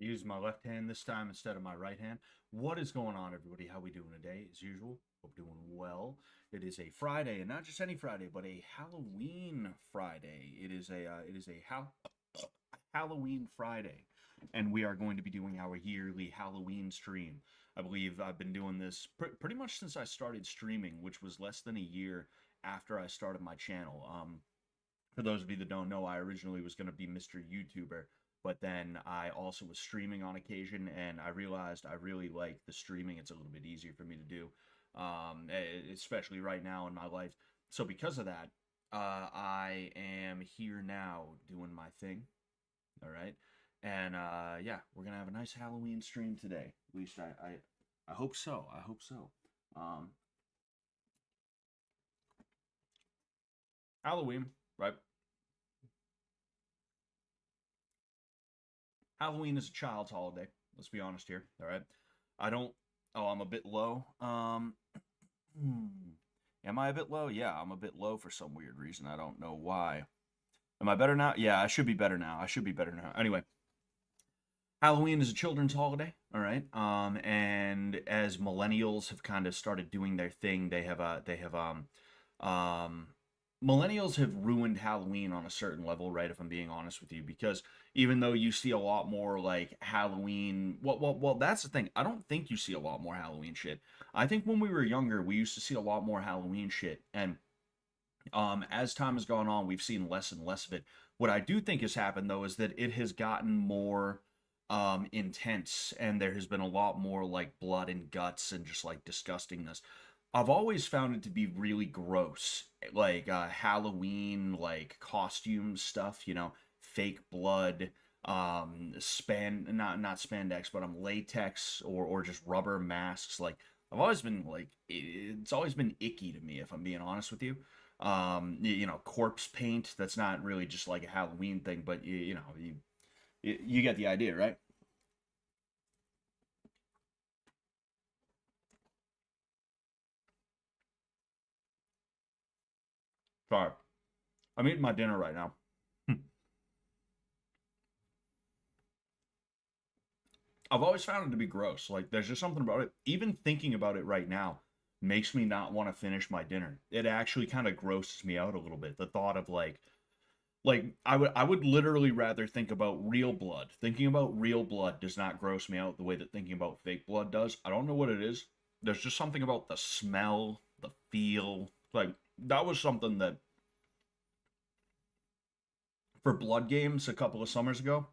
Use my left hand this time instead of my right hand. What is going on, everybody? How we doing today? As usual, hope doing well. It is a Friday, and not just any Friday, but a Halloween Friday. It is a Halloween Friday, and we are going to be doing our yearly Halloween stream. I believe I've been doing this pretty much since I started streaming, which was less than a year after I started my channel. For those of you that don't know, I originally was going to be Mr. YouTuber, but then I also was streaming on occasion, and I realized I really like the streaming. It's a little bit easier for me to do, especially right now in my life. So because of that, I am here now doing my thing. All right, and yeah, we're gonna have a nice Halloween stream today. At least I hope so. I hope so. Um, Halloween, right? Halloween is a child's holiday. Let's be honest here. All right. I don't. Oh, I'm a bit low. Hmm, am I a bit low? Yeah, I'm a bit low for some weird reason. I don't know why. Am I better now? Yeah, I should be better now. I should be better now. Anyway, Halloween is a children's holiday. All right. And as millennials have kind of started doing their thing, um, millennials have ruined Halloween on a certain level, right? If I'm being honest with you, because even though you see a lot more like Halloween, well, that's the thing. I don't think you see a lot more Halloween shit. I think when we were younger, we used to see a lot more Halloween shit, and as time has gone on, we've seen less and less of it. What I do think has happened though is that it has gotten more intense, and there has been a lot more like blood and guts and just like disgustingness. I've always found it to be really gross, like Halloween, like costume stuff. Fake blood, not spandex, but latex or just rubber masks. Like I've always been like, it's always been icky to me, if I'm being honest with you. Corpse paint. That's not really just like a Halloween thing, but you get the idea, right? Sorry, I'm eating my dinner right now. I've always found it to be gross. Like, there's just something about it. Even thinking about it right now makes me not want to finish my dinner. It actually kind of grosses me out a little bit. The thought of like I would literally rather think about real blood. Thinking about real blood does not gross me out the way that thinking about fake blood does. I don't know what it is. There's just something about the smell, the feel. Like that was something that for blood games a couple of summers ago,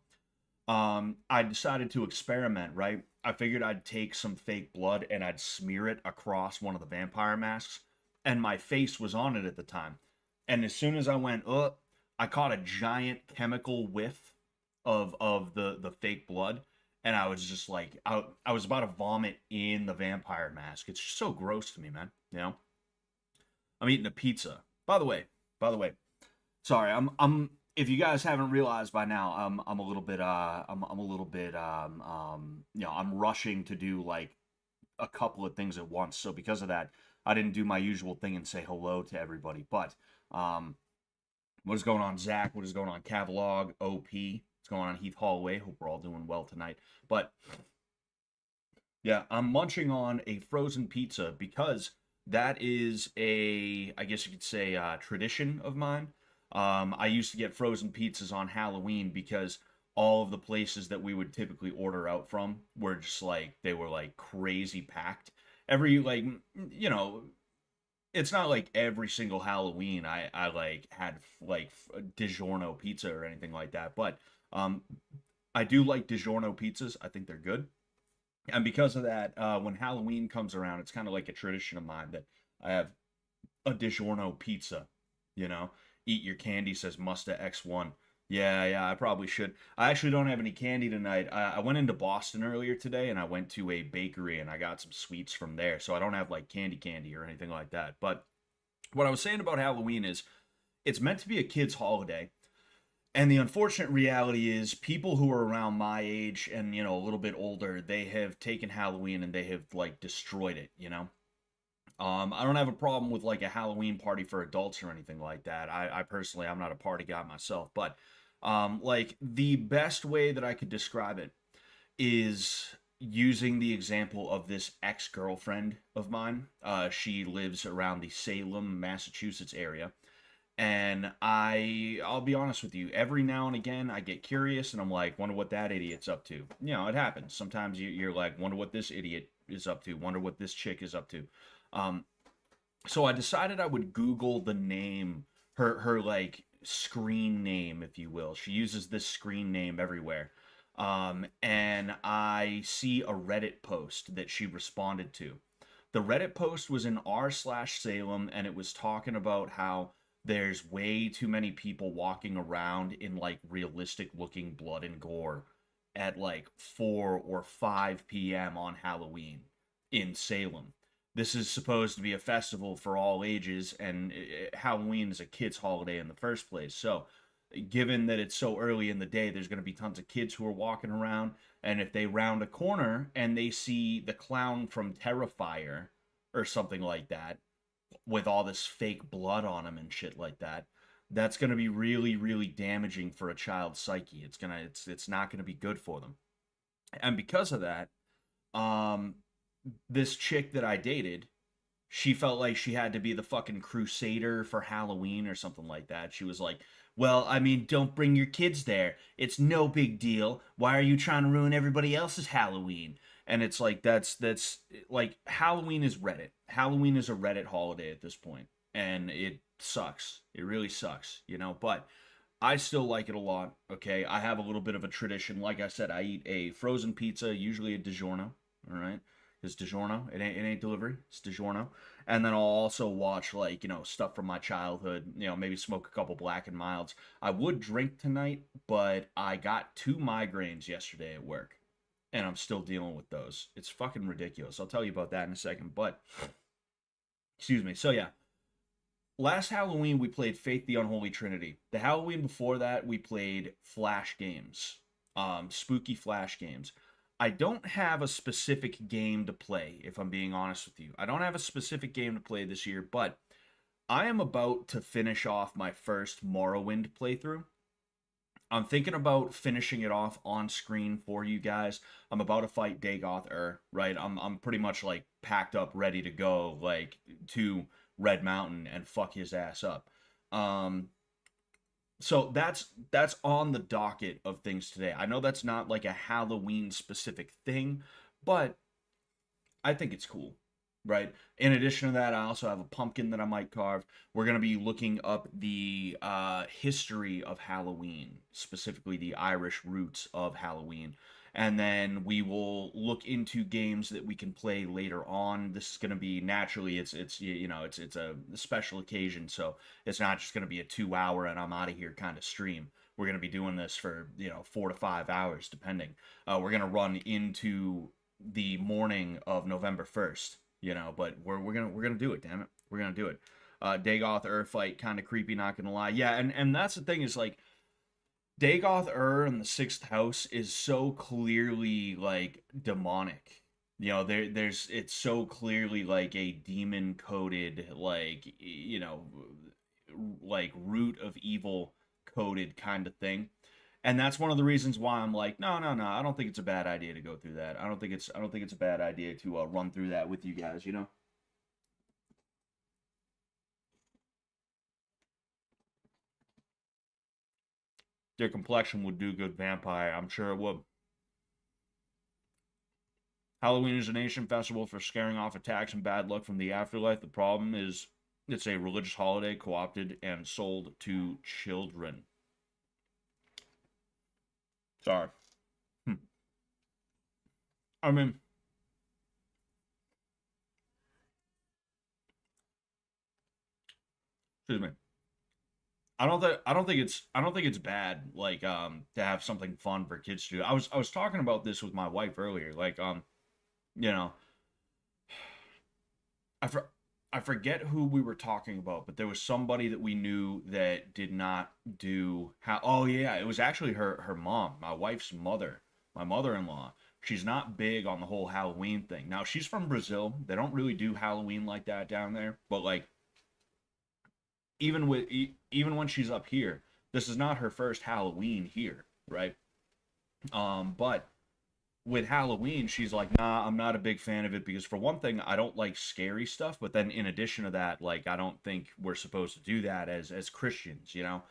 I decided to experiment, right? I figured I'd take some fake blood and I'd smear it across one of the vampire masks, and my face was on it at the time. And as soon as I went, I caught a giant chemical whiff of the fake blood, and I was just like, I was about to vomit in the vampire mask. It's just so gross to me, man. I'm eating a pizza. By the way, sorry, I'm if you guys haven't realized by now, I'm a little bit I'm a little bit I'm rushing to do like a couple of things at once. So because of that, I didn't do my usual thing and say hello to everybody. But um what is going on, Zach? What is going on, Cavalog, OP? What's going on, Heath Holloway? Hope we're all doing well tonight. But yeah, I'm munching on a frozen pizza because that is I guess you could say, tradition of mine. I used to get frozen pizzas on Halloween because all of the places that we would typically order out from were just like, they were like crazy packed. Every, like, you know, it's not like every single Halloween I like had like DiGiorno pizza or anything like that, but um, I do like DiGiorno pizzas. I think they're good. And because of that, when Halloween comes around, it's kind of like a tradition of mine that I have a DiGiorno pizza. You know, eat your candy, says Musta X1. Yeah, yeah, I probably should. I actually don't have any candy tonight. I went into Boston earlier today, and I went to a bakery and I got some sweets from there. So I don't have like candy or anything like that. But what I was saying about Halloween is it's meant to be a kid's holiday. And the unfortunate reality is people who are around my age and, a little bit older, they have taken Halloween and they have like destroyed it. I don't have a problem with like a Halloween party for adults or anything like that. I personally, I'm not a party guy myself, but like the best way that I could describe it is using the example of this ex-girlfriend of mine. She lives around the Salem, Massachusetts area. And I'll be honest with you, every now and again I get curious and I'm like, wonder what that idiot's up to. You know, it happens. Sometimes you're like, wonder what this idiot is up to, wonder what this chick is up to. Um, so I decided I would Google the name, her like screen name, if you will. She uses this screen name everywhere. And I see a Reddit post that she responded to. The Reddit post was in r/Salem, and it was talking about how there's way too many people walking around in like realistic looking blood and gore at like 4 or 5 p.m. on Halloween in Salem. This is supposed to be a festival for all ages, and Halloween is a kid's holiday in the first place. So, given that it's so early in the day, there's going to be tons of kids who are walking around, and if they round a corner and they see the clown from Terrifier or something like that, with all this fake blood on him and shit like that, that's going to be really, really damaging for a child's psyche. It's not going to be good for them. And because of that, um this chick that I dated, she felt like she had to be the fucking crusader for Halloween or something like that. She was like, "Well, I mean, don't bring your kids there. It's no big deal. Why are you trying to ruin everybody else's Halloween?" And it's like that's like Halloween is Reddit. Halloween is a Reddit holiday at this point, and it sucks. It really sucks, you know, but I still like it a lot, okay? I have a little bit of a tradition. Like I said, I eat a frozen pizza, usually a DiGiorno, all right? It's DiGiorno. It ain't delivery. It's DiGiorno. And then I'll also watch, like, you know, stuff from my childhood. You know, maybe smoke a couple Black and Milds. I would drink tonight, but I got 2 migraines yesterday at work, and I'm still dealing with those. It's fucking ridiculous. I'll tell you about that in a second. But excuse me. So yeah, last Halloween we played Faith the Unholy Trinity. The Halloween before that we played Flash games, spooky Flash games. I don't have a specific game to play, if I'm being honest with you. I don't have a specific game to play this year, but I am about to finish off my first Morrowind playthrough. I'm thinking about finishing it off on screen for you guys. I'm about to fight Dagoth right? I'm pretty much like packed up, ready to go, like to Red Mountain and fuck his ass up. Um, so that's on the docket of things today. I know that's not like a Halloween specific thing, but I think it's cool, right? In addition to that, I also have a pumpkin that I might carve. We're going to be looking up the history of Halloween, specifically the Irish roots of Halloween. And then we will look into games that we can play later on. This is going to be naturally, it's you know, it's a special occasion, so it's not just going to be a 2 hour and I'm out of here kind of stream. We're going to be doing this for 4 to 5 hours, depending. We're going to run into the morning of November 1st, but we're gonna do it, damn it. We're gonna do it. Dagoth fight, kind of creepy, not gonna lie. Yeah, and that's the thing, is like Dagoth in the sixth house is so clearly like demonic. There's it's so clearly like a demon coded, like, like root of evil coded kind of thing. And that's one of the reasons why I'm like, no, no, no. I don't think it's a bad idea to go through that. I don't think it's a bad idea to run through that with you guys. Their complexion would do good vampire. I'm sure it would. Halloween is an ancient festival for scaring off attacks and bad luck from the afterlife. The problem is it's a religious holiday co-opted and sold to children. Sorry. I mean, excuse me. I don't think it's bad, like, to have something fun for kids to do. I was talking about this with my wife earlier. Like, you know, I for, I forget who we were talking about, but there was somebody that we knew that did not do how. Oh yeah, it was actually her mom, my wife's mother, my mother-in-law. She's not big on the whole Halloween thing. Now she's from Brazil. They don't really do Halloween like that down there. But like, even when she's up here, this is not her first Halloween here, right? But with Halloween, she's like, nah, I'm not a big fan of it because for one thing, I don't like scary stuff, but then in addition to that, like I don't think we're supposed to do that as Christians, you know?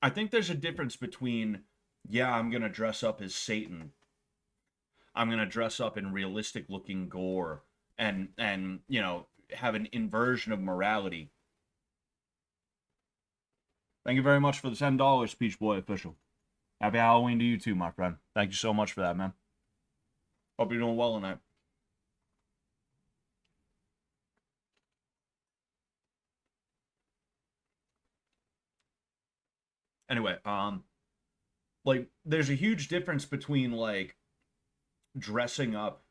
I think there's a difference between, yeah, I'm gonna dress up as Satan. I'm gonna dress up in realistic looking gore and you know, have an inversion of morality. Thank you very much for the $10, Peach Boy official. Happy Halloween to you too, my friend. Thank you so much for that, man. Hope you're doing well tonight. Anyway, like there's a huge difference between like dressing up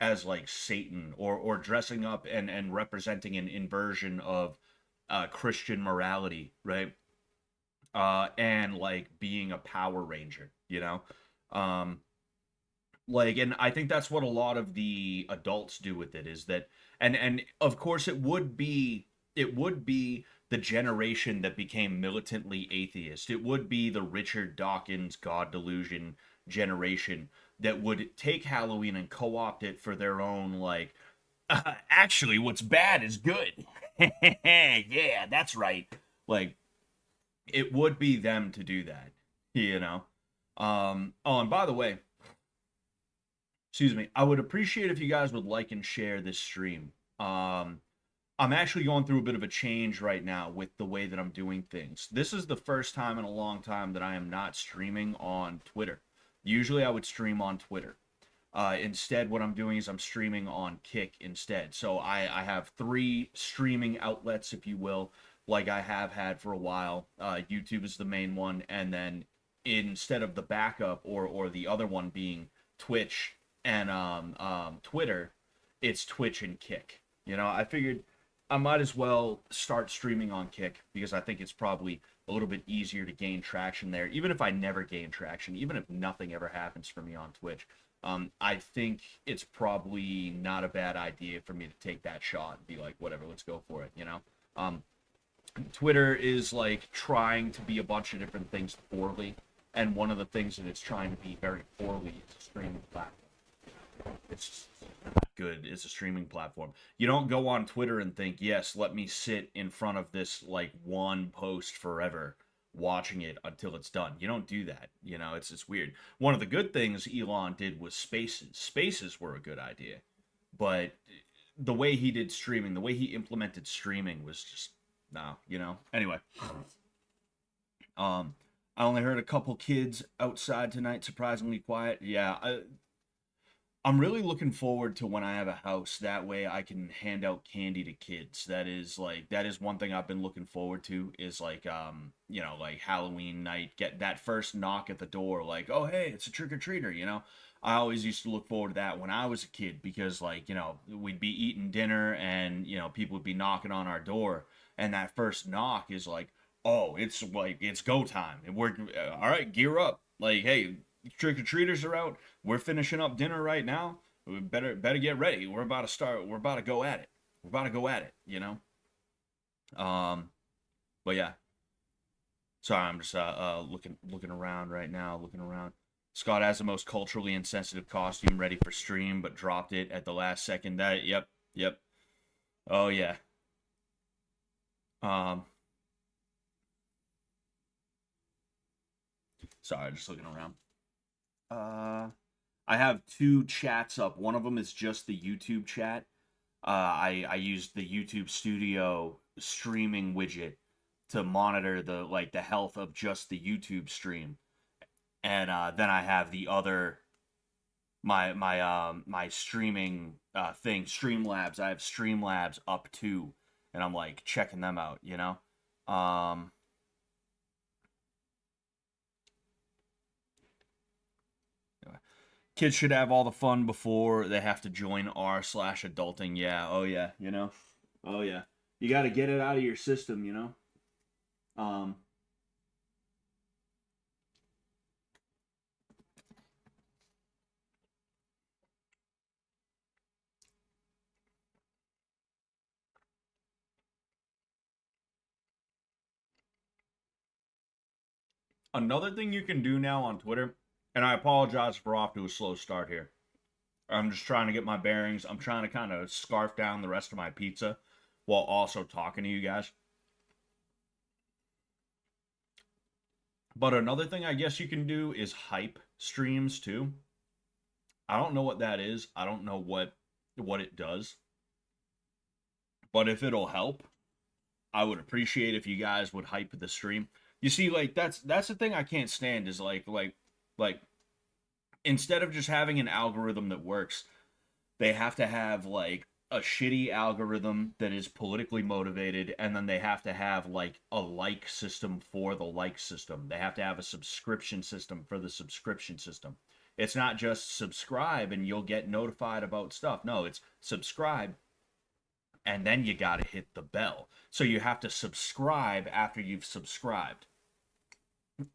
as like Satan or dressing up and representing an inversion of Christian morality, right? And like being a Power Ranger, you know? Um, like and I think that's what a lot of the adults do with it is that and of course it would be the generation that became militantly atheist. It would be the Richard Dawkins God delusion generation that would take Halloween and co-opt it for their own like actually what's bad is good. Yeah, that's right. Like it would be them to do that, you know. Oh, and by the way, excuse me, I would appreciate if you guys would like and share this stream. I'm actually going through a bit of a change right now with the way that I'm doing things. This is the first time in a long time that I am not streaming on Twitter. Usually I would stream on Twitter. Instead, what I'm doing is I'm streaming on Kick instead. So I have three streaming outlets, if you will, like I have had for a while. YouTube is the main one, and then instead of the backup or the other one being Twitch and Twitter, it's Twitch and Kick. You know, I figured I might as well start streaming on Kick because I think it's probably a little bit easier to gain traction there. Even if I never gain traction, even if nothing ever happens for me on Twitch, I think it's probably not a bad idea for me to take that shot and be like, whatever, let's go for it, you know? Um, Twitter is like trying to be a bunch of different things poorly, and one of the things that it's trying to be very poorly is a streaming platform. It's just not good as a streaming platform. You don't go on Twitter and think, yes, let me sit in front of this like one post forever watching it until it's done. You don't do that. You know, it's weird. One of the good things Elon did was spaces. Spaces were a good idea. But the way he did streaming, the way he implemented streaming was just no, you know. Anyway, I only heard a couple kids outside tonight, surprisingly quiet. Yeah, I'm really looking forward to when I have a house. That way I can hand out candy to kids. That is one thing I've been looking forward to is like you know, like Halloween night, get that first knock at the door like, "Oh, hey, it's a trick or treater," you know? I always used to look forward to that when I was a kid because like, you know, we'd be eating dinner and, you know, people would be knocking on our door and that first knock is like, "Oh, it's like it's go time." And we're all right, gear up. Like, "Hey, trick or treaters are out. We're finishing up dinner right now. We better get ready. We're about to start. We're about to go at it. We're about to go at it. You know." Um, but yeah. Sorry, I'm just looking around right now. Looking around. Scott has the most culturally insensitive costume ready for stream, but dropped it at the last second. That yep. Oh yeah. Um, sorry, just looking around. Uh, I have two chats up. One of them is just the YouTube chat. I used the YouTube Studio streaming widget to monitor the health of just the YouTube stream, and then I have the other my streaming thing Streamlabs. I have Streamlabs up too, and I'm like checking them out. You know, um, kids should have all the fun before they have to join r/adulting. Yeah, oh yeah, you know, oh yeah, you got to get it out of your system. You know. Um, Another thing you can do now on Twitter And I apologize for off to a slow start here. I'm just trying to get my bearings. I'm trying to kind of scarf down the rest of my pizza while also talking to you guys. But another thing I guess you can do is hype streams too. I don't know what that is. I don't know what it does. But if it'll help, I would appreciate if you guys would hype the stream. You see, like that's the thing I can't stand is like instead of just having an algorithm that works, they have to have like a shitty algorithm that is politically motivated, and then they have to have like a like system for the like system. They have to have a subscription system for the subscription system. It's not just subscribe and you'll get notified about stuff. No, it's subscribe and then you got to hit the bell. So you have to subscribe after you've subscribed.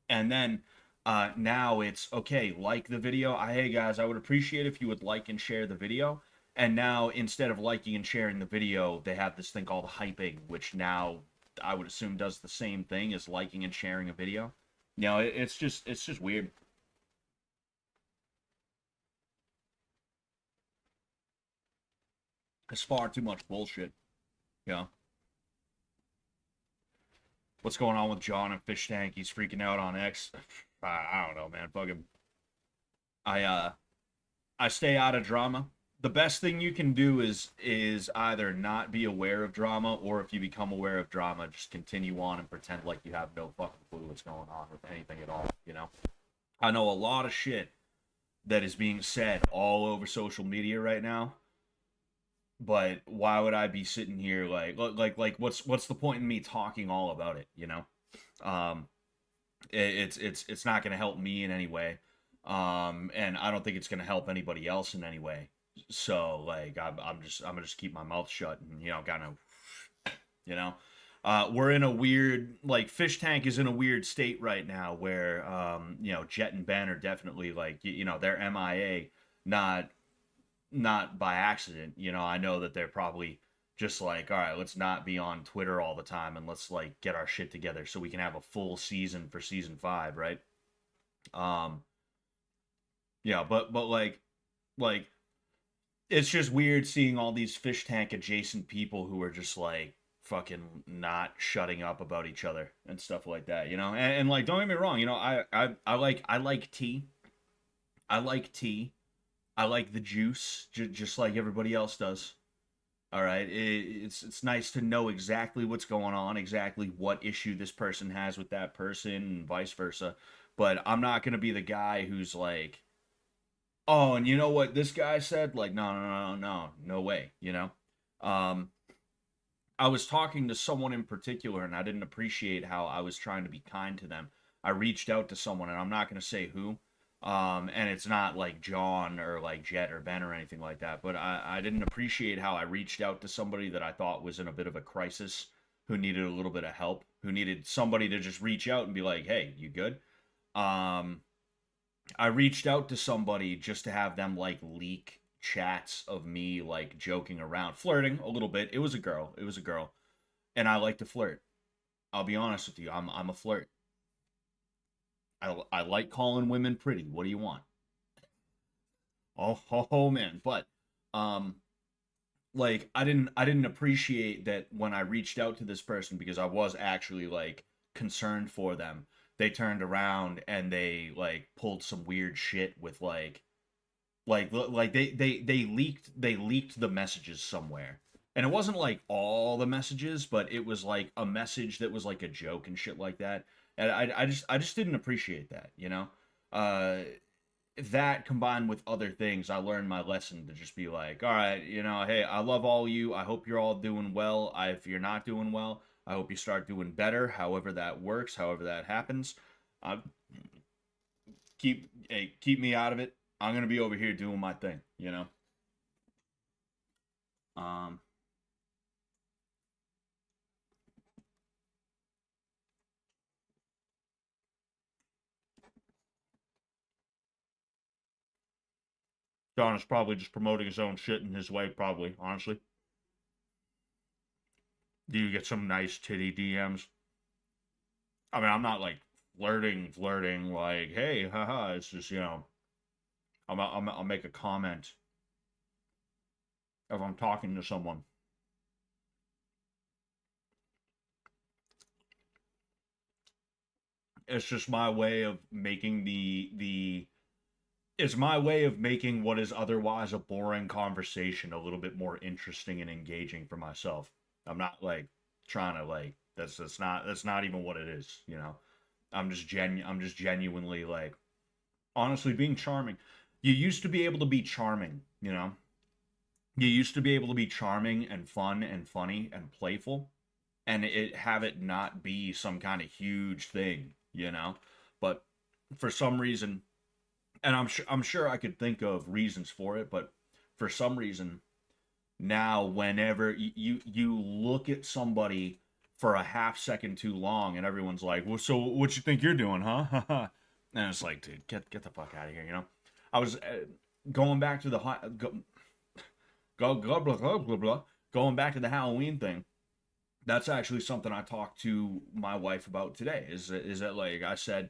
And then now it's okay, like the video. Hey guys, I would appreciate if you would like and share the video. And now instead of liking and sharing the video, they have this thing called hyping, which now I would assume does the same thing as liking and sharing a video. You know, it's just weird. It's far too much bullshit. You know. What's going on with John and Fish Tank? He's freaking out on X. I don't know, man. Fuck him. I stay out of drama. The best thing you can do is either not be aware of drama, or if you become aware of drama, just continue on and pretend like you have no fucking clue what's going on with anything at all, you know? I know a lot of shit that is being said all over social media right now, but why would I be sitting here like what's the point in me talking all about it, you know? Um it's not going to help me in any way. And I don't think it's going to help anybody else in any way. So like I'm gonna just keep my mouth shut and kind of we're in a weird, like, Fish Tank is in a weird state right now where Jet and Ben are definitely like they're MIA, not by accident. I know that they're probably just like, all right, let's not be on Twitter all the time and let's like get our shit together so we can have a full season for season 5, right? um yeah, but like it's just weird seeing all these Fish Tank adjacent people who are just like fucking not shutting up about each other and stuff like that, and like, don't get me wrong, I like tea. I like tea. I like the juice, just like everybody else does. All right, it's nice to know exactly what's going on, exactly what issue this person has with that person, and vice versa. But I'm not gonna be the guy who's like, oh, and you know what this guy said? Like, no, no, no, no, no way. Um, I was talking to someone in particular, and I didn't appreciate how I was trying to be kind to them. I reached out to someone, and I'm not gonna say who. And it's not like John or like Jet or Ben or anything like that, but I didn't appreciate how I reached out to somebody that I thought was in a bit of a crisis, who needed a little bit of help, who needed somebody to just reach out and be like, hey, you good? Um, I reached out to somebody just to have them like leak chats of me like joking around, flirting a little bit. It was a girl. It was a girl. And I like to flirt. I'll be honest with you. I'm a flirt. I like calling women pretty. What do you want? Oh man, but um like I didn't appreciate that when I reached out to this person, because I was actually like concerned for them. They turned around and they like pulled some weird shit with like they leaked the messages somewhere. And it wasn't like all the messages, but it was like a message that was like a joke and shit like that. And I just didn't appreciate that. Uh that combined with other things, I learned my lesson to just be like, all right, hey, I love all you. I hope you're all doing well. If you're not doing well, I hope you start doing better, however that works, however that happens. Uh, keep me out of it. I'm gonna be over here doing my thing. Um, John is probably just promoting his own shit in his way, probably, honestly. Do you get some nice titty DMs? I mean, I'm not like flirting, like, hey, haha, it's just, I'll make a comment if I'm talking to someone. It's just my way of making the it's my way of making what is otherwise a boring conversation a little bit more interesting and engaging for myself. I'm not like trying to like that's not even what it is, you know. I'm just genuinely like honestly being charming. You used to be able to be charming, you know. You used to be able to be charming and fun and funny and playful and it have it not be some kind of huge thing, you know. But for some reason, and I'm sure I could think of reasons for it, but for some reason now whenever you look at somebody for a half second too long and everyone's like, well, so what you think you're doing, huh? And it's like, dude, get the fuck out of here, you know. I was going back to the blah, blah, blah, blah, going back to the Halloween thing. That's actually something I talked to my wife about today. Is that like I said,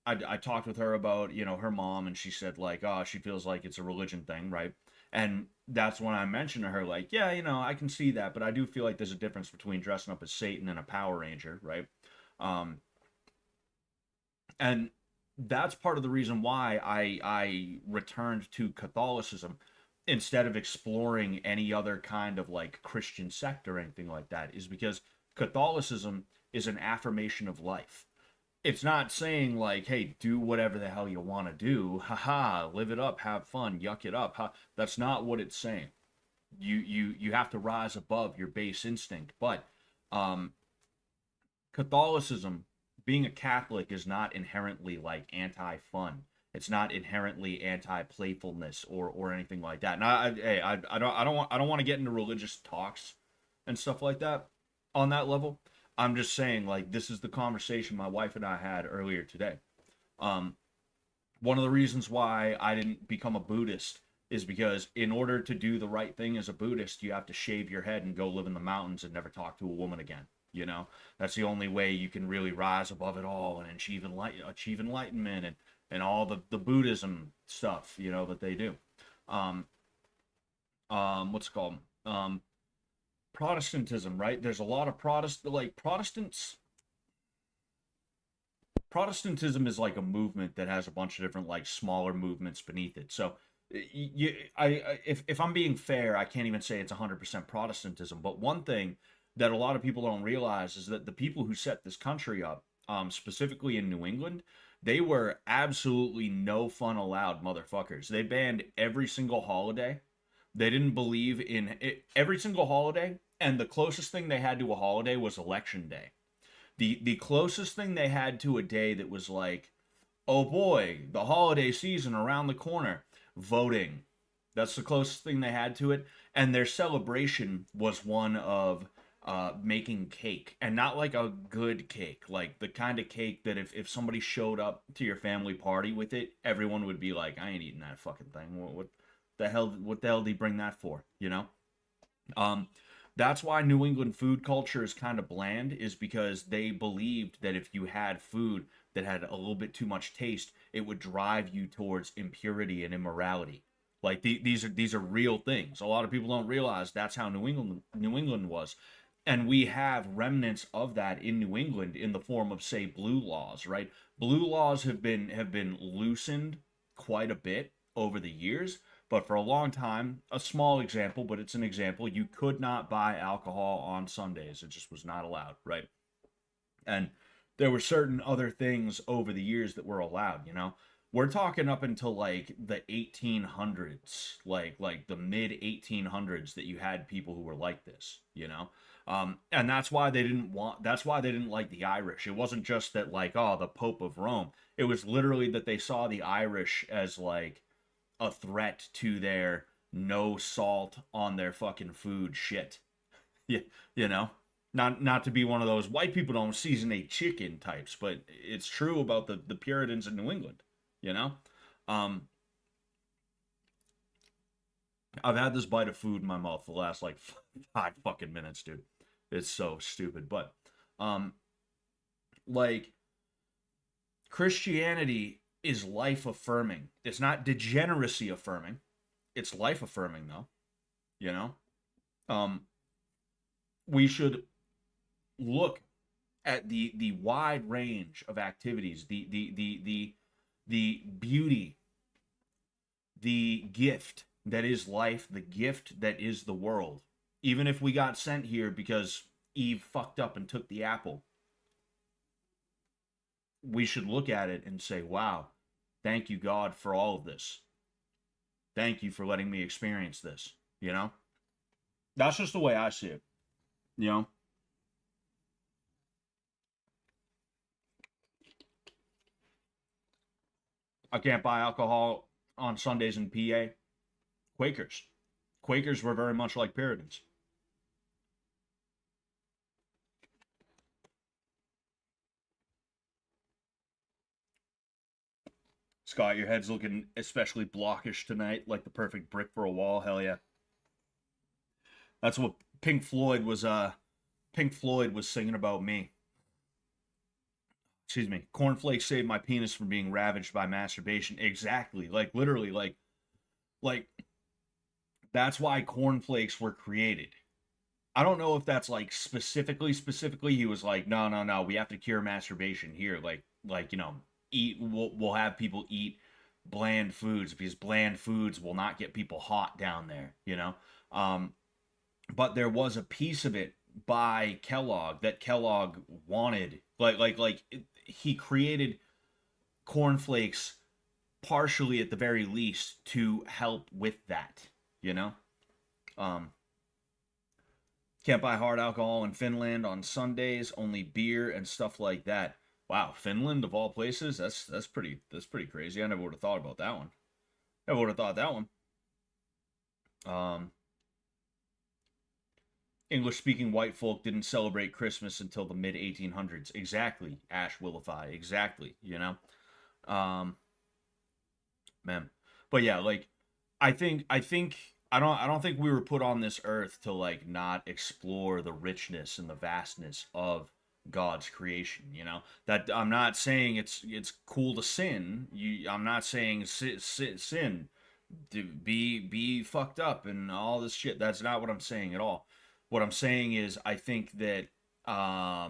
I talked with her about her mom, and she said like, oh, she feels like it's a religion thing, right? And that's when I mentioned to her like, yeah, I can see that, but I do feel like there's a difference between dressing up as Satan and a Power Ranger, right? Um, and that's part of the reason why I returned to Catholicism instead of exploring any other kind of like Christian sect or anything like that is because Catholicism is an affirmation of life. It's not saying like, hey, do whatever the hell you want to do. Haha, live it up, have fun, yuck it up. That's not what it's saying. You have to rise above your base instinct. But um Catholicism, being a Catholic is not inherently like anti-fun. It's not inherently anti-playfulness or anything like that. And hey, I don't want to get into religious talks and stuff like that on that level. I'm just saying like this is the conversation my wife and I had earlier today. Um, One of the reasons why I didn't become a Buddhist is because in order to do the right thing as a Buddhist, you have to shave your head and go live in the mountains and never talk to a woman again. That's the only way you can really rise above it all and achieve enlightenment and all the Buddhism stuff, that they do. Um, what's it called? Um, Protestantism, right? There's a lot of Protestants. Protestantism is like a movement that has a bunch of different like smaller movements beneath it. So if I'm being fair, I can't even say it's 100% Protestantism. But one thing that a lot of people don't realize is that the people who set this country up, specifically in New England, they were absolutely no fun allowed motherfuckers. They banned every single holiday. They didn't believe in it, every single holiday, and the closest thing they had to a holiday was election day. The closest thing they had to a day that was like, oh boy, the holiday season around the corner, voting. That's the closest thing they had to it. And their celebration was one of making cake, and not like a good cake, like the kind of cake that if somebody showed up to your family party with it, everyone would be like, I ain't eating that fucking thing. What the hell did he bring that for? Um, that's why New England food culture is kind of bland, is because they believed that if you had food that had a little bit too much taste, it would drive you towards impurity and immorality. Like these are real things. A lot of people don't realize that's how New England was. And we have remnants of that in New England in the form of say blue laws, right? Blue laws have been loosened quite a bit over the years, but for a long time, a small example, but it's an example, you could not buy alcohol on Sundays. It just was not allowed, right? And there were certain other things over the years that were allowed. We're talking up until like the 1800s, like the mid 1800s, that you had people who were like this. And that's why they didn't like the Irish. It wasn't just that like, oh, the Pope of Rome. It was literally that they saw the Irish as like a threat to their no salt on their fucking food shit. Yeah, you know, not to be one of those white people don't season a chicken types, but it's true about the Puritans in New England. You know, um, I've had this bite of food in my mouth for the last like 5 fucking minutes, dude. It's so stupid, but um, like Christianity is life affirming. It's not degeneracy affirming. It's life affirming though, you know? Um we should look at the wide range of activities, the beauty, the gift that is life, the gift that is the world. Even if we got sent here because Eve fucked up and took the apple, we should look at it and say, wow, thank you, God, for all of this. Thank you for letting me experience this, you know? That's just the way I see it, you know? I can't buy alcohol on Sundays in PA. Quakers. Quakers were very much like Puritans. Scott, your head's looking especially blockish tonight, like the perfect brick for a wall. Hell yeah. That's what Pink Floyd was singing about me. Excuse me. Cornflakes saved my penis from being ravaged by masturbation. Exactly. Like literally, like that's why cornflakes were created. I don't know if that's like specifically he was like, no, we have to cure masturbation here. Like eat. We'll have people eat bland foods because bland foods will not get people hot down there. Um, but there was a piece of it by Kellogg that Kellogg wanted. He created cornflakes partially at the very least to help with that. You know. Um, Can't buy hard alcohol in Finland on Sundays, only beer and stuff like that. Wow, Finland of all places? That's pretty crazy. I never would have thought about that one. Never would have thought that one. Um, English speaking white folk didn't celebrate Christmas until the mid 1800s. Exactly, Ash Willify. Exactly, Um, man. But yeah, like I think I don't think we were put on this earth to like not explore the richness and the vastness of God's creation, That I'm not saying it's cool to sin. I'm not saying sin, be fucked up and all this shit. That's not what I'm saying at all. What I'm saying is I think that I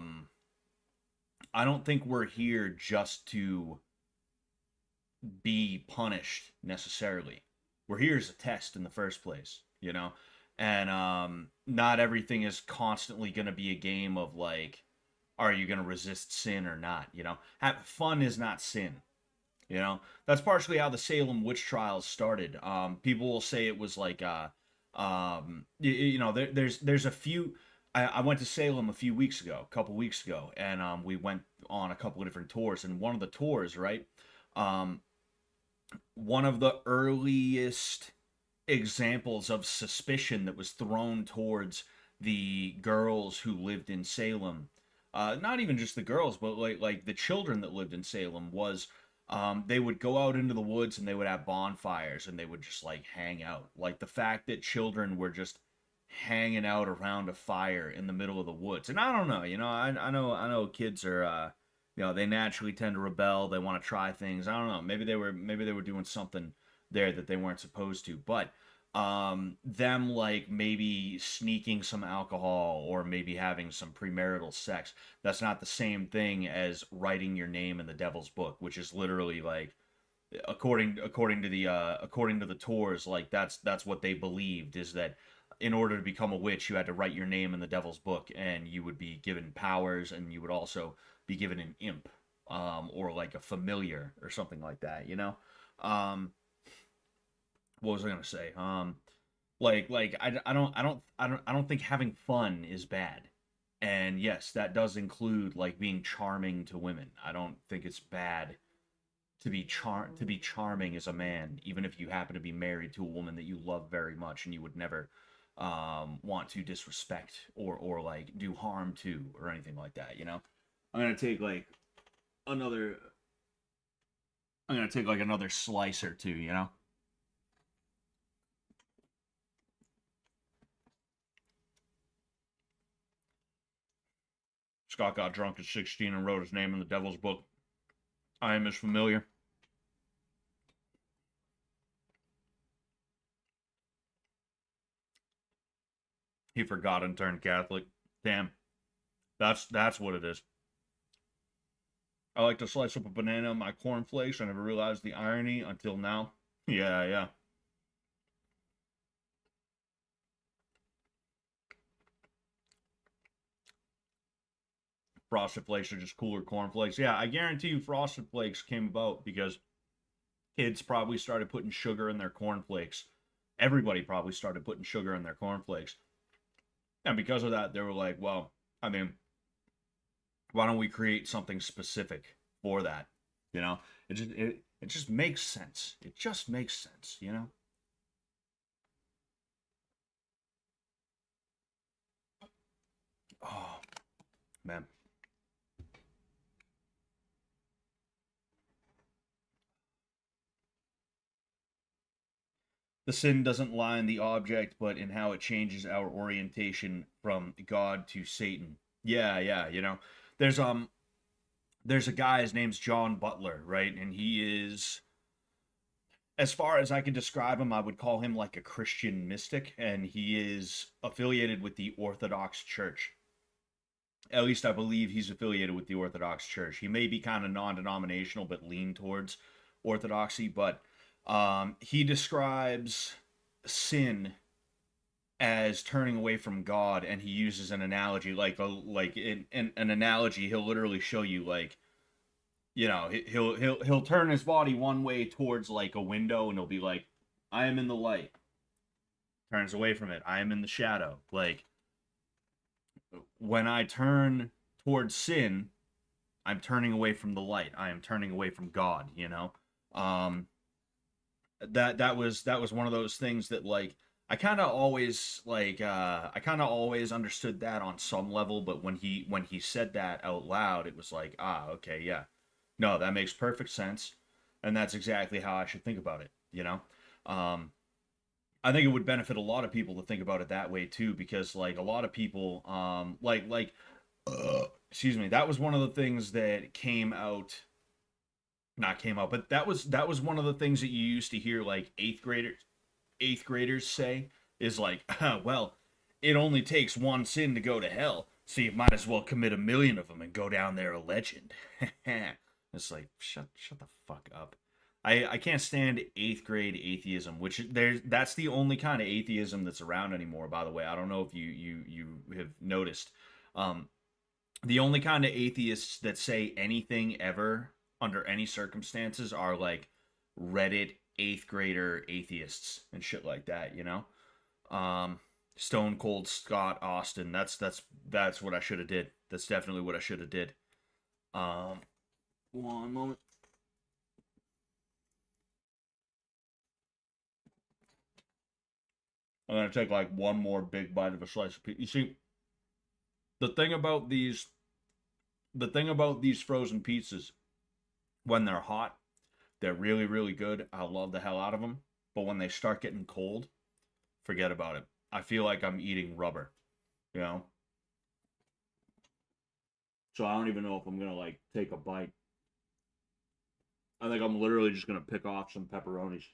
don't think we're here just to be punished necessarily. We're here as a test in the first place. And not everything is constantly going to be a game of like, are you going to resist sin or not? Fun is not sin. That's partially how the Salem witch trials started. People will say it was like, there's a few. I went to Salem a few weeks ago, a couple weeks ago, and we went on a couple of different tours. And one of the tours, right? Um, One of the earliest examples of suspicion that was thrown towards the girls who lived in Salem, not even just the girls, but like the children that lived in Salem, was they would go out into the woods and they would have bonfires and they would just like hang out. Like the fact that children were just hanging out around a fire in the middle of the woods. And I don't know, I know kids are they naturally tend to rebel. They want to try things. I don't know. Maybe they were doing something there that they weren't supposed to. But them like maybe sneaking some alcohol or maybe having some premarital sex, that's not the same thing as writing your name in the devil's book, which is literally like according to the tours, like that's what they believed, is that in order to become a witch you had to write your name in the devil's book and you would be given powers and you would also be given an imp, or like a familiar or something like that. What was I gonna say? I don't think having fun is bad. And yes, that does include like being charming to women. I don't think it's bad to be charming as a man, even if you happen to be married to a woman that you love very much and you would never want to disrespect or like do harm to or anything like that. I'm gonna take like another another slice or two. Scott got drunk at 16 and wrote his name in the devil's book. I am as familiar. He forgot and turned Catholic. Damn, that's what it is. I like to slice up a banana in my cornflakes. I never realized the irony until now. Yeah, yeah. Frosted Flakes are just cooler cornflakes. Yeah, I guarantee you Frosted Flakes came about because kids probably started putting sugar in their cornflakes. Everybody probably started putting sugar in their cornflakes. And because of that, they were like, well, I mean, why don't we create something specific for that? You know, it just makes sense. It just makes sense, you know? Oh, man. The sin doesn't lie in the object, but in how it changes our orientation from God to Satan. Yeah, yeah, you know. There's there's a guy, his name's John Butler, right? And he is, as far as I can describe him, I would call him like a Christian mystic, and he is affiliated with the Orthodox Church. At least I believe he's affiliated with the Orthodox Church. He may be kind of non-denominational, but lean towards orthodoxy. But he describes sin as turning away from God, and he uses an analogy in an analogy. He'll literally show you like, you know, he'll turn his body one way towards like a window, and he'll be like, I am in the light. Turns away from it, I am in the shadow. Like, when I turn towards sin, I'm turning away from the light. I am turning away from God, you know. um that was one of those things that like I kind of always understood that on some level, but when he said that out loud, it was like, ah, okay, yeah, no, that makes perfect sense, and that's exactly how I should think about it, you know. um I think it would benefit a lot of people to think about it that way too, because like a lot of people, excuse me, that was one of the things that came out, not came out, but that was one of the things that you used to hear like eighth graders say, is like, well, it only takes one sin to go to hell, so you might as well commit a million of them and go down there a legend. It's like, shut the fuck up. I can't stand eighth grade atheism, which that's the only kind of atheism that's around anymore. By the way, I don't know if you have noticed. Um, the only kind of atheists that say anything ever under any circumstances are like Reddit eighth grader atheists and shit like that, you know? Um, Stone Cold Scott Austin. That's what I should have did. That's definitely what I should have did. Um, one moment. I'm gonna take like one more big bite of a slice of pizza. You see, the thing about these, the thing about these frozen pizzas, when they're hot, they're really really good. I love the hell out of them. But when they start getting cold, forget about it. I feel like I'm eating rubber, you know? So I don't even know if I'm gonna like take a bite. I think I'm literally just gonna pick off some pepperonis.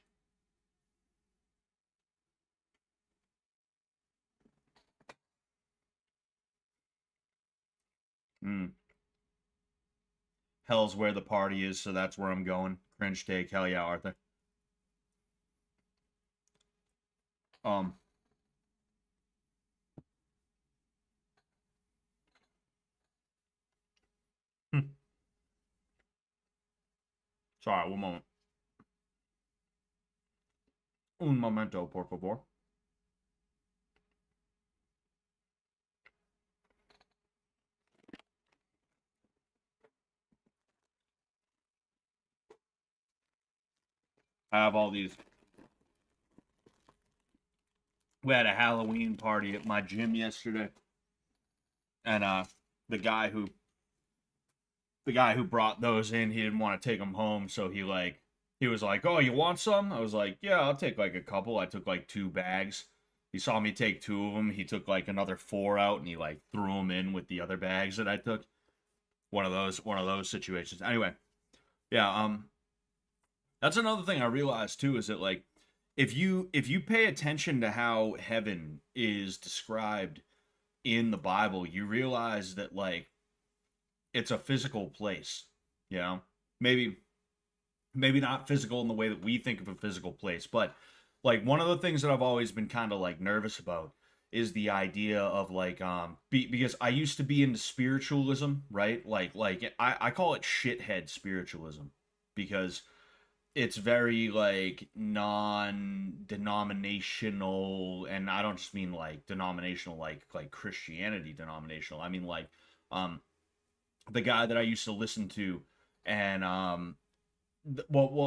Mm. Hell's where the party is, so that's where I'm going. Cringe take, hell yeah, Arthur. Um, sorry, one moment. Un momento, por favor. I have all these. We had a Halloween party at my gym yesterday, and the guy who the guy who brought those in, he didn't want to take them home, so he was like, "Oh, you want some?" I was like, "Yeah, I'll take like a couple." I took like 2 bags. He saw me take 2 of them. He took like another 4 out, and he like threw them in with the other bags that I took. One of those situations. Anyway, Yeah, that's another thing I realized too is that like if you pay attention to how heaven is described in the Bible, you realize that like it's a physical place, you know? Maybe maybe not physical in the way that we think of a physical place, but like one of the things that I've always been kind of like nervous about is the idea of like because I used to be into spiritualism, right? I call it shithead spiritualism because it's very like non-denominational, and I don't just mean like denominational like Christianity denominational. I mean like um the guy that I used to listen to and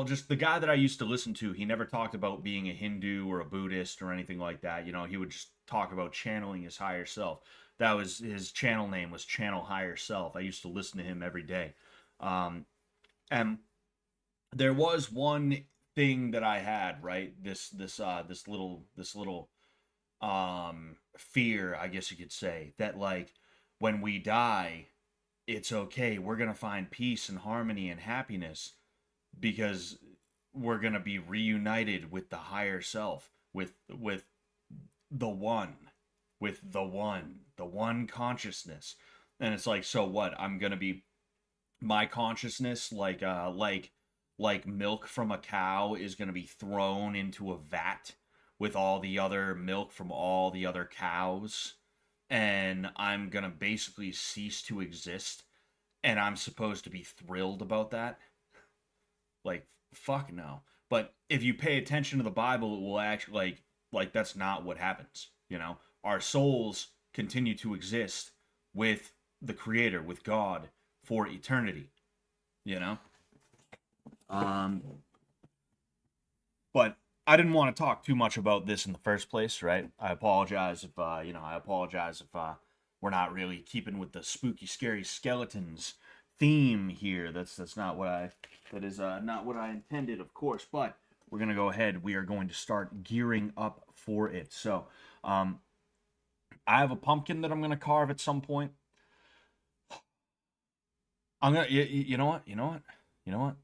just the guy that I used to listen to, he never talked about being a Hindu or a Buddhist or anything like that. You know, he would just talk about channeling his higher self. That was his channel name was Channel Higher Self. I used to listen to him every day. And there was one thing that I had, right? This little fear, I guess you could say, that like when we die, it's okay. We're going to find peace and harmony and happiness because we're going to be reunited with the higher self, with the one, the one consciousness. And it's like, so what? I'm going to be my consciousness like milk from a cow is going to be thrown into a vat with all the other milk from all the other cows, and I'm going to basically cease to exist, and I'm supposed to be thrilled about that. Like, fuck no. But if you pay attention to the Bible, it will actually like that's not what happens. You know, our souls continue to exist with the Creator, with God, for eternity. You know, um, but I didn't want to talk too much about this in the first place, right? I apologize if I apologize if we're not really keeping with the spooky, scary skeletons theme here. That's not what I that is not what I intended, of course. But we're gonna go ahead. We are going to start gearing up for it. So, I have a pumpkin that I'm gonna carve at some point. I'm gonna, you know what?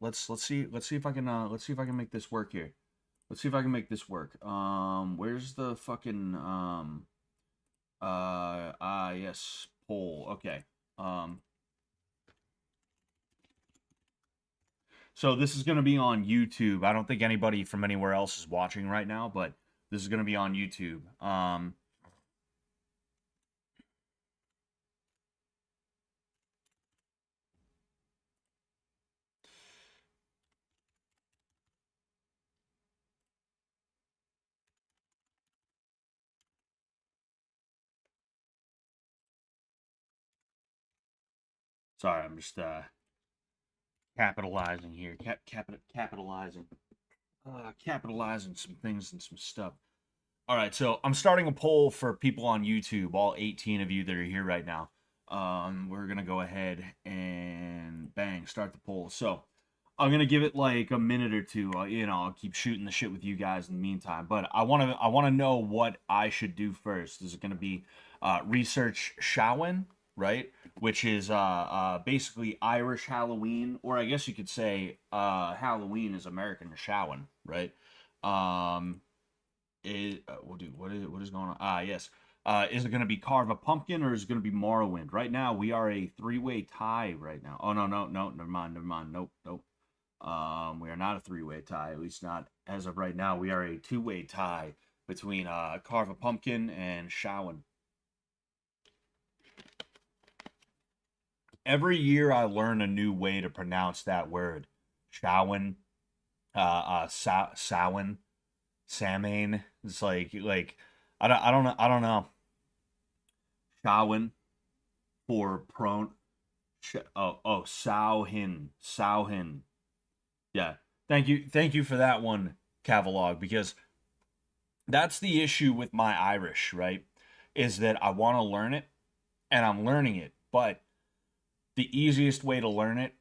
Let's see if I can, let's see if I can make this work here. Let's see if I can make this work. Where's the fucking, yes, poll. Okay. So this is gonna be on YouTube. I don't think anybody from anywhere else is watching right now, but this is gonna be on YouTube. Sorry, I'm just capitalizing here. Capitalizing some things and some stuff. All right, so I'm starting a poll for people on YouTube, all 18 of you that are here right now. We're gonna go ahead and bang, start the poll. So I'm gonna give it like a minute or two. I'll keep shooting the shit with you guys in the meantime. But I wanna know what I should do first. Is it gonna be research Scottoween, right? Which is basically Irish Halloween, or I guess you could say Halloween is American Samhain, right? What is going on? Yes. Is it going to be carve a pumpkin or is it going to be Morrowind? Right now, we are a three-way tie right now. Oh, no, no, no, never mind, never mind. Nope, nope. We are not a three-way tie, at least not as of right now. We are a two-way tie between carve a pumpkin and Scottoween. Every year I learn a new way to pronounce that word. Scottoween, Samhain, Samhain. It's like I don't know. Scottoween for prone. Sauhin. Yeah. Thank you for that one, Cavalog, because that's the issue with my Irish, right? Is that I want to learn it and I'm learning it, but the easiest way to learn it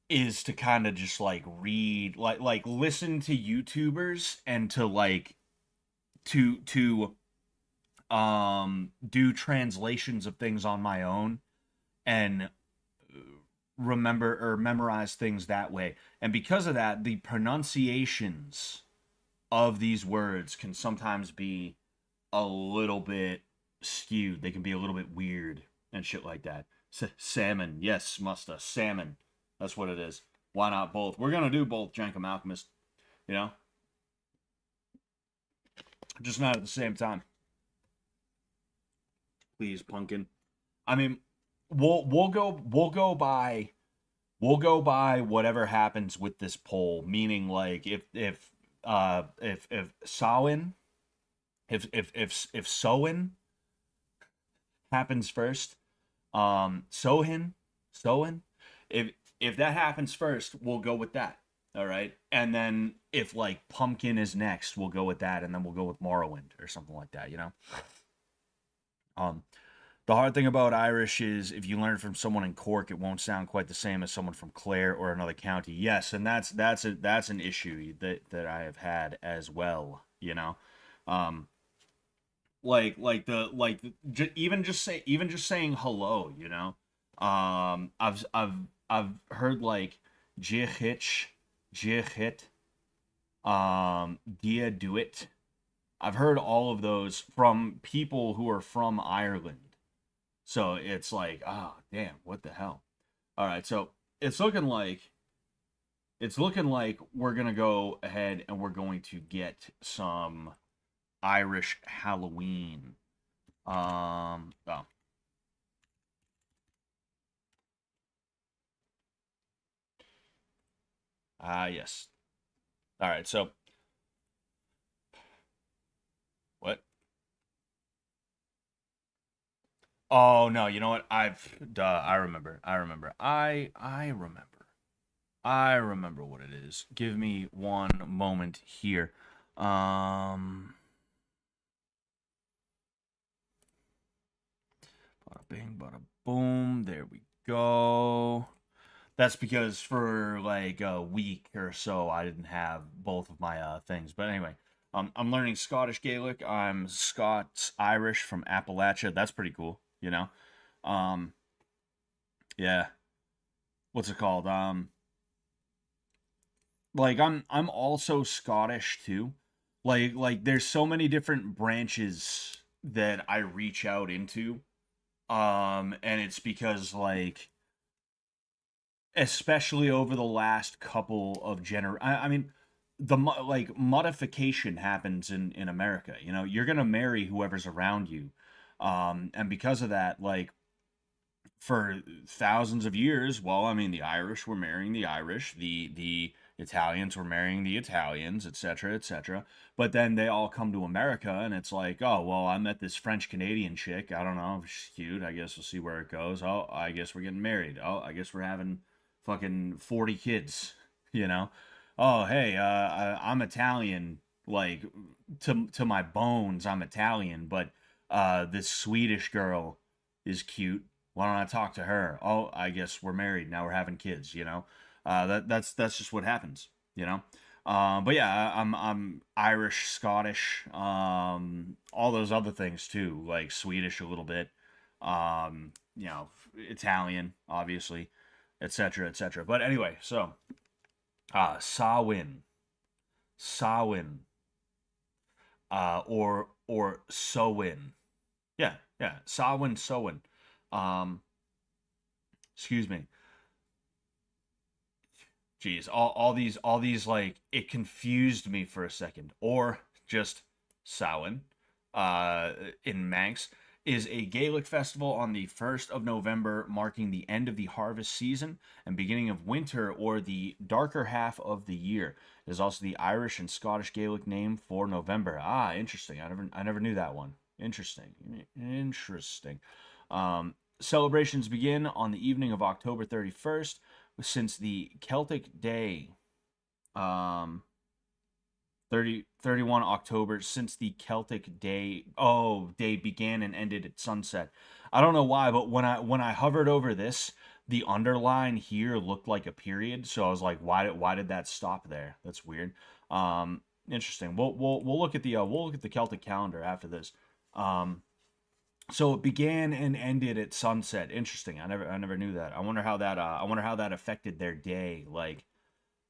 is to kind of just like read like listen to YouTubers and to like to do translations of things on my own and remember or memorize things that way. And because of that, the pronunciations of these words can sometimes be a little bit skewed. They can be a little bit weird and shit like that. Salmon, yes, musta salmon. That's what it is. Why not both? We're gonna do both, Jankum Alchemist. You know, just not at the same time. Please, pumpkin. I mean, we'll go by whatever happens with this poll. Meaning, like, if Samhain, if Samhain happens first, Sohin, if that happens first, we'll go with that. All right, and then if like pumpkin is next, we'll go with that, and then we'll go with Morrowind or something like that. Um, the hard thing about Irish is if you learn it from someone in Cork, it won't sound quite the same as someone from Clare or another county. Yes, and that's an issue that I have had as well. Um, even just saying hello. I've heard like Jihitch, Jihit, Dia Do It. I've heard all of those from people who are from Ireland. So it's like, oh damn, what the hell? All right, so it's looking like we're gonna go ahead and we're going to get some Irish Halloween. Oh, yes. All right, so what? Oh no, you know what? I remember. I remember what it is. Give me one moment here. Um, Bada bing, bada boom. There we go. That's because for like a week or so, I didn't have both of my things. But anyway, I'm learning Scottish Gaelic. I'm Scots Irish from Appalachia. That's pretty cool. Um, yeah. What's it called? Like I'm also Scottish too. Like there's so many different branches that I reach out into. And it's because like especially over the last couple of I mean like modification happens in America. You're going to marry whoever's around you. And because of that, like for thousands of years, well, I mean, the Irish were marrying the Irish, the Italians were marrying the Italians, etc., etc. But then they all come to America, and it's like, oh, well, I met this French Canadian chick. I don't know, she's cute. I guess we'll see where it goes. Oh, I guess we're getting married. Oh, I guess we're having fucking 40 kids. You know? Oh, hey, I'm Italian. Like to my bones, I'm Italian, but this Swedish girl is cute. Why don't I talk to her? Oh, I guess we're married now. We're having kids. That's just what happens. You know. But yeah, I'm Irish, Scottish, all those other things too, like Swedish a little bit, Italian, obviously, etc., etc. But anyway, so Samhain, Samhain, or Samhain, yeah, yeah, Samhain, Samhain. Um, excuse me. Jeez, all these like it confused me for a second. Or just Samhain, uh, in Manx, is a Gaelic festival on the 1st of November, marking the end of the harvest season and beginning of winter or the darker half of the year. It is also the Irish and Scottish Gaelic name for November. Ah, interesting. I never knew that one. Interesting. Interesting. Celebrations begin on the evening of October 31st, since the Celtic Day, um, 31 October, since the Celtic Day began and ended at sunset. I don't know why, but when I hovered over this, the underline here looked like a period, so I was like, why did that stop there? That's weird. Interesting. We'll look at the Celtic calendar after this. Um, So it began and ended at sunset. Interesting. I never knew that. I wonder how that affected their day, like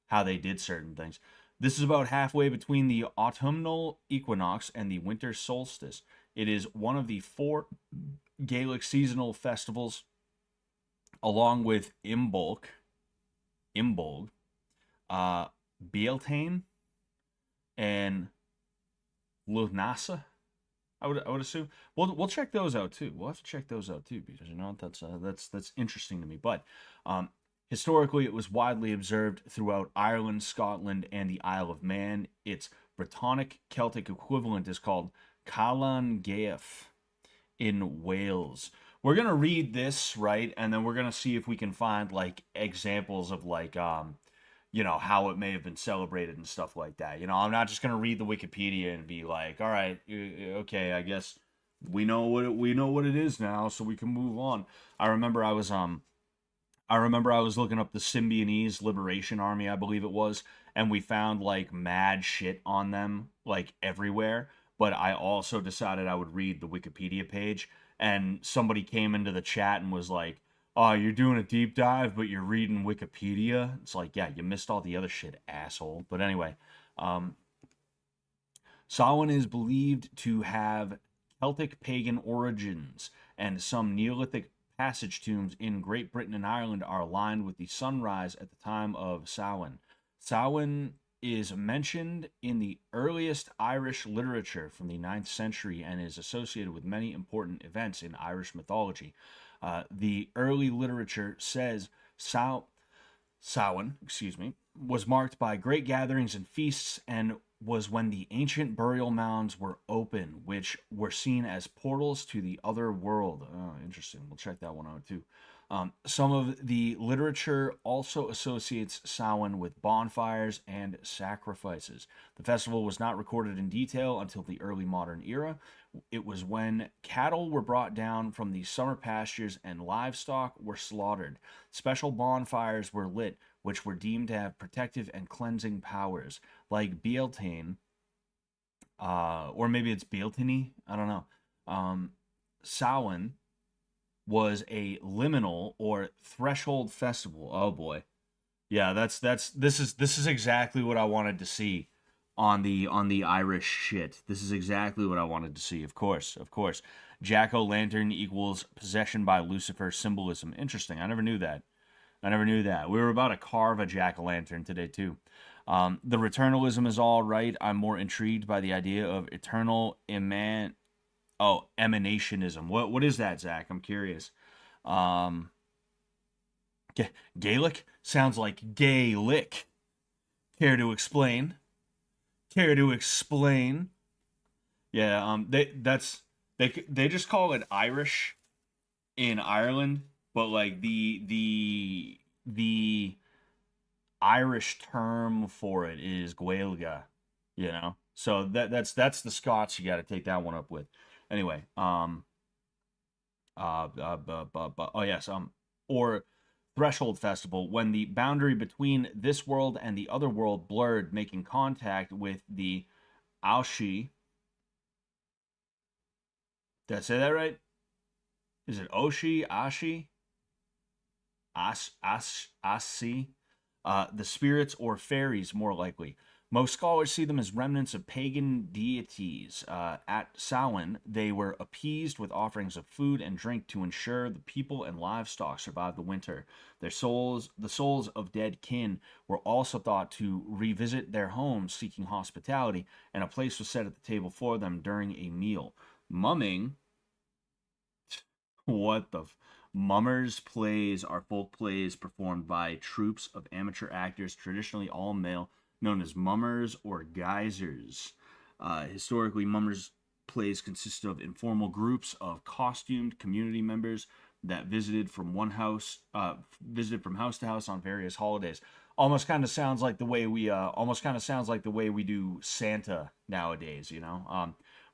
how they did certain things. This is about halfway between the autumnal equinox and the winter solstice. It is one of the four Gaelic seasonal festivals, along with Imbolg, uh, Bealtaine, and Lunasa. I would assume. We'll check those out too. We'll have to check those out too because that's interesting to me. But um, historically, it was widely observed throughout Ireland, Scotland, and the Isle of Man. Its Brittonic Celtic equivalent is called Calan Gaeaf in Wales. We're gonna read this, right, and then we're gonna see if we can find like examples of like how it may have been celebrated and stuff like that. I'm not just gonna read the Wikipedia and be like, all right, okay, I guess we know what it is now, so we can move on. I remember I was looking up the Symbionese Liberation Army, I believe it was, and we found like mad shit on them like everywhere. But I also decided I would read the Wikipedia page, and somebody came into the chat and was like, "Oh, you're doing a deep dive, but you're reading Wikipedia." It's like, yeah, you missed all the other shit, asshole. But anyway, um, Samhain is believed to have Celtic pagan origins, and some Neolithic passage tombs in Great Britain and Ireland are aligned with the sunrise at the time of Samhain. Samhain is mentioned in the earliest Irish literature from the 9th century and is associated with many important events in Irish mythology. The early literature says Samhain, was marked by great gatherings and feasts and was when the ancient burial mounds were open, which were seen as portals to the other world. Oh, interesting. We'll check that one out too. Some of the literature also associates Samhain with bonfires and sacrifices. The festival was not recorded in detail until the early modern era. It was when cattle were brought down from the summer pastures and livestock were slaughtered. Special bonfires were lit, which were deemed to have protective and cleansing powers, like Bealtaine, or maybe it's Bealtaine, I don't know. Samhain was a liminal or threshold festival. Oh boy, yeah, this is exactly what I wanted to see on the Irish shit. This is exactly what I wanted to see. Of course. Jack o' lantern equals possession by Lucifer symbolism. Interesting. I never knew that. We were about to carve a jack o' lantern today too. The returnalism is all right. I'm more intrigued by the idea of eternal emanationism. What is that, Zach? I'm curious. Um, Gaelic sounds like Gaelic. Care to explain? Care to explain? Yeah. They just call it Irish in Ireland, but like the Irish term for it is Gaelga, So that's the Scots. You got to take that one up with. Anyway, oh yes, or threshold festival, when the boundary between this world and the other world blurred, making contact with the Aushi. Did I say that right? Is it Oshi, Ashi, Asi? The spirits or fairies, more likely. Most scholars see them as remnants of pagan deities. At Samhain, they were appeased with offerings of food and drink to ensure the people and livestock survived the winter. The souls of dead kin, were also thought to revisit their homes seeking hospitality, and a place was set at the table for them during a meal. Mumming, what the Mummers plays are folk plays performed by troops of amateur actors, traditionally all male, known as mummers or geysers. Historically, mummers plays consist of informal groups of costumed community members that visited from house to house on various holidays. Almost kind of sounds like the way we do Santa nowadays.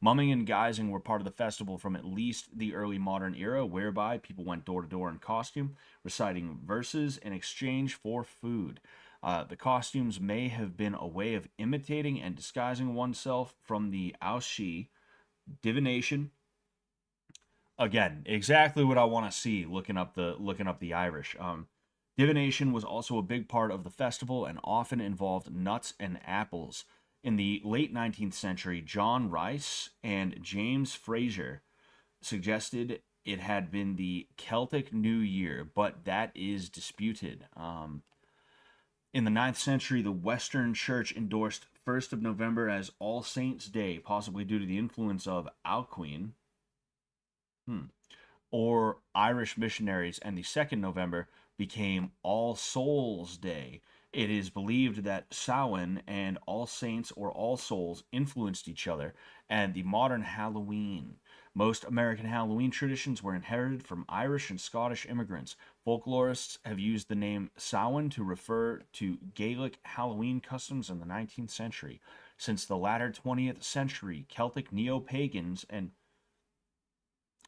Mumming and guising were part of the festival from at least the early modern era, whereby people went door to door in costume, reciting verses in exchange for food. The costumes may have been a way of imitating and disguising oneself from the Aushi, divination, Again, exactly what I want to see. Looking up the Irish. Divination was also a big part of the festival and often involved nuts and apples. In the late 19th century, John Rice and James Fraser suggested it had been the Celtic New Year, but that is disputed. In the 9th century, the Western Church endorsed 1st of November as All Saints' Day, possibly due to the influence of Alcuin. Or Irish missionaries, and the 2nd November became All Souls Day. It is believed that Samhain and All Saints or All Souls influenced each other, and the modern Halloween. Most American Halloween traditions were inherited from Irish and Scottish immigrants. Folklorists have used the name Samhain to refer to Gaelic Halloween customs in the 19th century. Since the latter 20th century, Celtic neo-pagans and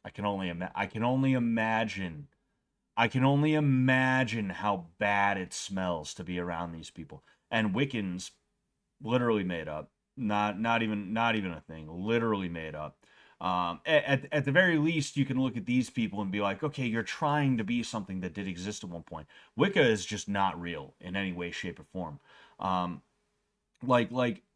I can only imagine. I can only imagine how bad it smells to be around these people. And Wiccans, literally made up. Not even a thing. Literally made up. At the very least, you can look at these people and be like, okay, you're trying to be something that did exist at one point. Wicca is just not real in any way, shape, or form. Um,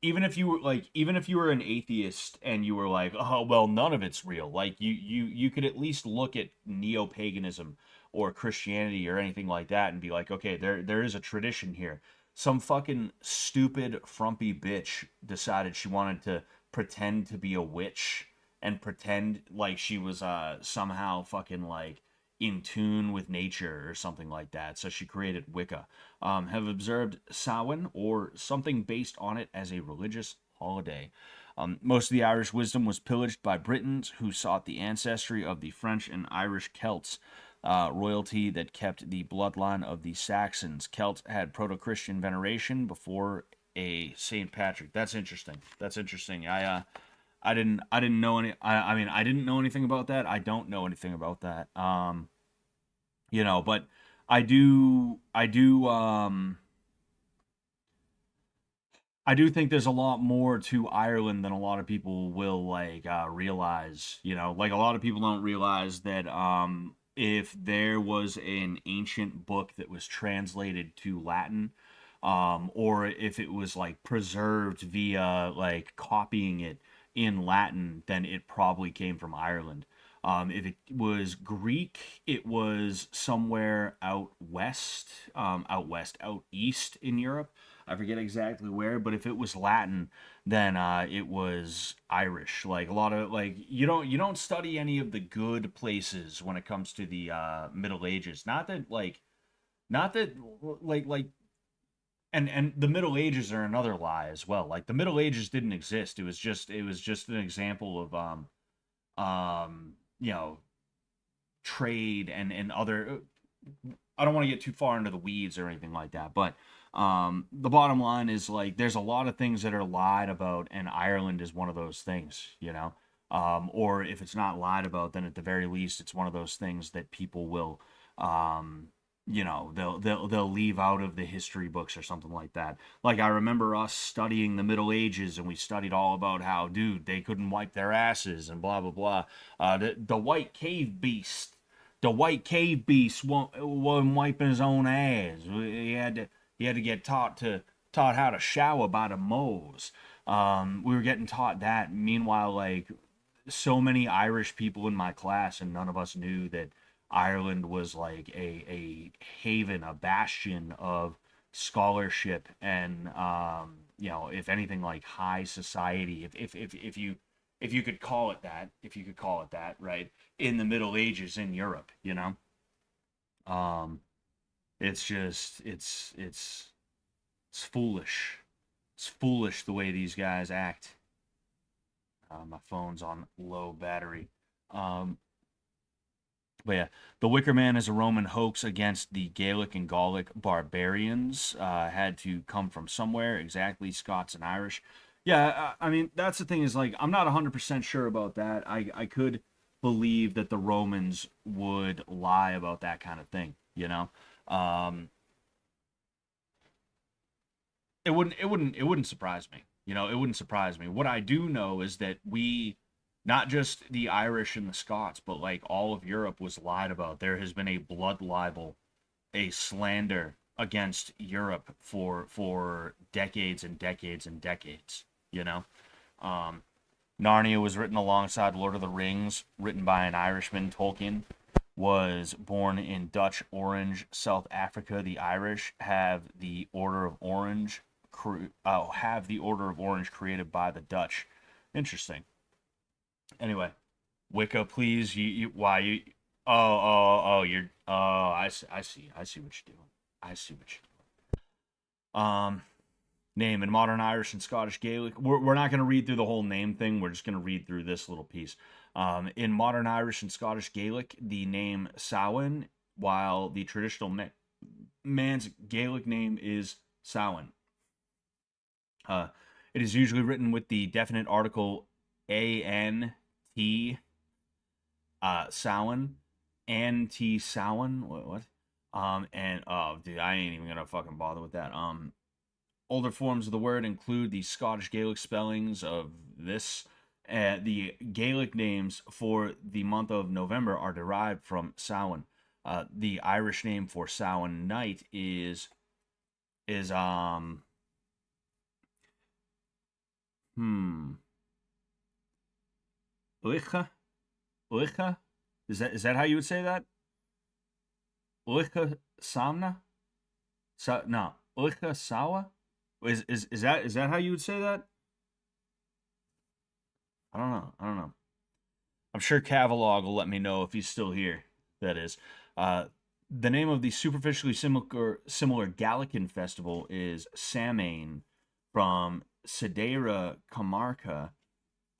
even if you were an atheist and you were like, oh well, none of it's real, like you could at least look at neo-paganism or Christianity or anything like that and be like, okay, there is a tradition here. Some fucking stupid frumpy bitch decided she wanted to pretend to be a witch and pretend like she was somehow fucking like in tune with nature or something like that. So she created Wicca. Have observed Samhain or something based on it as a religious holiday. Most of the Irish wisdom was pillaged by Britons who sought the ancestry of the French and Irish Celts. Royalty that kept the bloodline of the Saxons. Celts had proto-Christian veneration before a Saint Patrick. That's interesting. That's interesting. I didn't know any. I mean, I didn't know anything about that. I don't know anything about that. But I do think there's a lot more to Ireland than a lot of people will like realize. Like a lot of people don't realize that if there was an ancient book that was translated to Latin, or if it was like preserved via like copying it in Latin, then it probably came from Ireland. If it was Greek, it was somewhere out east in Europe. I forget exactly where, but if it was Latin, then it was Irish. Like a lot of like you don't study any of the good places when it comes to the Middle Ages. Not that and the Middle Ages are another lie as well. Like the Middle Ages didn't exist. It was just an example of you know trade and other. I don't want to get too far into the weeds or anything like that, but the bottom line is like there's a lot of things that are lied about, and Ireland is one of those things. Or if it's not lied about, then at the very least, it's one of those things that people will they'll leave out of the history books or something like that. Like I remember us studying the Middle Ages, and we studied all about how, dude, they couldn't wipe their asses and blah blah blah. The white cave beast, wasn't wiping his own ass. He had to get taught how to shower by the moles. We were getting taught that. Meanwhile, like so many Irish people in my class, and none of us knew that Ireland was like a haven, a bastion of scholarship and if anything, like high society, if you could call it that, right, in the Middle Ages in Europe. Um, it's just it's foolish. It's foolish the way these guys act. My phone's on low battery. Um, But yeah, the Wicker Man is a Roman hoax against the Gaelic and Gallic barbarians. Had to come from somewhere, exactly Scots and Irish. Yeah, I mean that's the thing is like I'm not 100% sure about that. I could believe that the Romans would lie about that kind of thing. Um, it wouldn't surprise me. It wouldn't surprise me. What I do know is that we not just the Irish and the Scots, but like all of Europe was lied about. There has been a blood libel, a slander against Europe for decades and decades and decades. You know, um, Narnia was written alongside Lord of the Rings, written by an Irishman. Tolkien was born in Dutch Orange, South Africa. The Irish have the Order of Orange. Have the Order of Orange created by the Dutch. Interesting. Anyway, Wicca, please. You why you? You're. Oh, I see what you're doing. I see what you're doing. Name in modern Irish and Scottish Gaelic. We're not going to read through the whole name thing. We're just going to read through this little piece. In modern Irish and Scottish Gaelic, the name Samhain, while the traditional man's Gaelic name is Samhain. It is usually written with the definite article A-N-T, Samhain, N-T Samhain. What? And oh, dude, I ain't even gonna fucking bother with that. Older forms of the word include the Scottish Gaelic spellings of this. The Gaelic names for the month of November are derived from Samhain. The Irish name for Samhain night is Uicha? Uicha? Is that how you would say that? Uicha Samna? No. Uicha Sawa? Is that how you would say that? I don't know. I don't know. I'm sure Cavalog will let me know if he's still here. That is. The name of the superficially similar Gallican festival is Samhain from Sidera Camarca.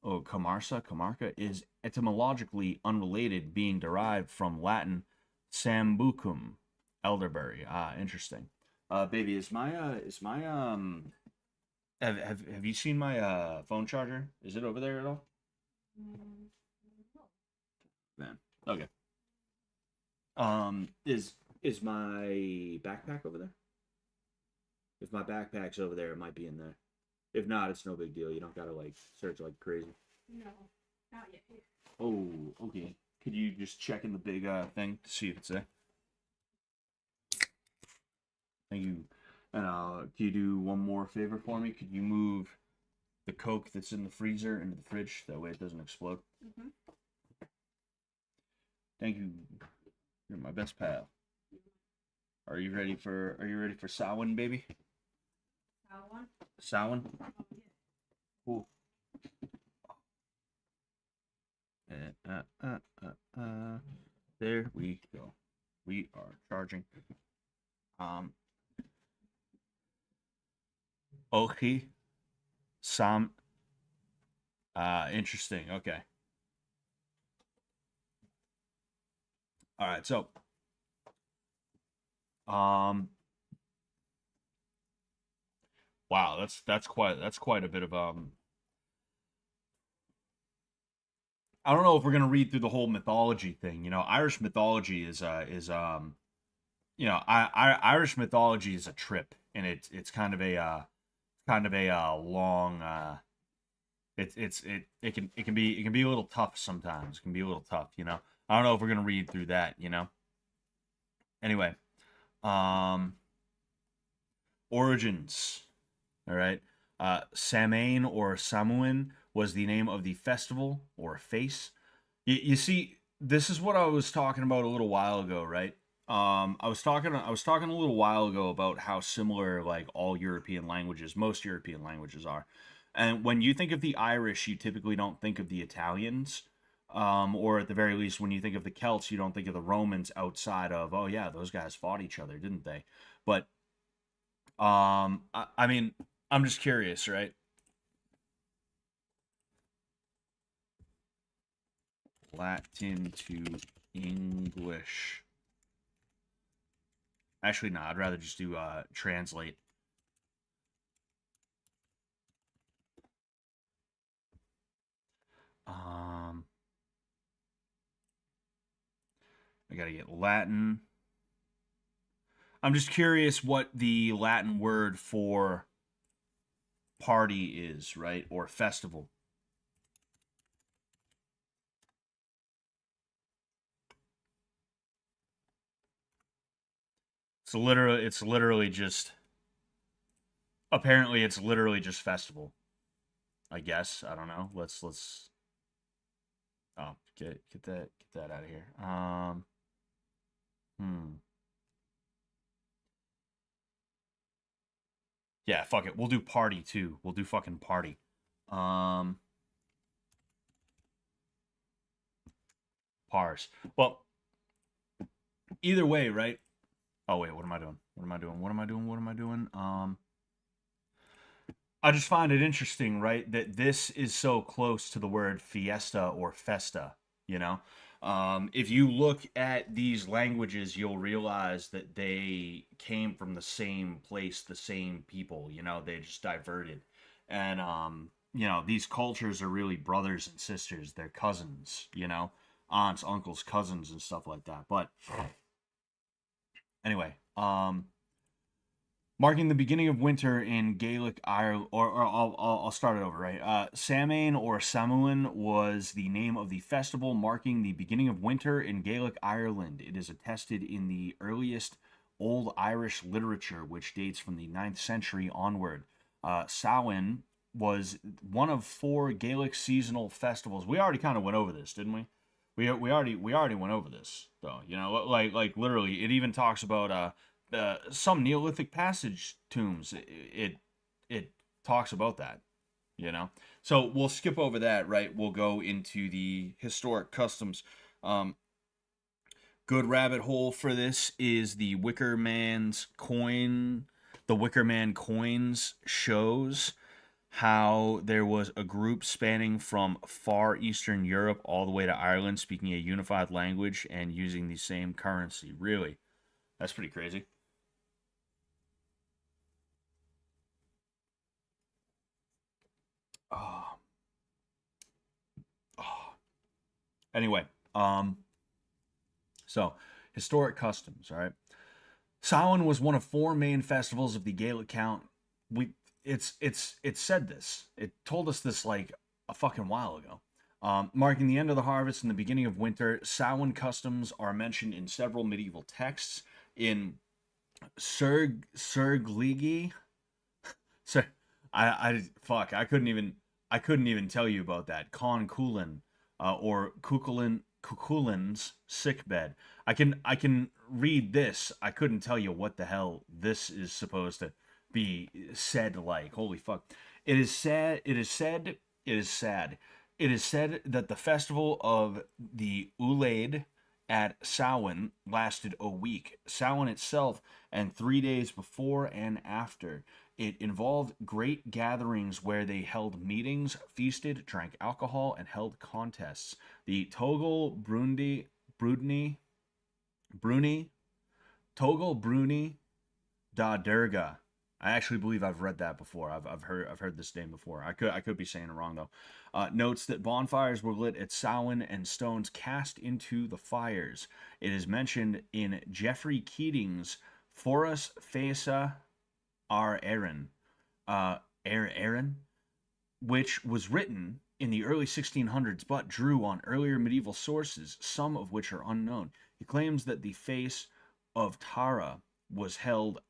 Oh, Camarca is etymologically unrelated, being derived from Latin Sambucum, elderberry. Ah, interesting. Baby, have you seen my phone charger? Is it over there at all? Man. Okay. Is my backpack over there? If my backpack's over there, it might be in there. If not, it's no big deal. You don't gotta like search like crazy. No, not yet. Oh, okay. Could you just check in the big thing to see if it's there? Thank you. And can you do one more favor for me? Could you move the Coke that's in the freezer into the fridge? That way it doesn't explode. Mm-hmm. Thank you. You're my best pal. Are you ready for Samhain, baby? Samhain? Samhain? Oh, yeah. Cool. There we go. We are charging. Okay. Interesting. Okay. All right. So, wow, that's quite a bit of I don't know if we're gonna read through the whole mythology thing. Irish mythology Irish mythology is a trip, and it's kind of a long. It can be a little tough sometimes. It can be a little tough. I don't know if we're gonna read through that. Anyway, origins. All right. Samhain or Samhain was the name of the festival or face. You see, this is what I was talking about a little while ago, right? I was talking a little while ago about how similar like all European languages, most European languages are. And when you think of the Irish, you typically don't think of the Italians. Or at the very least, when you think of the Celts, you don't think of the Romans outside of, oh yeah, those guys fought each other, didn't they? But I mean, I'm just curious, right? Latin to English. Actually, no, I'd rather just do translate. I gotta get Latin. I'm just curious what the Latin word for party is, right? Or festival. It's literally just. Apparently, it's literally just festival. I guess I don't know. Let's. Oh, get that out of here. Hmm. Yeah, fuck it. We'll do party too. We'll do fucking party. Um, Pars. Well, either way, right? Oh wait, what am I doing? What am I doing? What am I doing? What am I doing? I just find it interesting, right, that this is so close to the word fiesta or festa, you know? If you look at these languages, you'll realize that they came from the same place, the same people, they just diverted. And, these cultures are really brothers and sisters, they're cousins, aunts, uncles, cousins, and stuff like that. But anyway, marking the beginning of winter in Gaelic Ireland, or I'll start it over, right? Samhain or Samhain was the name of the festival marking the beginning of winter in Gaelic Ireland. It is attested in the earliest Old Irish literature, which dates from the 9th century onward. Samhain was one of 4 Gaelic seasonal festivals. We already kind of went over this, didn't we? We already went over this, though. Like literally, it even talks about some Neolithic passage tombs. It talks about that. So we'll skip over that, right? We'll go into the historic customs. Um, Good rabbit hole for this is the Wicker Man's coin. The Wicker Man coins shows how there was a group spanning from far Eastern Europe all the way to Ireland, speaking a unified language and using the same currency. Really, that's pretty crazy. Oh, oh. Anyway, um, so historic customs. All right, Samhain was one of 4 main festivals of the Gaelic count. We It said this. It told us this like a fucking while ago. Marking the end of the harvest and the beginning of winter, Samhain customs are mentioned in several medieval texts. In Sergligi, so I couldn't even tell you about that. Con Coolin, or Cuculin's sickbed. I can read this. I couldn't tell you what the hell this is supposed to be said like. Holy fuck. It is sad. It is said. It is sad. It is said that the festival of the Ulaid at Samhain lasted a week. Samhain itself, and 3 days before and after. It involved great gatherings where they held meetings, feasted, drank alcohol, and held contests. The Bruni, Togol Bruni da Durga. I actually believe I've read that before. I've heard this name before. I could be saying it wrong though. Notes that bonfires were lit at Samhain and stones cast into the fires. It is mentioned in Geoffrey Keating's Forus Fesa R. Aaron, Aaron, which was written in the early 1600s but drew on earlier medieval sources, some of which are unknown. He claims that the face of Tara was held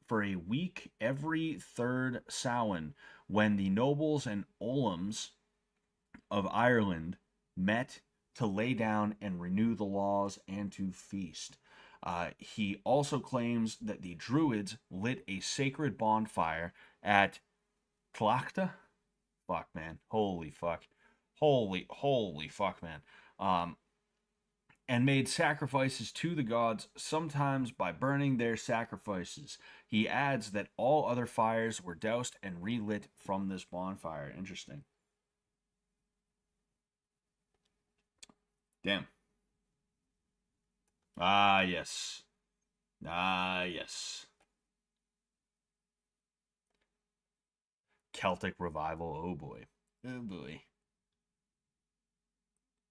for a week every third Samhain when the nobles and Olams of Ireland met to lay down and renew the laws and to feast. He also claims that the Druids lit a sacred bonfire at Tlachta. Fuck, man. Holy fuck. Holy fuck, man. Um, and made sacrifices to the gods, sometimes by burning their sacrifices. He adds that all other fires were doused and relit from this bonfire. Interesting. Damn. Ah, yes. Ah, yes. Celtic revival. Oh boy. Oh boy.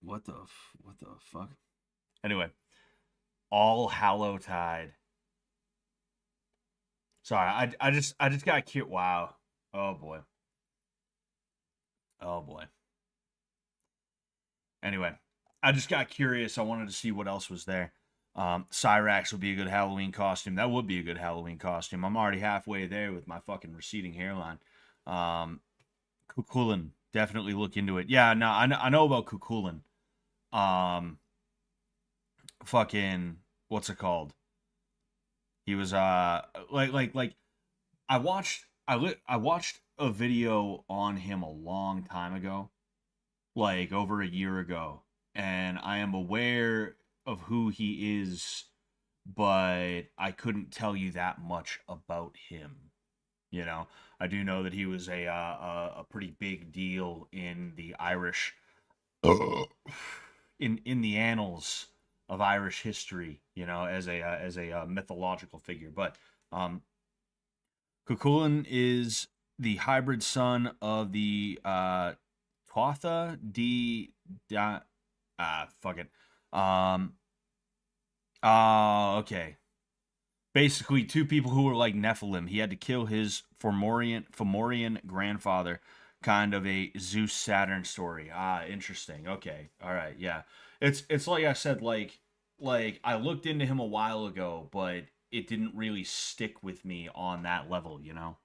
What the fuck? Anyway, All Hallow Tide. Sorry, I just got cute. Wow. Oh boy. Oh boy. Anyway, I just got curious. I wanted to see what else was there. Cyrax would be a good Halloween costume. That would be a good Halloween costume. I'm already halfway there with my fucking receding hairline. Um, Kukulin, definitely look into it. Yeah, no, I know about Kukulin. Um, fucking, what's it called? He was like I watched a video on him a long time ago, like over a year ago, and I am aware of who he is, but I couldn't tell you that much about him. You know, I do know that he was a pretty big deal in the Irish, in the annals of Irish history. You know, as a mythological figure. But um, Cuchulainn is the hybrid son of the Tuatha de fuck it. Um, okay. Basically, two people who were like Nephilim. He had to kill his Fomorian grandfather. Kind of a Zeus Saturn story. Ah, interesting. Okay, all right, yeah. It's like I said, like I looked into him a while ago, but it didn't really stick with me on that level, you know.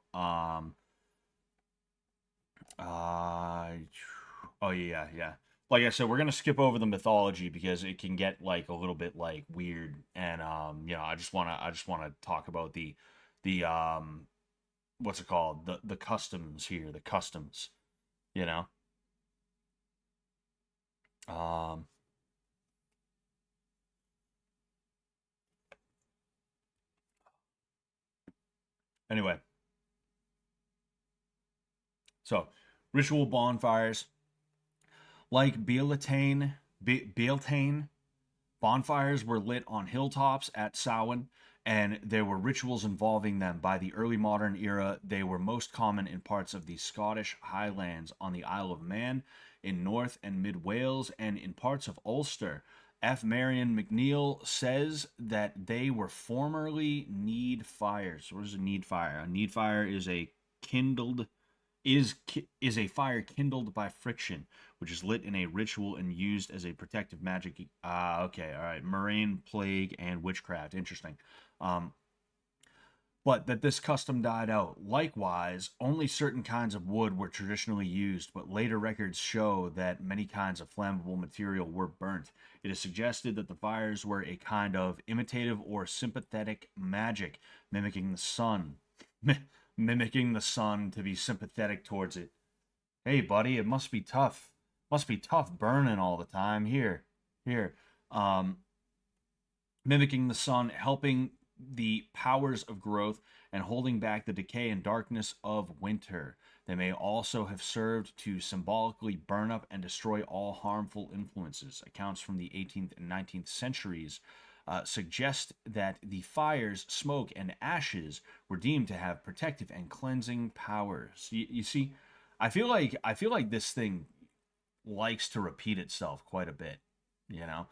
Uh, oh yeah, yeah. Like I said, we're gonna skip over the mythology because it can get like a little bit like weird, and you know, I just wanna talk about the what's it called, the customs here, the customs, you know. Um, anyway, so ritual bonfires like Bealtaine. Bonfires were lit on hilltops at Samhain, and there were rituals involving them. By the early modern era, they were most common in parts of the Scottish Highlands, on the Isle of Man, in North and Mid Wales, and in parts of Ulster. F. Marion McNeill says that they were formerly need fires. What is a need fire? A need fire is a kindled is a fire kindled by friction, which is lit in a ritual and used as a protective magic. Okay, all right. Moraine, plague, and witchcraft. Interesting. Um, but that this custom died out. Likewise, only certain kinds of wood were traditionally used, but later records show that many kinds of flammable material were burnt. It is suggested that the fires were a kind of imitative or sympathetic magic, mimicking the sun. Mimicking the sun to be sympathetic towards it. Hey, buddy, it must be tough. Must be tough burning all the time. Here. Um, Mimicking the sun, helping the powers of growth, and holding back the decay and darkness of winter. They may also have served to symbolically burn up and destroy all harmful influences. Accounts from the 18th and 19th centuries suggest that the fires, smoke, and ashes were deemed to have protective and cleansing powers. You see, I feel like this thing likes to repeat itself quite a bit. You know,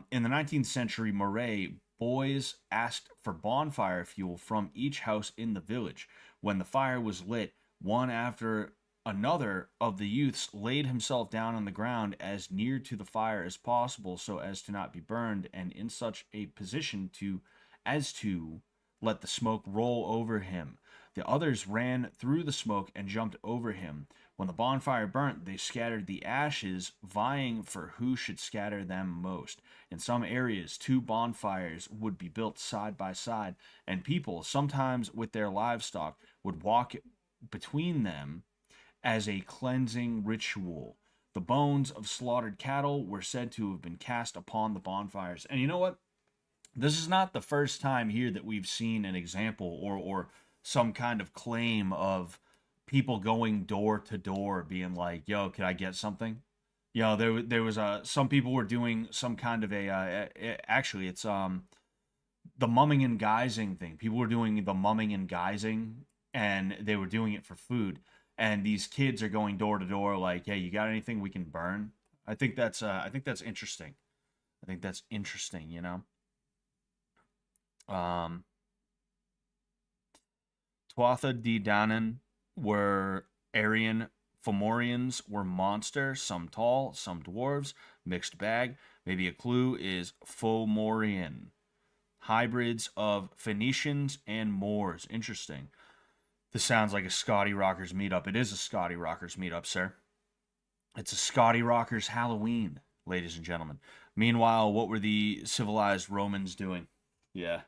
in the 19th century, Moray boys asked for bonfire fuel from each house in the village. When the fire was lit, one after another of the youths laid himself down on the ground as near to the fire as possible so as to not be burned, and in such a position to let the smoke roll over him. The others ran through the smoke and jumped over him. When the bonfire burnt, they scattered the ashes, vying for who should scatter them most. In some areas, two bonfires would be built side by side, and people, sometimes with their livestock, would walk between them as a cleansing ritual. The bones of slaughtered cattle were said to have been cast upon the bonfires. And you know what? This is not the first time here that we've seen an example or some kind of claim of people going door to door being like, "Yo, can I get something?" You know, there was some people were doing some kind of actually it's the mumming and guising thing. People were doing the mumming and guising, and they were doing it for food. And these kids are going door to door like, "Hey, you got anything we can burn?" I think that's interesting. I think that's interesting, you know. Um, Tuatha De Danann were Aryan. Fomorians were monster, some tall, some dwarves, mixed bag. Maybe a clue is Fomorian. Hybrids of Phoenicians and Moors. Interesting. This sounds like a Scotty Rockers meetup. It is a Scotty Rockers meetup, sir. It's a Scotty Rockers Halloween, ladies and gentlemen. Meanwhile, what were the civilized Romans doing? Yeah.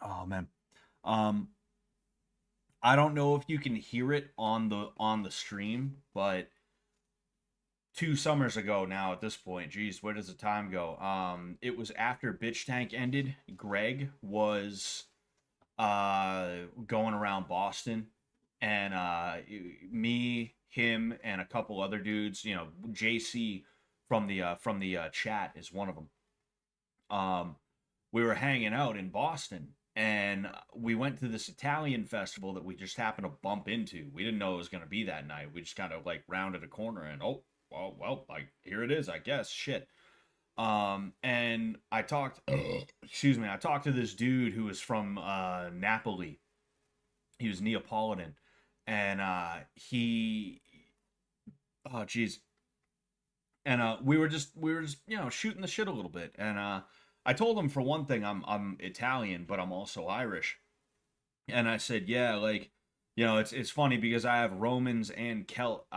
Oh man. Um I don't know if you can hear it on the stream, but 2 summers ago now at this point, geez, where does the time go? It was after Bitch Tank ended. Greg was going around Boston, and me, him, and a couple other dudes. You know, JC from the chat is one of them. We were hanging out in Boston, and we went to this Italian festival that we just happened to bump into. We didn't know it was going to be that night. We just kind of like rounded a corner, and oh, well, like here it is, I guess. Shit. And I talked, excuse me, I talked to this dude who was from Napoli. He was Neapolitan, and oh geez, and we were just shooting the shit a little bit, and I told him, for one thing, I'm Italian, but I'm also Irish, and I said, yeah, like, it's funny because I have Roman and Celt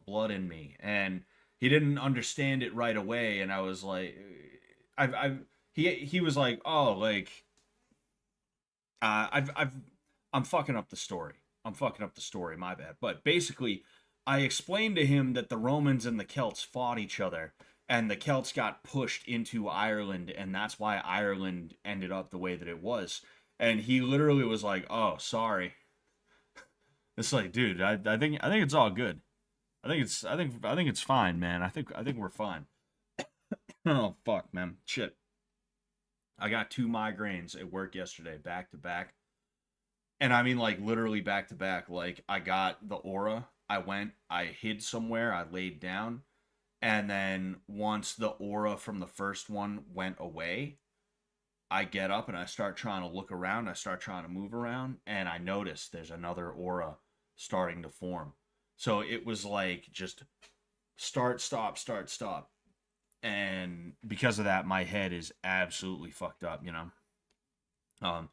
blood in me, and he didn't understand it right away, and I was like, I've he was like, oh, like, I've I'm fucking up the story. I'm fucking up the story, my bad. But basically, I explained to him that the Romans and the Celts fought each other, and the Celts got pushed into Ireland, and that's why Ireland ended up the way that it was. And he literally was like, "Oh, sorry." It's like, dude, I think it's all good. I think it's fine, man. I think we're fine. Oh fuck, man. Shit. I got 2 migraines at work yesterday, back to back. And I mean, like, literally back to back. Like, I got the aura. I hid somewhere, I laid down. And then once the aura from the first one went away, I get up and I start trying to look around. I start trying to move around. And I notice there's another aura starting to form. So it was like just start, stop, start, stop. And because of that, my head is absolutely fucked up. Um,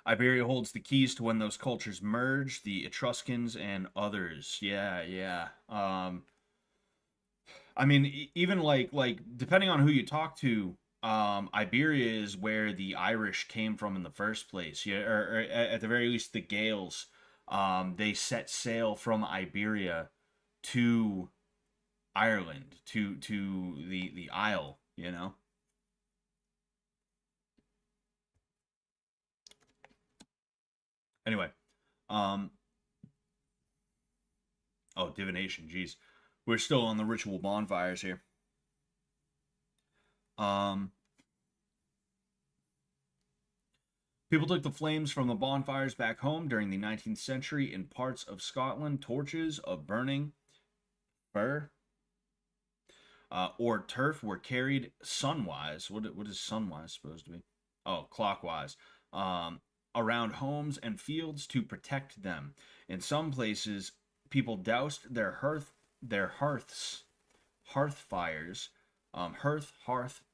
Iberia holds the keys to when those cultures merge, the Etruscans and others. Yeah, yeah. I mean, even like depending on who you talk to, Iberia is where the Irish came from in the first place. Yeah, or at the very least, the Gaels. They set sail from Iberia to Ireland, to the Isle. Anyway, um, oh, divination. Jeez, we're still on the ritual bonfires here. Um, People took the flames from the bonfires back home during the 19th century in parts of Scotland. Torches of burning fir or turf were carried sunwise. What is sunwise supposed to be? Oh, clockwise. Um, Around homes and fields to protect them. In some places, people doused their hearth fires. Hearth.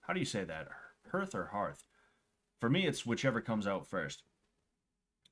How do you say that? Hearth or hearth? For me, it's whichever comes out first.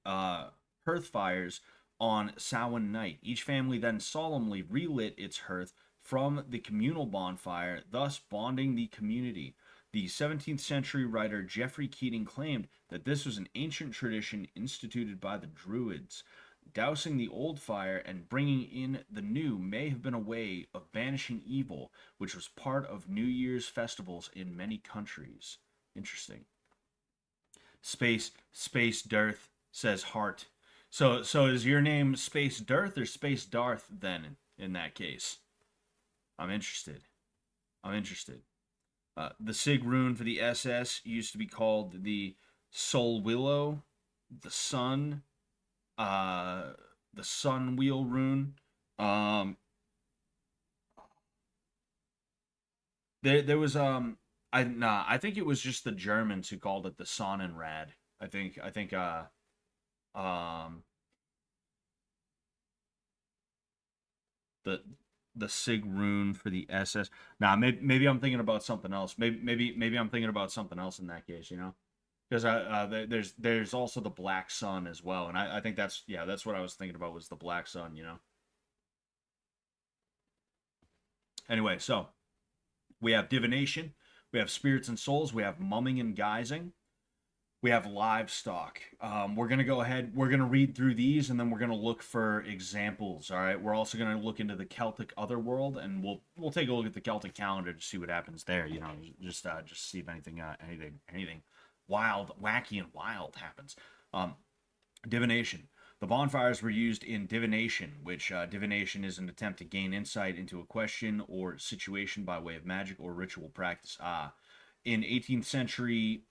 Uh, Hearth fires on Samhain night. Each family then solemnly relit its hearth from the communal bonfire, thus bonding the community. The 17th century writer Geoffrey Keating claimed that this was an ancient tradition instituted by the Druids. Dousing the old fire and bringing in the new may have been a way of banishing evil, which was part of New Year's festivals in many countries. Interesting. Space Dearth says heart. So is your name Space Dearth or Space Darth then in that case? I'm interested. I'm interested. The Sig rune for the SS used to be called the Soul Willow, the Sun, the Sun Wheel rune. Um, there was I think it was just the Germans who called it the Sonnenrad. I think um The the Sig rune for the SS. Nah, maybe I'm thinking about something else. Maybe I'm thinking about something else in that case. You know, because there's also the Black Sun as well, and I think that's yeah that's what I was thinking about was the Black Sun. You know. Anyway, so we have divination, we have spirits and souls, we have mumming and guising, we have livestock. We're gonna go ahead. We're gonna read through these, and then we're gonna look for examples. All right. We're also gonna look into the Celtic otherworld, and we'll take a look at the Celtic calendar to see what happens there. You know, just see if anything wild, wacky, and wild happens. Um, Divination. The bonfires were used in divination, which divination is an attempt to gain insight into a question or situation by way of magic or ritual practice. In 18th century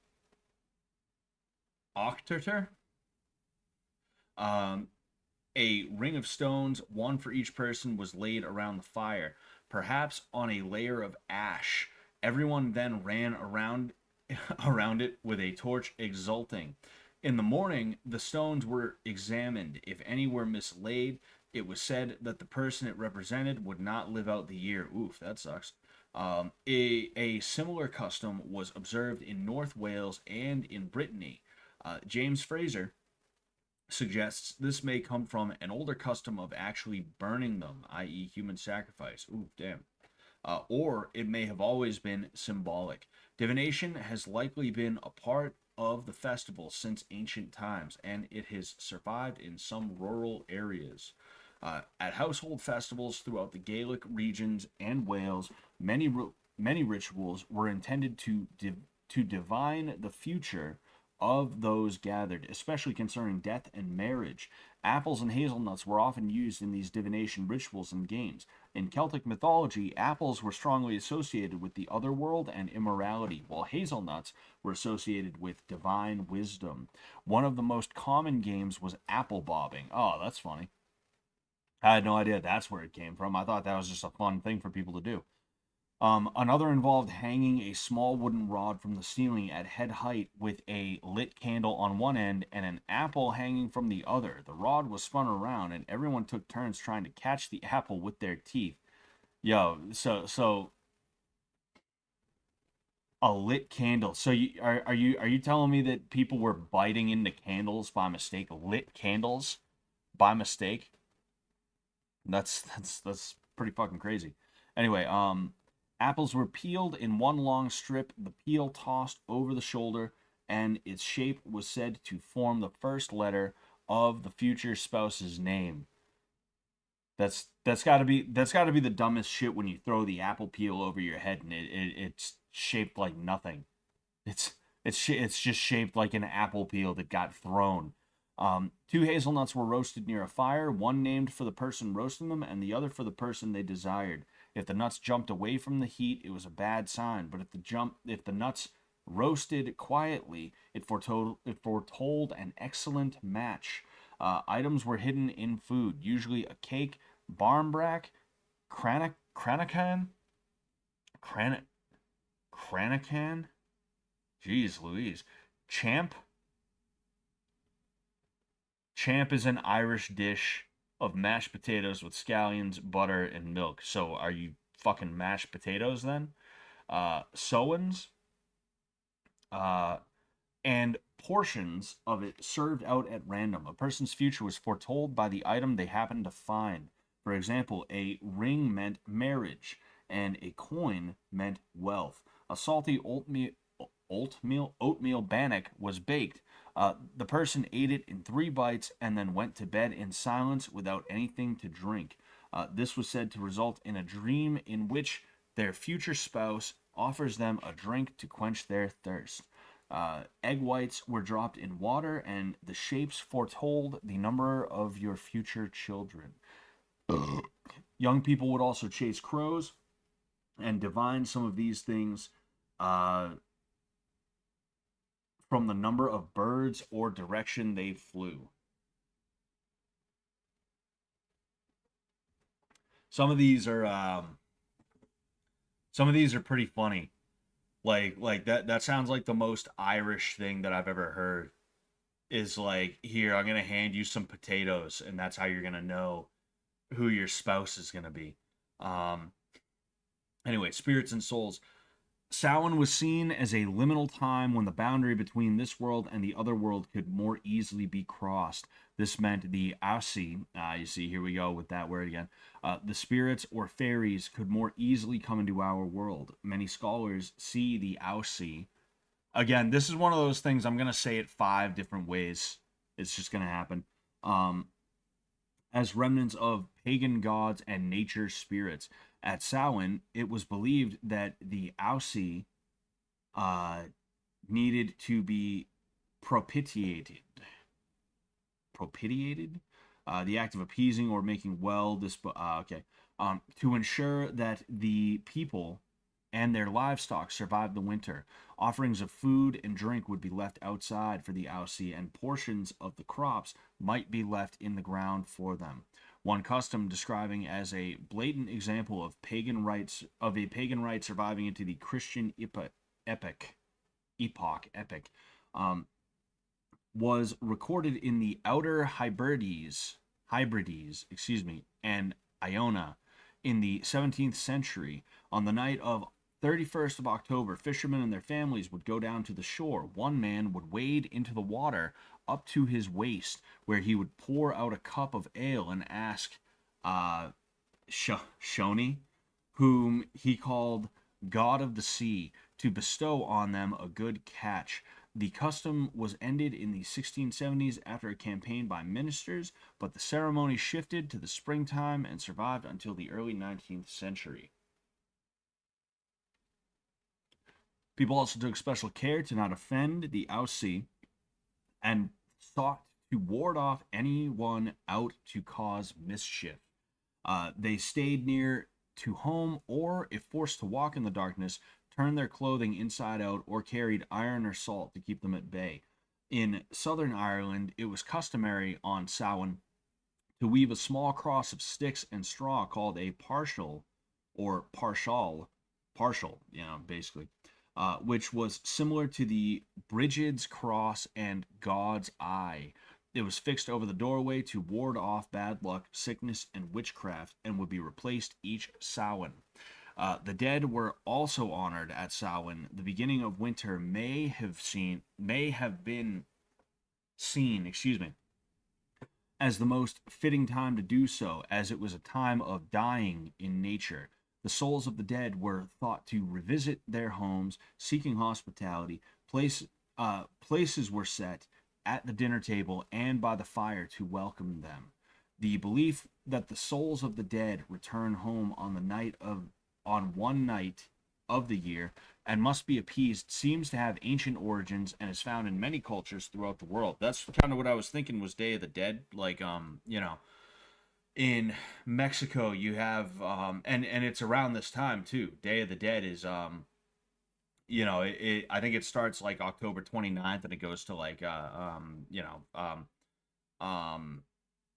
Octerter, um, a ring of stones, one for each person, was laid around the fire, perhaps on a layer of ash. Everyone then ran around around it with a torch, exulting. In the morning, the stones were examined. If any were mislaid, it was said that the person it represented would not live out the year. Oof, that sucks. A similar custom was observed in North Wales and in Brittany. James Fraser suggests this may come from an older custom of actually burning them, i.e., human sacrifice. Ooh, damn. Or it may have always been symbolic. Divination has likely been a part of the festival since ancient times, and it has survived in some rural areas. At household festivals throughout the Gaelic regions and Wales, many rituals were intended to divine the future of those gathered, especially concerning death and marriage. Apples and hazelnuts were often used in these divination rituals and games. In Celtic mythology, apples were strongly associated with the otherworld and immorality, while hazelnuts were associated with divine wisdom. One of the most common games was apple bobbing. Oh, that's funny. I had no idea that's where it came from. I thought that was just a fun thing for people to do. Another involved hanging a small wooden rod from the ceiling at head height with a lit candle on one end and an apple hanging from the other. The rod was spun around, and everyone took turns trying to catch the apple with their teeth. Yo, so a lit candle. So are you telling me that people were biting into candles by mistake? Lit candles by mistake? That's pretty fucking crazy. Anyway, apples were peeled in one long strip, the peel tossed over the shoulder, and its shape was said to form the first letter of the future spouse's name. That's got to be the dumbest shit when you throw the apple peel over your head and it's shaped like nothing. It's just shaped like an apple peel that got thrown. Two hazelnuts were roasted near a fire, one named for the person roasting them, and the other for the person they desired. If the nuts jumped away from the heat, it was a bad sign. But if the nuts roasted quietly, it foretold an excellent match. Items were hidden in food, usually a cake, barmbrack, cranacan, cranacan. Jeez Louise, champ. Champ is an Irish dish of mashed potatoes with scallions, butter, and milk. So are you fucking mashed potatoes then? Sowens, uh, and portions of it served out at random. A person's future was foretold by the item they happened to find. For example, a ring meant marriage, and a coin meant wealth. A salty oatmeal bannock was baked. The person ate it in 3 bites and then went to bed in silence without anything to drink. This was said to result in a dream in which their future spouse offers them a drink to quench their thirst. Egg whites were dropped in water, and the shapes foretold the number of your future children. Young people would also chase crows and divine some of these things uh, from the number of birds or direction they flew. Some of these are pretty funny. Like that sounds like the most Irish thing that I've ever heard. Is like, here, I'm gonna hand you some potatoes, and that's how you're gonna know who your spouse is gonna be. Um, anyway, spirits and souls. Samhain was seen as a liminal time when the boundary between this world and the other world could more easily be crossed. This meant the Asi, you see, here we go with that word again. The spirits or fairies could more easily come into our world. Many scholars see the Asi. Again, this is one of those things I'm going to say it 5 different ways. It's just going to happen. Um, as remnants of pagan gods and nature spirits. At Samhain, it was believed that the Ausi uh, needed to be propitiated. Propitiated? The act of appeasing or making well okay. To ensure that the people and their livestock survived the winter. Offerings of food and drink would be left outside for the Ausi, and portions of the crops might be left in the ground for them. One custom describing as a blatant example of a pagan rite surviving into the Christian epoch, um, was recorded in the Outer Hybrides, and Iona in the 17th century. On the night of 31st of October, fishermen and their families would go down to the shore. One man would wade into the water up to his waist, where he would pour out a cup of ale and ask Shoni, whom he called God of the Sea, to bestow on them a good catch. The custom was ended in the 1670s after a campaign by ministers, but the ceremony shifted to the springtime and survived until the early 19th century. People also took special care to not offend the Aussie and sought to ward off anyone out to cause mischief. They stayed near to home, or if forced to walk in the darkness, turned their clothing inside out or carried iron or salt to keep them at bay. In southern Ireland, it was customary on Samhain to weave a small cross of sticks and straw called a partial, basically, which was similar to the Brigid's cross and God's eye. It was fixed over the doorway to ward off bad luck, sickness, and witchcraft, and would be replaced each Samhain. The dead were also honored at Samhain. The beginning of winter may have been seen, as the most fitting time to do so, as it was a time of dying in nature. The souls of the dead were thought to revisit their homes, seeking hospitality. Places were set at the dinner table and by the fire to welcome them. The belief that the souls of the dead return home on one night of the year and must be appeased seems to have ancient origins and is found in many cultures throughout the world. That's kind of what I was thinking was Day of the Dead. Like, in Mexico you have and it's around this time too. Day of the Dead is I think it starts like October 29th and it goes to like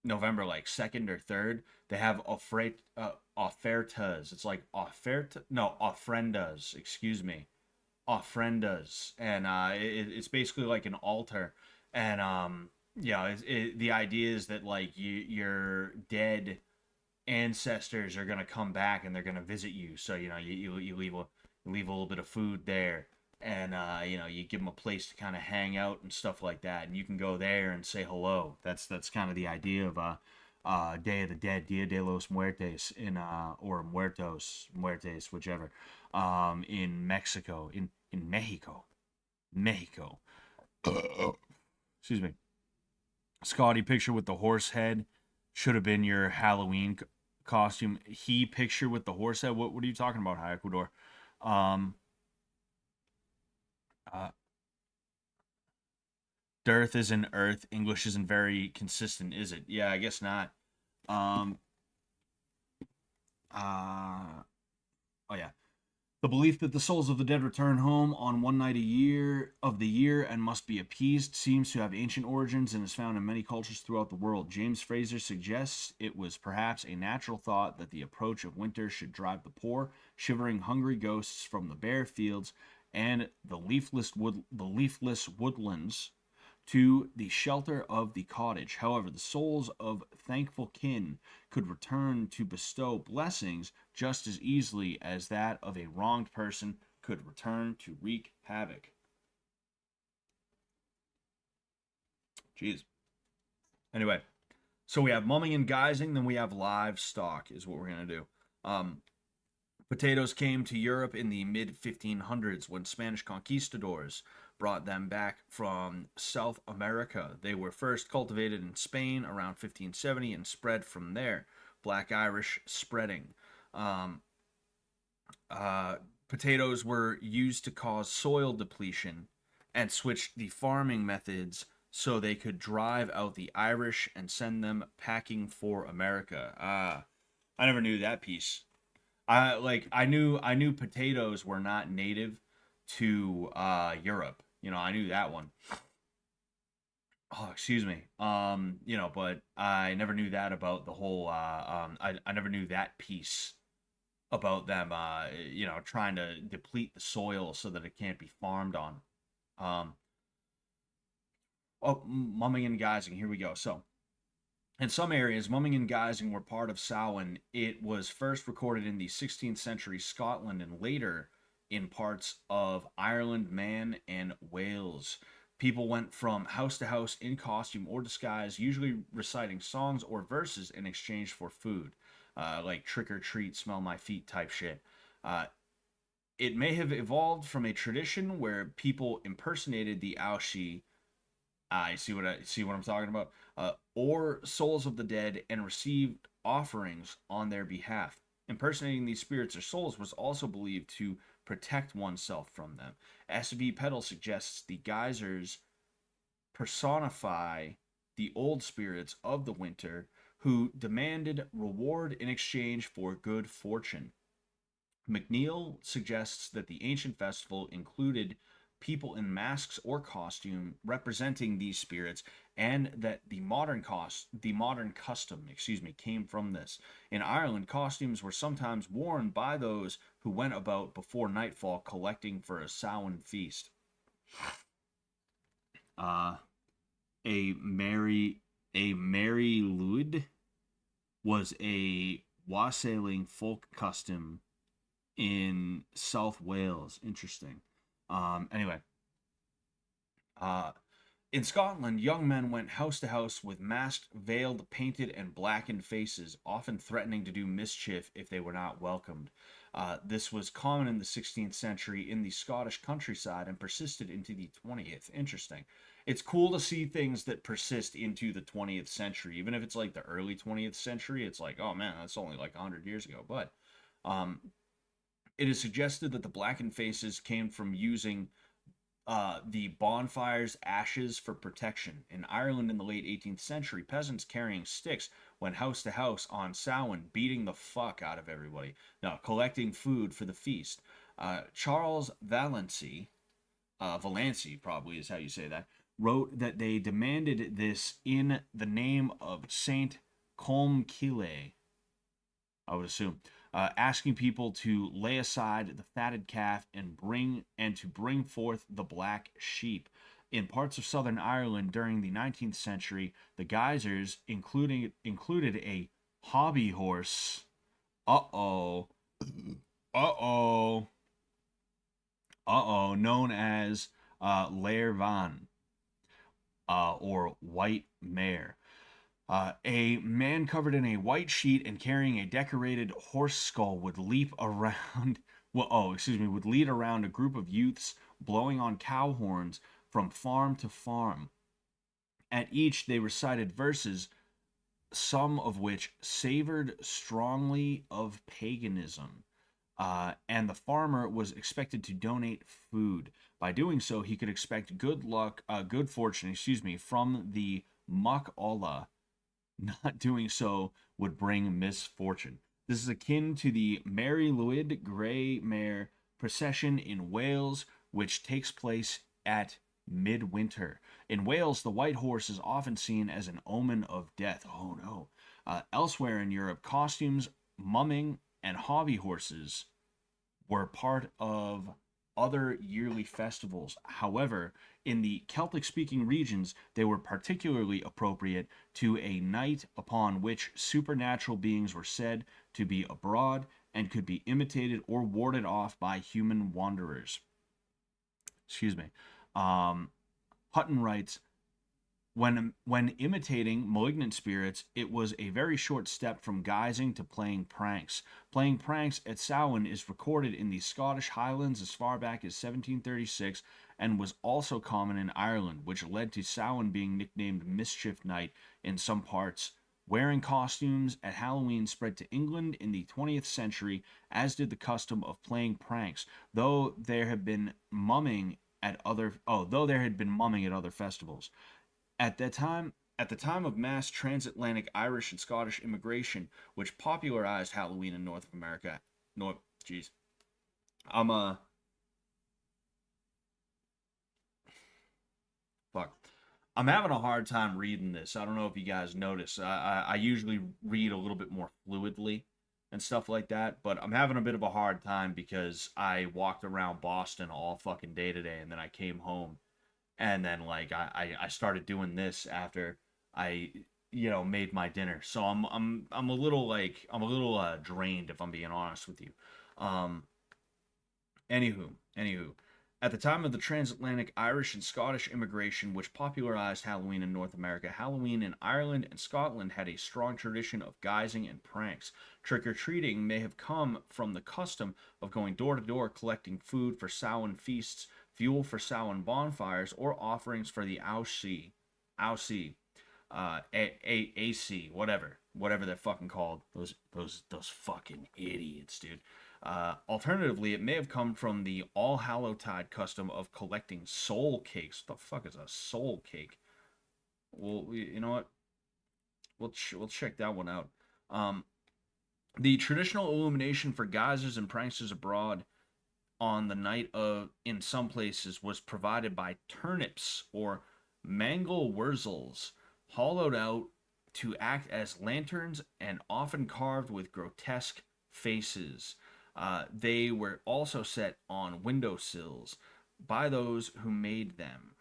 November like 2nd or 3rd. They have ofertas. It's like ofrendas, excuse me. Ofrendas. And it's basically like an altar. And the idea is that like your dead ancestors are going to come back and they're going to visit you. So, you leave a little bit of food there, and you give them a place to kind of hang out and stuff like that, and you can go there and say hello. That's kind of the idea of Day of the Dead, Dia de los Muertes in or Muertes, whichever, in Mexico, in Mexico. Excuse me. Scotty picture with the horse head should have been your Halloween costume. He picture with the horse head. What are you talking about, Ecuador? Dearth isn't Earth. English isn't very consistent, is it? Yeah, I guess not. Um, oh yeah. The belief that the souls of the dead return home on one night a year of the year and must be appeased seems to have ancient origins and is found in many cultures throughout the world. James Fraser suggests it was perhaps a natural thought that the approach of winter should drive the poor, shivering, hungry ghosts from the bare fields and the leafless woodlands to the shelter of the cottage. However, the souls of thankful kin could return to bestow blessings just as easily as that of a wronged person could return to wreak havoc. Jeez. Anyway, so we have mumming and guising, then we have livestock, is what we're going to do. Potatoes came to Europe in the mid 1500s when Spanish conquistadors brought them back from South America. They were first cultivated in Spain around 1570 and spread from there. Black Irish spreading. Um, Potatoes were used to cause soil depletion and switched the farming methods so they could drive out the Irish and send them packing for America. I never knew that piece. I knew potatoes were not native to Europe. I knew that one. Oh, excuse me. But I never knew that about the whole I never knew that piece about them trying to deplete the soil so that it can't be farmed on. Um Mumming and guising. Here we go. So, in some areas, mumming and guising were part of Samhain. It was first recorded in the 16th century Scotland and later in parts of Ireland, Man, and Wales. People went from house to house in costume or disguise, usually reciting songs or verses in exchange for food, like trick or treat, smell my feet type shit. Uh, it may have evolved from a tradition where people impersonated the Aoshi. I see what I'm talking about. Or souls of the dead and received offerings on their behalf. Impersonating these spirits or souls was also believed to protect oneself from them. S.B. Peddle suggests the geysers personify the old spirits of the winter who demanded reward in exchange for good fortune. McNeil suggests that the ancient festival included people in masks or costume representing these spirits, and that the modern custom, came from this. In Ireland, costumes were sometimes worn by those who went about before nightfall collecting for a Samhain feast. Uh, a merry a merry lud was a wassailing folk custom in South Wales. Interesting. Anyway, uh, in Scotland, young men went house to house with masked, veiled, painted, and blackened faces, often threatening to do mischief if they were not welcomed. This was common in the 16th century in the Scottish countryside and persisted into the 20th. Interesting. It's cool to see things that persist into the 20th century, even if it's like the early 20th century. It's like, oh man, that's only like 100 years ago. But um, it is suggested that the blackened faces came from using the bonfire's ashes for protection. In Ireland in the late 18th century, peasants carrying sticks went house to house on Samhain, beating the fuck out of everybody. Now, collecting food for the feast. Charles Valancy probably is how you say that, wrote that they demanded this in the name of Saint Colmcille, I would assume, asking people to lay aside the fatted calf and to bring forth the black sheep. In parts of southern Ireland during the 19th century, the geysers included a hobby horse. Uh oh. Uh oh. Uh oh. Known as Lair Van, or White Mare. A man covered in a white sheet and carrying a decorated horse skull would leap around. Would lead around a group of youths blowing on cow horns from farm to farm. At each, they recited verses, some of which savored strongly of paganism. And the farmer was expected to donate food. By doing so, he could expect good fortune, from the Muck Allah. Not doing so would bring misfortune. This is akin to the Mary Lwyd Grey Mare procession in Wales, which takes place at midwinter. In Wales, the white horse is often seen as an omen of death. Oh no. Elsewhere in Europe, costumes, mumming, and hobby horses were part of other yearly festivals. However, in the Celtic speaking regions, they were particularly appropriate to a night upon which supernatural beings were said to be abroad and could be imitated or warded off by human wanderers. Excuse me. Um, Hutton writes, when imitating malignant spirits, it was a very short step from guising to playing pranks. Playing pranks at Samhain is recorded in the Scottish Highlands as far back as 1736 and was also common in Ireland, which led to Samhain being nicknamed Mischief Night in some parts. Wearing costumes at Halloween spread to England in the 20th century, as did the custom of playing pranks, though there had been mumming at other festivals. At the time of mass transatlantic Irish and Scottish immigration, which popularized Halloween in North America, jeez, I'm fuck, I'm having a hard time reading this. I don't know if you guys notice. I usually read a little bit more fluidly and stuff like that, but I'm having a bit of a hard time because I walked around Boston all fucking day today, and then I came home and then like I started doing this after I made my dinner. So I'm a little drained, if I'm being honest with you. Um anywho, at the time of the transatlantic Irish and Scottish immigration, which popularized Halloween in North America, Halloween in Ireland and Scotland had a strong tradition of guising and pranks. Trick or treating may have come from the custom of going door to door collecting food for Samhain feasts, fuel for Samhain bonfires, or offerings for the Aussie, AC, whatever they're fucking called. Those fucking idiots, dude. Alternatively, it may have come from the All Hallowtide custom of collecting soul cakes. What the fuck is a soul cake? Well, you know what? We'll check that one out. Um, the traditional illumination for geysers and pranksters abroad on the night of in some places was provided by turnips or mangel wurzels, hollowed out to act as lanterns and often carved with grotesque faces. They were also set on windowsills by those who made them.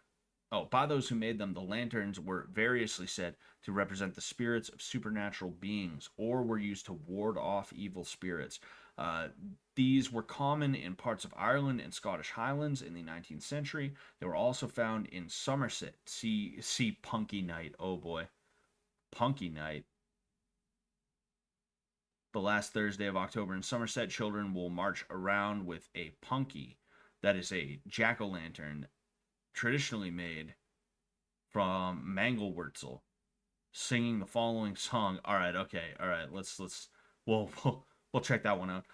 Oh, by those who made them, the lanterns were variously said to represent the spirits of supernatural beings or were used to ward off evil spirits. Uh, these were common in parts of Ireland and Scottish Highlands in the 19th century. They were also found in Somerset. See Punky Night. Oh boy. Punky Night. The last Thursday of October in Somerset, children will march around with a punky, that is a jack-o'-lantern, traditionally made from mangelwurzel, singing the following song. All right, okay, all right. We'll check that one out.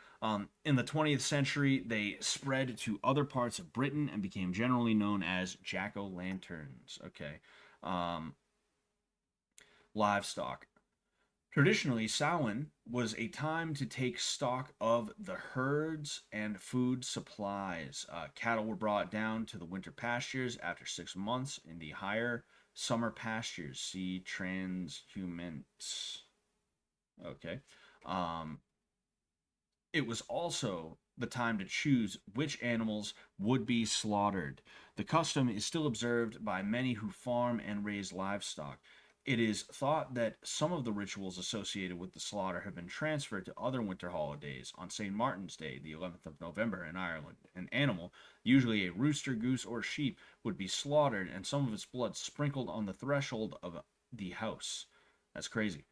In the 20th century, they spread to other parts of Britain and became generally known as jack-o'-lanterns. Okay. Livestock. Traditionally, Samhain was a time to take stock of the herds and food supplies. Cattle were brought down to the winter pastures after 6 months in the higher summer pastures. See transhumance. Okay. Um, it was also the time to choose which animals would be slaughtered. The custom is still observed by many who farm and raise livestock. It is thought that some of the rituals associated with the slaughter have been transferred to other winter holidays. On St. Martin's Day, the 11th of November in Ireland, an animal, usually a rooster, goose, or sheep, would be slaughtered and some of its blood sprinkled on the threshold of the house. That's crazy.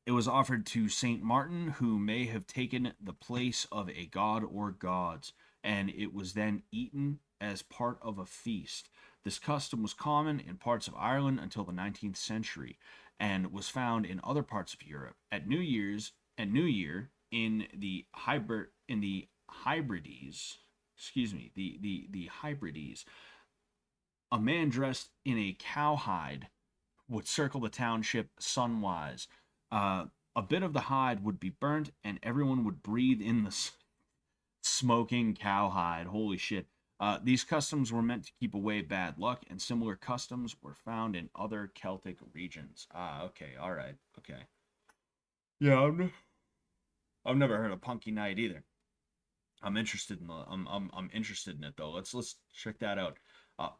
It was offered to St. Martin, who may have taken the place of a god or gods, and it was then eaten as part of a feast. This custom was common in parts of Ireland until the 19th century and was found in other parts of Europe. At New Year in the Hybrides, the Hybrides, a man dressed in a cowhide would circle the township sunwise. A bit of the hide would be burnt, and everyone would breathe in the smoking cowhide. Holy shit. These customs were meant to keep away bad luck, and similar customs were found in other Celtic regions. Okay, all right, okay. Yeah, I've never heard of Punky Night either. I'm interested in it though. Let's check that out.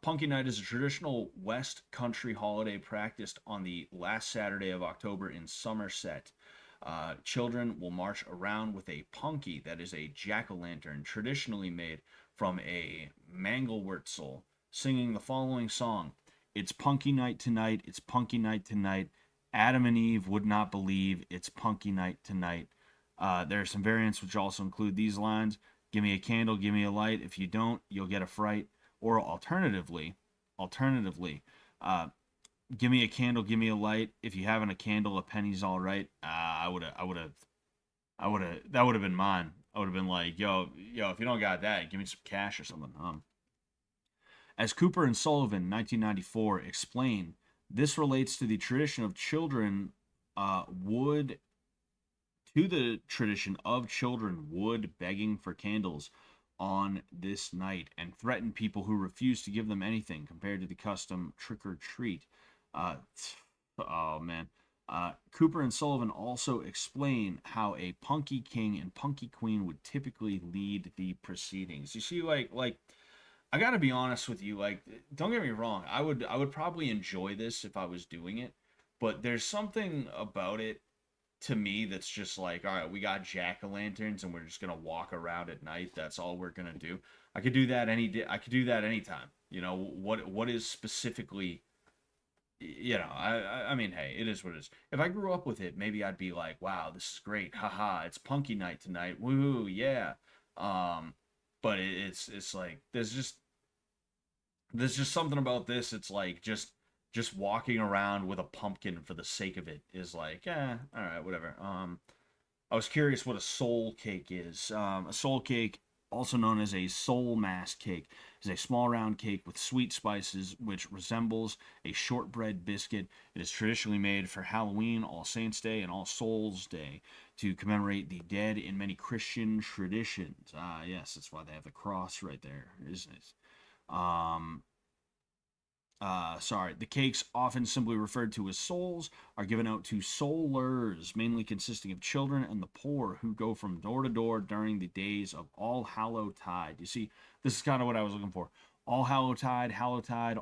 Punky Night is a traditional West Country holiday practiced on the last Saturday of October in Somerset. Children will march around with a punky, that is a jack-o'-lantern, traditionally made from a mangelwurzel, singing the following song: "It's Punky Night tonight. It's Punky Night tonight. Adam and Eve would not believe it's Punky Night tonight." There are some variants which also include these lines: "Give me a candle, give me a light. If you don't, you'll get a fright." Or alternatively, uh, "Give me a candle, give me a light. If you haven't a candle, a penny's all right." That would have been mine. I would have been like, yo, if you don't got that, give me some cash or something. As Cooper and Sullivan, 1994, explain, this relates to the tradition of children would to the tradition of children would begging for candles on this night and threaten people who refuse to give them anything, compared to the custom trick or treat. Uh, oh man. Cooper and Sullivan also explain how a punky king and punky queen would typically lead the proceedings. You see, like I gotta be honest with you. Like, don't get me wrong. I would probably enjoy this if I was doing it, but there's something about it to me that's just like, all right, we got jack o' lanterns and we're just gonna walk around at night. That's all we're gonna do. I could do that any day. I could do that anytime. What is specifically, I mean, hey, it is what it is. If I grew up with it, maybe I'd be like, wow, this is great. Haha, it's punky night tonight. Woo, yeah. Um, but it's like there's just something about this. It's like just walking around with a pumpkin for the sake of it is like, all right, whatever. I was curious what a soul cake is. A soul cake, also known as a soul mass cake, is a small round cake with sweet spices which resembles a shortbread biscuit. It is traditionally made for Halloween, All Saints Day, and All Souls Day to commemorate the dead in many Christian traditions. Ah, yes, that's why they have the cross right there, isn't it? The cakes, often simply referred to as souls, are given out to soulers, mainly consisting of children and the poor, who go from door to door during the days of All Hallow Tide. You see, this is kind of what I was looking for. All Hallow Tide,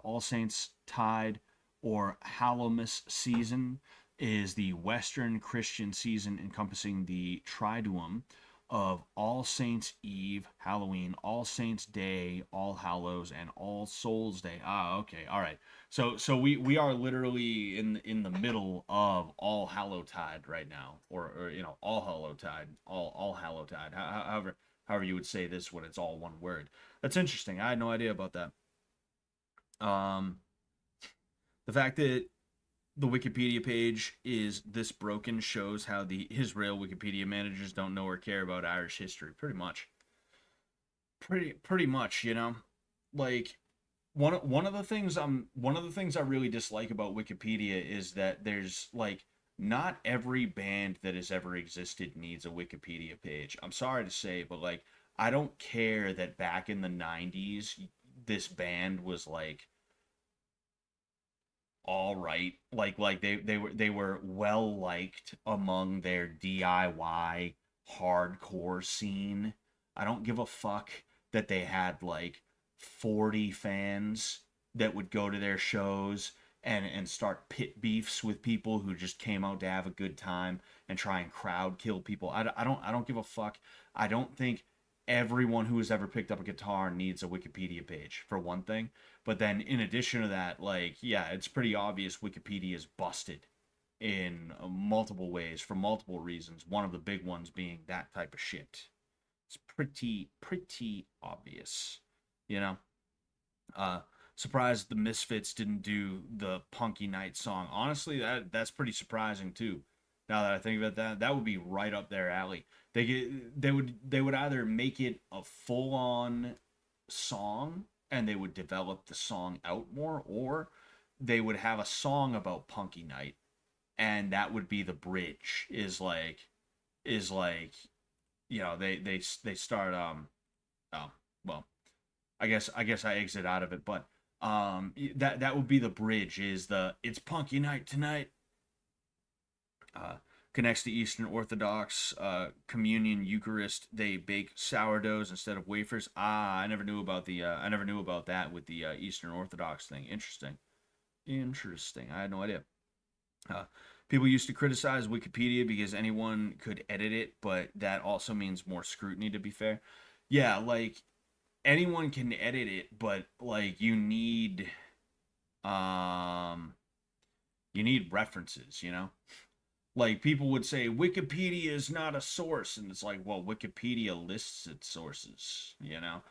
All Saints Tide, or Hallowmas season is the Western Christian season encompassing the Triduum of All Saints Eve, Halloween, All Saints Day, All Hallows, and All Souls Day. Ah, okay, all right. So we are literally in the middle of All Hallowtide right now, or All Hallowtide, all Hallowtide. However you would say this when it's all one word. That's interesting. I had no idea about that. Um, the fact that the Wikipedia page is this broken shows how the Israel Wikipedia managers don't know or care about Irish history. Pretty much. Pretty much, Like one of the things I really dislike about Wikipedia is that there's like not every band that has ever existed needs a Wikipedia page. I'm sorry to say, but like I don't care that back in the 90s this band was like all right. Like they were well liked among their DIY hardcore scene. I don't give a fuck that they had like 40 fans that would go to their shows and start pit beefs with people who just came out to have a good time and try and crowd kill people. I don't give a fuck. I don't think everyone who has ever picked up a guitar needs a Wikipedia page, for one thing. But then in addition to that, like, yeah, it's pretty obvious Wikipedia is busted in multiple ways for multiple reasons. One of the big ones being that type of shit. It's pretty obvious, you know. Uh, Surprised the Misfits didn't do the Punky Night song. Honestly, that's pretty surprising too. Now that I think about that, that would be right up their alley. They would either make it a full on song and they would develop the song out more, or they would have a song about Punky Night and that would be the bridge. Is like they start oh well, I guess I exit out of it, but that would be the bridge. Is the "It's Punky Night tonight." connects to Eastern Orthodox communion Eucharist. They bake sourdoughs instead of wafers. Ah, I never knew about the I never knew about that with the Eastern Orthodox thing. Interesting. Interesting. I had no idea. Uh, People used to criticize Wikipedia because anyone could edit it, but that also means more scrutiny, to be fair. Yeah, like anyone can edit it, but like um you need references, you know? Like people would say Wikipedia is not a source, and it's like, well, Wikipedia lists its sources, you know?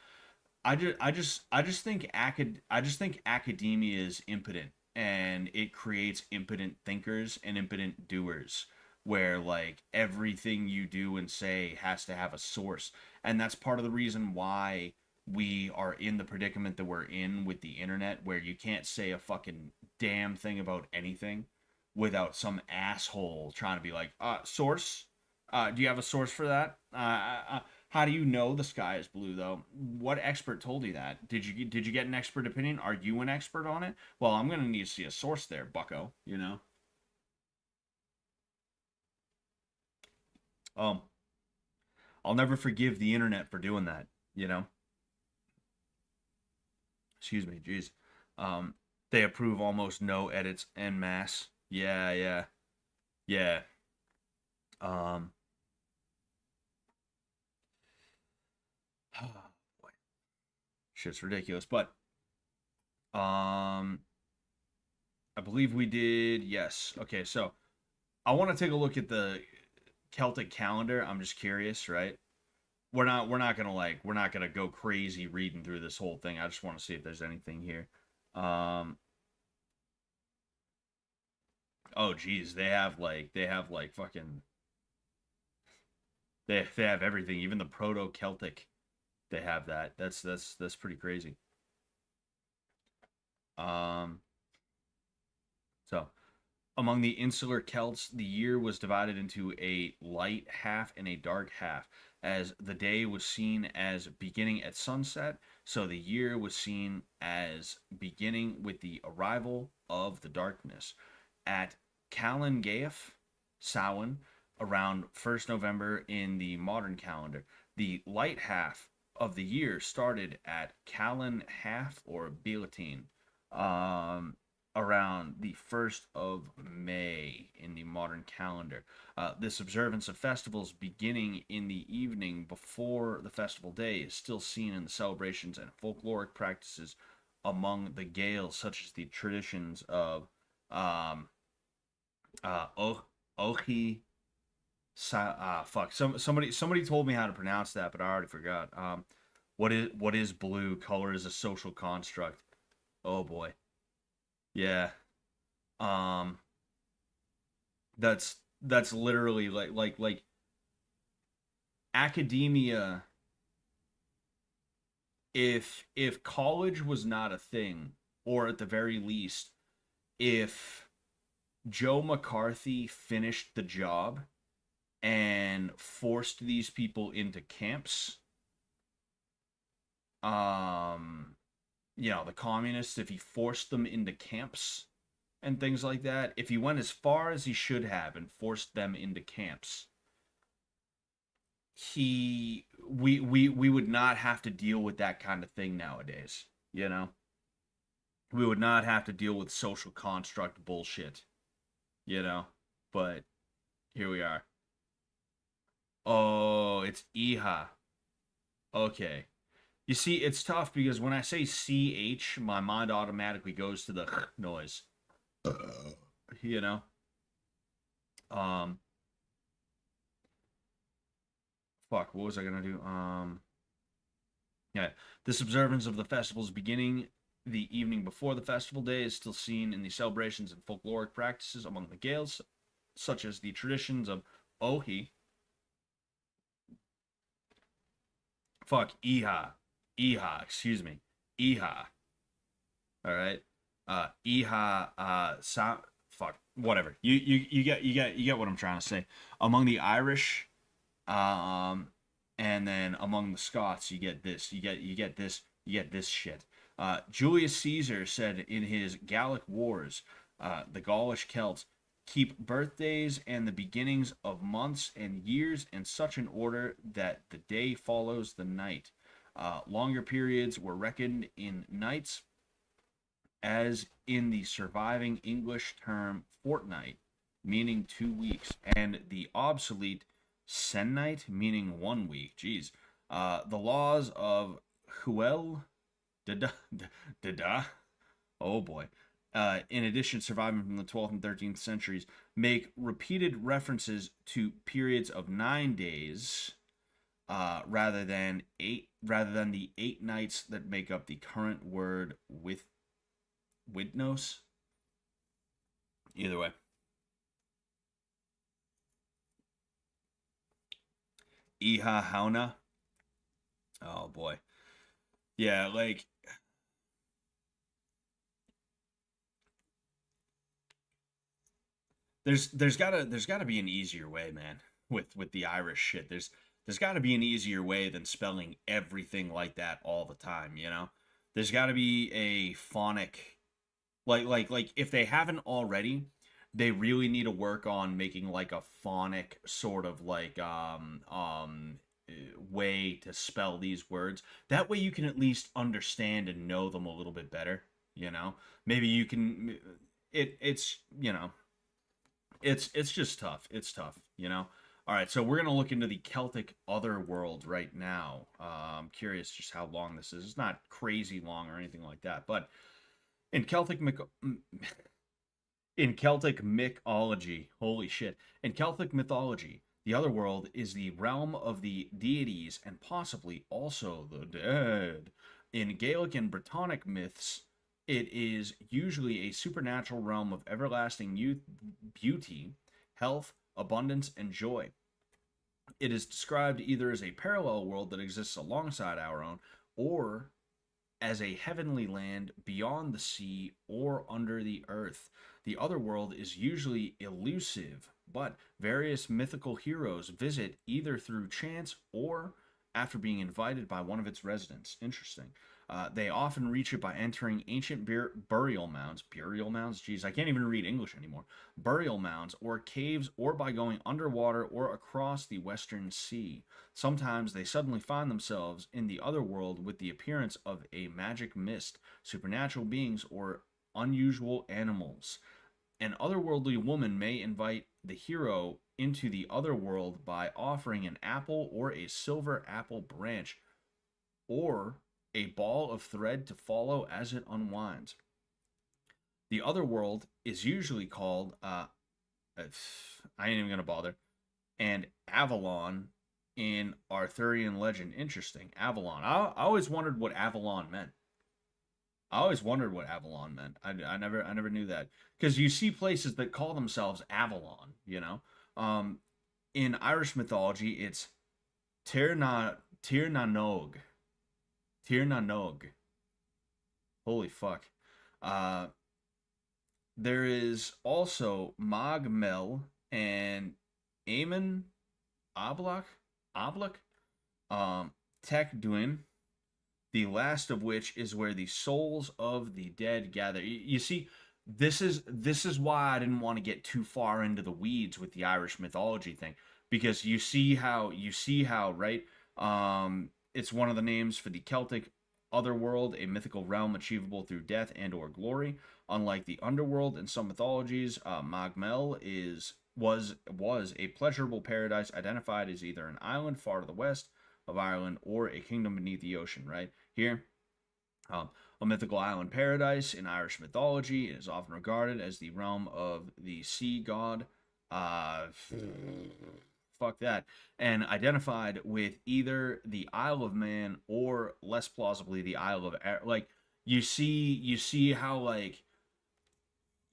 I just think academia is impotent, and it creates impotent thinkers and impotent doers, where like everything you do and say has to have a source. And that's part of the reason why we are in the predicament that we're in with the internet, where you can't say a fucking damn thing about anything without some asshole trying to be like, source? Do you have a source for that? How do you know the sky is blue though? What expert told you that? Did you get an expert opinion? Are you an expert on it? Well, I'm gonna need to see a source there, Bucko. You know. Um, I'll never forgive the internet for doing that. You know. Excuse me. Jeez. Um, they approve almost no edits en masse. Yeah, yeah, yeah. Um, boy, shit's ridiculous. But um, I believe we did. Yes. Okay. So I want to take a look at the Celtic calendar. I'm just curious, right? We're not gonna go crazy reading through this whole thing. I just want to see if there's anything here. Um oh geez, they have like fucking they have everything, even the proto Celtic. They have that. That's pretty crazy. Um so Among the insular Celts, the year was divided into a light half and a dark half, as the day was seen as beginning at sunset, so the year was seen as beginning with the arrival of the darkness. At Calangaeaf, Samhain, around 1st November in the modern calendar, the light half of the year started at Calan half or Bilatine. Um, Around the 1st of May in the modern calendar. This observance of festivals beginning in the evening before the festival day is still seen in the celebrations and folkloric practices among the Gaels, such as the traditions of um, Ochi. Fuck. Somebody told me how to pronounce that, but I already forgot. What is blue? Color is a social construct. Oh boy. Yeah. Um, that's literally like academia. If college was not a thing, or at the very least, if Joe McCarthy finished the job and forced these people into camps, um, the communists, if he forced them into camps and things like that, if he went as far as he should have and forced them into camps, we would not have to deal with that kind of thing nowadays, you know? We would not have to deal with social construct bullshit, you know? But here we are. Oh, it's Iha. Okay. You see, it's tough because when I say CH, my mind automatically goes to the noise. You know? Um Fuck, what was I gonna do? Yeah. This observance of the festival's beginning the evening before the festival day is still seen in the celebrations and folkloric practices among the Gaels, such as the traditions of Ohi. Fuck, Iha. Iha, excuse me. Iha. Alright. Iha fuck. Whatever. You get what I'm trying to say. Among the Irish, um, and then among the Scots, you get this. You get this shit. Julius Caesar said in his Gallic Wars, the Gaulish Celts Keep birthdays and the beginnings of months and years in such an order that the day follows the night. Longer periods were reckoned in nights, as in the surviving English term fortnight, meaning 2 weeks, and the obsolete sennight, meaning 1 week. Jeez. The laws of Huel Dada, Dada, oh boy. In addition, surviving from the 12th and 13th centuries, make repeated references to periods of 9 days, rather than the 8 nights that make up the current word with Widnos. Either way. Iha Hauna. Oh boy. Yeah, like there's gotta be an easier way, man. With the Irish shit. There's gotta be an easier way than spelling everything like that all the time, you know? There's gotta be a phonic, like if they haven't already, they really need to work on making like a phonic sort of like way to spell these words. That way you can at least understand and know them a little bit better, you know? Maybe you can it's, you know, it's just tough. It's tough, you know? All right, so we're going to look into the Celtic otherworld right now. I'm curious just how long this is. It's not crazy long or anything like that, but in Celtic mythology, holy shit. In Celtic mythology, the otherworld is the realm of the deities and possibly also the dead. In Gaelic and Brittonic myths, it is usually a supernatural realm of everlasting youth, beauty, health, abundance, and joy. It is described either as a parallel world that exists alongside our own, or as a heavenly land beyond the sea or under the earth. The other world is usually elusive, but various mythical heroes visit either through chance or after being invited by one of its residents. Interesting. They often reach it by entering ancient burial mounds. Burial mounds? Jeez, I can't even read English anymore. Burial mounds or caves, or by going underwater or across the Western Sea. Sometimes they suddenly find themselves in the other world with the appearance of a magic mist, supernatural beings, or unusual animals. An otherworldly woman may invite the hero into the other world by offering an apple or a silver apple branch, or a ball of thread to follow as it unwinds. The other world is usually called, I ain't even gonna bother, and Avalon in Arthurian legend. Interesting. Avalon. I always wondered what Avalon meant. I always wondered what Avalon meant. I never knew that, because you see places that call themselves Avalon. You know, um, in Irish mythology, it's Tir na Nog. Tir na Nog. Holy fuck. Uh, there is also Mag Mel and Eamon Oblak. Oblak. Tech Duin, the last of which is where the souls of the dead gather. You see, this is why I didn't want to get too far into the weeds with the Irish mythology thing, because you see how right. It's one of the names for the Celtic otherworld, a mythical realm achievable through death and or glory. Unlike the underworld in some mythologies, Magmel was a pleasurable paradise identified as either an island far to the west of Ireland or a kingdom beneath the ocean. Right here, a mythical island paradise in Irish mythology is often regarded as the realm of the sea god. Uh, fuck that. And identified with either the Isle of Man or, less plausibly, the Isle of like, you see how like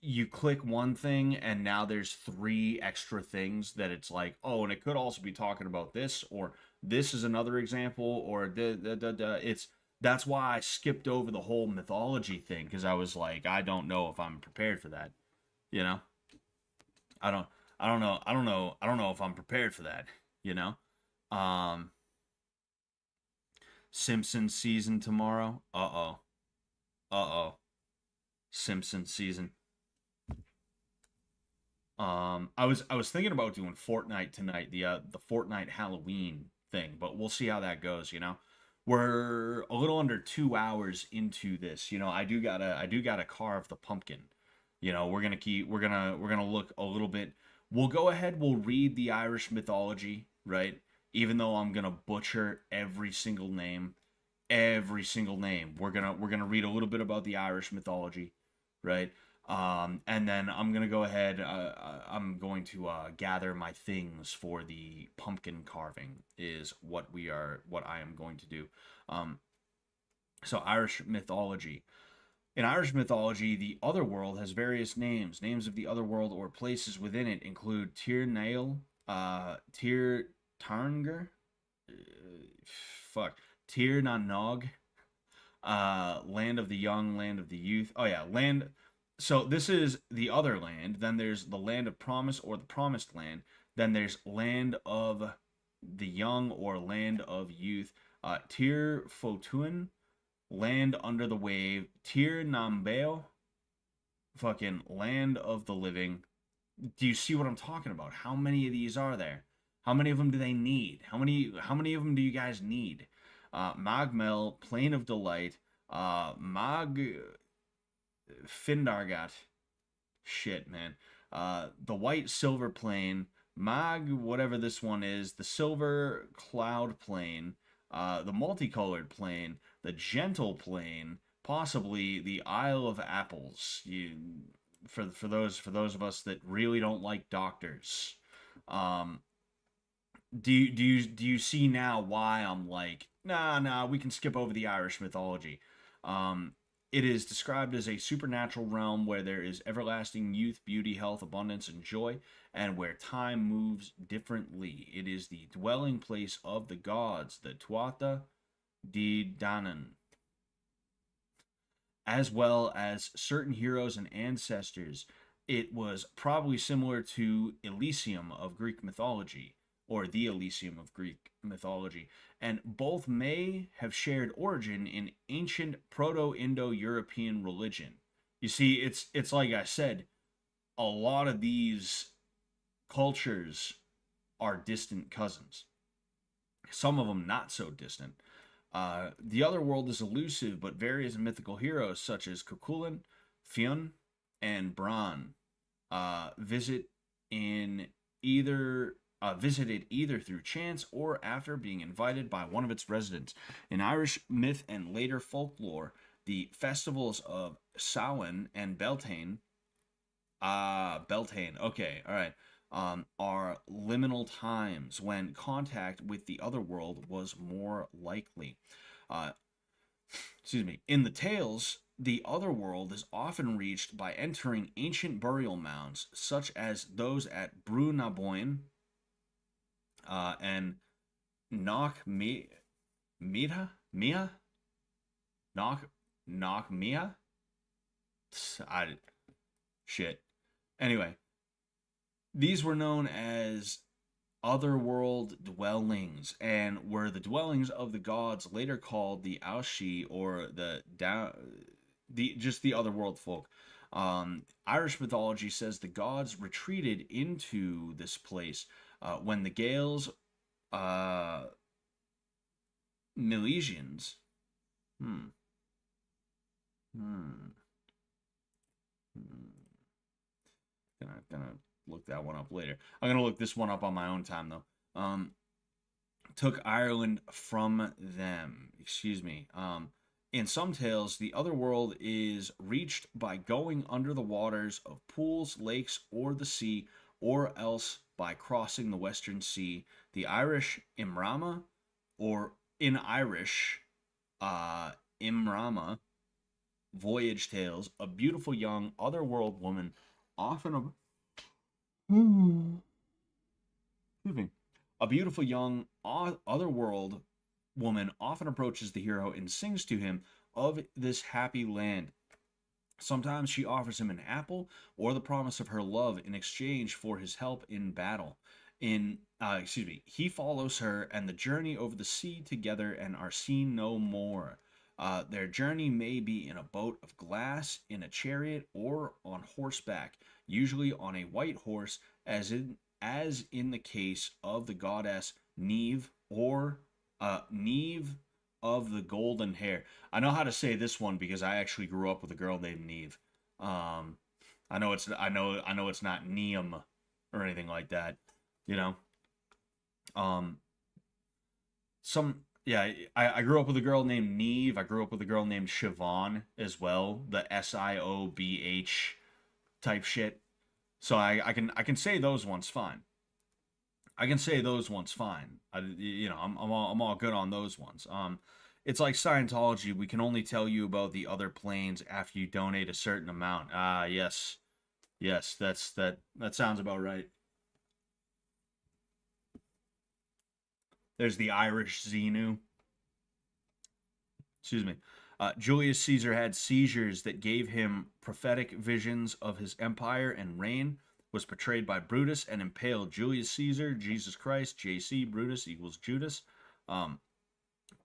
you click one thing and now there's three extra things that it's like, oh, and it could also be talking about this, or this is another example, or it's that's why I skipped over the whole mythology thing, because I was like, I don't know if I'm prepared for that, you know. I don't I don't know if I'm prepared for that, you know. Um Simpsons season tomorrow. Uh-oh. Uh-oh. Simpsons season. I was thinking about doing Fortnite tonight, the Fortnite Halloween thing, but we'll see how that goes. We're a little under 2 hours into this. I do gotta carve the pumpkin. We're gonna look a little bit. We'll go ahead. We'll read the Irish mythology, right? Even though I'm gonna butcher every single name. We're gonna read a little bit about the Irish mythology, right? And then I'm gonna go ahead. I'm going to gather my things for the pumpkin carving. Is what I am going to do. Um, so Irish mythology. In Irish mythology, the otherworld has various names. Names of the otherworld or places within it include Tir Nail, Tir Tarnger, fuck, Tir na Nog, land of the young, land of the youth. Oh yeah, land. So this is the other land. Then there's the land of promise or the promised land. Then there's land of the young or land of youth. Tir Fotuin, land under the wave. Tir Nambeo, fucking land of the living. Do you see what I'm talking about? How many of these are there? How many of them do they need? How many of them do you guys need? Magmel, Plain of Delight, Mag Findargat. Shit, man. The White Silver Plain, Mag, whatever this one is, the Silver Cloud Plain, the Multicolored Plain, the Gentle Plain, possibly the Isle of Apples. For those of us that really don't like doctors. Um, do you see now why I'm like, nah, we can skip over the Irish mythology. Um, it is described as a supernatural realm where there is everlasting youth, beauty, health, abundance, and joy, and where time moves differently. It is the dwelling place of the gods, the Tuatha De Danann, as well as certain heroes and ancestors. It was probably similar to Elysium of Greek mythology, or the Elysium of Greek mythology, and both may have shared origin in ancient Proto-Indo-European religion. You see, it's like I said, a lot of these cultures are distant cousins. Some of them not so distant. The other world is elusive, but various mythical heroes such as Cuchulainn, Fionn, and Bran visit in either visited either through chance or after being invited by one of its residents. In Irish myth and later folklore, the festivals of Samhain and Beltane, Beltane, okay, all right, are liminal times when contact with the other world was more likely. Uh, excuse me. In the tales, the other world is often reached by entering ancient burial mounds, such as those at Brunaboyne and Knock Mia, Knock Mia. I shit. Anyway, these were known as otherworld dwellings and were the dwellings of the gods, later called the Aushi, or the down the just the otherworld folk. Irish mythology says the gods retreated into this place when the Gaels, uh, Milesians, hmm, hmm, hmm, gonna look that one up later. I'm gonna look this one up on my own time though. Took Ireland from them. Excuse me. In some tales, the other world is reached by going under the waters of pools, lakes, or the sea, or else by crossing the Western Sea. The Irish Imrama, or in Irish, Imrama, voyage tales, a beautiful young otherworld woman, often a excuse me, a beautiful young otherworld woman often approaches the hero and sings to him of this happy land. Sometimes she offers him an apple or the promise of her love in exchange for his help in battle. He follows her and the journey over the sea together and are seen no more. Their journey may be in a boat of glass, in a chariot, or on horseback, usually on a white horse, as in the case of the goddess Neve or Neve of the golden hair. I know how to say this one because I actually grew up with a girl named Neve. Um, I know it's not Neum or anything like that. You know. Um, some yeah, I grew up with a girl named Neve. I grew up with a girl named Siobhan as well. The Siobh type shit. So I can say those ones fine. I can say those ones fine. I'm all good on those ones. It's like Scientology. We can only tell you about the other planes after you donate a certain amount. Ah, yes, yes, that sounds about right. There's the Irish Xenu. Excuse me. Julius Caesar had seizures that gave him prophetic visions of his empire and reign. Was portrayed by Brutus and impaled. Julius Caesar, Jesus Christ, JC, Brutus equals Judas. Um,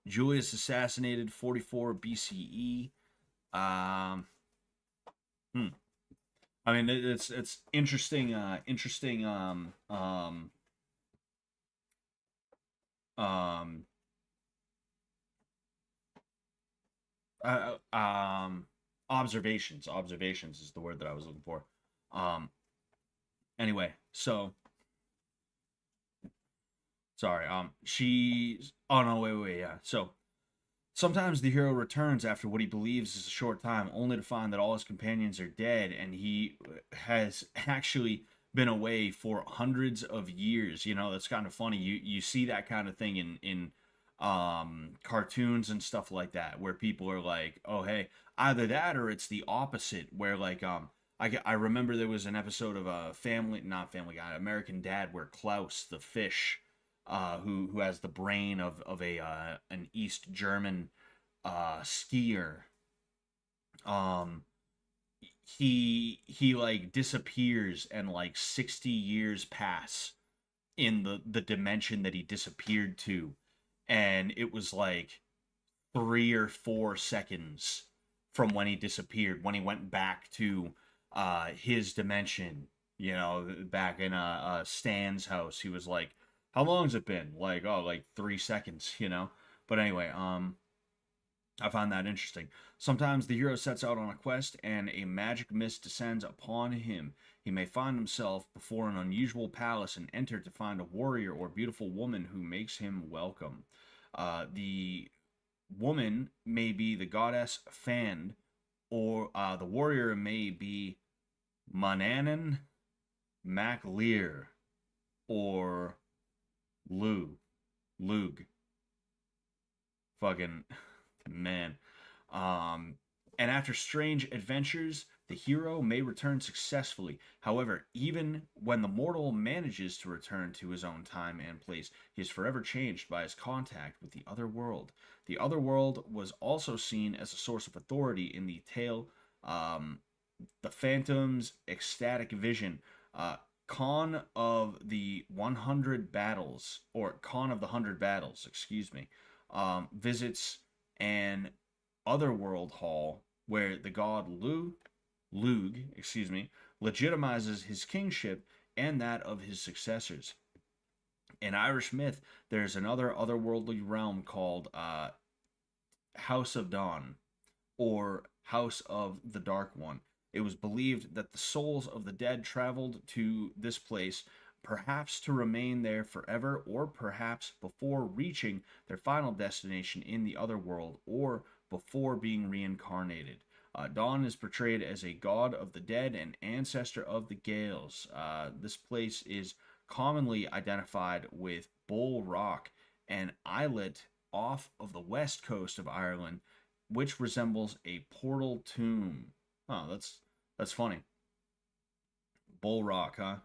Julius assassinated 44 BCE. Um, hmm. I mean, it's interesting. Interesting. Um, Observations is the word that I was looking for. Um, anyway, so sorry. She. Oh no, wait, yeah. So sometimes the hero returns after what he believes is a short time, only to find that all his companions are dead, and he has actually been away for hundreds of years. That's kind of funny. You see that kind of thing in cartoons and stuff like that, where people are like, "Oh, hey," either that or it's the opposite, where like I remember there was an episode of a not Family Guy, American Dad, where Klaus the fish, who has the brain of a an East German skier. Um, he like disappears, and like 60 years pass in the dimension that he disappeared to, and it was like 3 or 4 seconds from when he disappeared, when he went back to his dimension. Back in Stan's house, he was like, "How long's it been?" Like, "Oh, like 3 seconds." But anyway, I find that interesting. Sometimes the hero sets out on a quest and a magic mist descends upon him. He may find himself before an unusual palace and enter to find a warrior or beautiful woman who makes him welcome. The woman may be the goddess Fand, or the warrior may be Mananan MacLear or Lug. Lug. Fucking man. Um, and after strange adventures, the hero may return successfully. However, even when the mortal manages to return to his own time and place, he is forever changed by his contact with the other world. The other world was also seen as a source of authority in the tale, um, The Phantom's Ecstatic Vision. Khan of the 100 Battles, or Khan of the 100 Battles, excuse me, visits an otherworld hall where the god Lug, excuse me, legitimizes his kingship and that of his successors. In Irish myth, there's another otherworldly realm called House of Dawn, or House of the Dark One. It was believed that the souls of the dead traveled to this place, perhaps to remain there forever, or perhaps before reaching their final destination in the other world, or before being reincarnated. Dawn is portrayed as a god of the dead and ancestor of the Gaels. This place is commonly identified with Bull Rock, an islet off of the west coast of Ireland, which resembles a portal tomb. Oh, that's funny. Bull Rock, huh?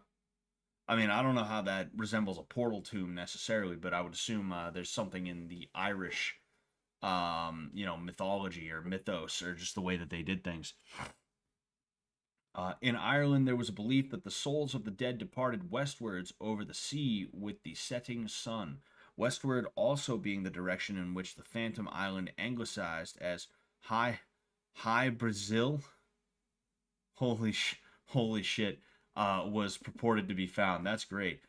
I mean, I don't know how that resembles a portal tomb necessarily, but I would assume there's something in the Irish, mythology or mythos, or just the way that they did things. In Ireland, there was a belief that the souls of the dead departed westwards over the sea with the setting sun. westward also being the direction in which the Phantom Island anglicized as High High Brazil. Holy holy shit, was purported to be found. That's great.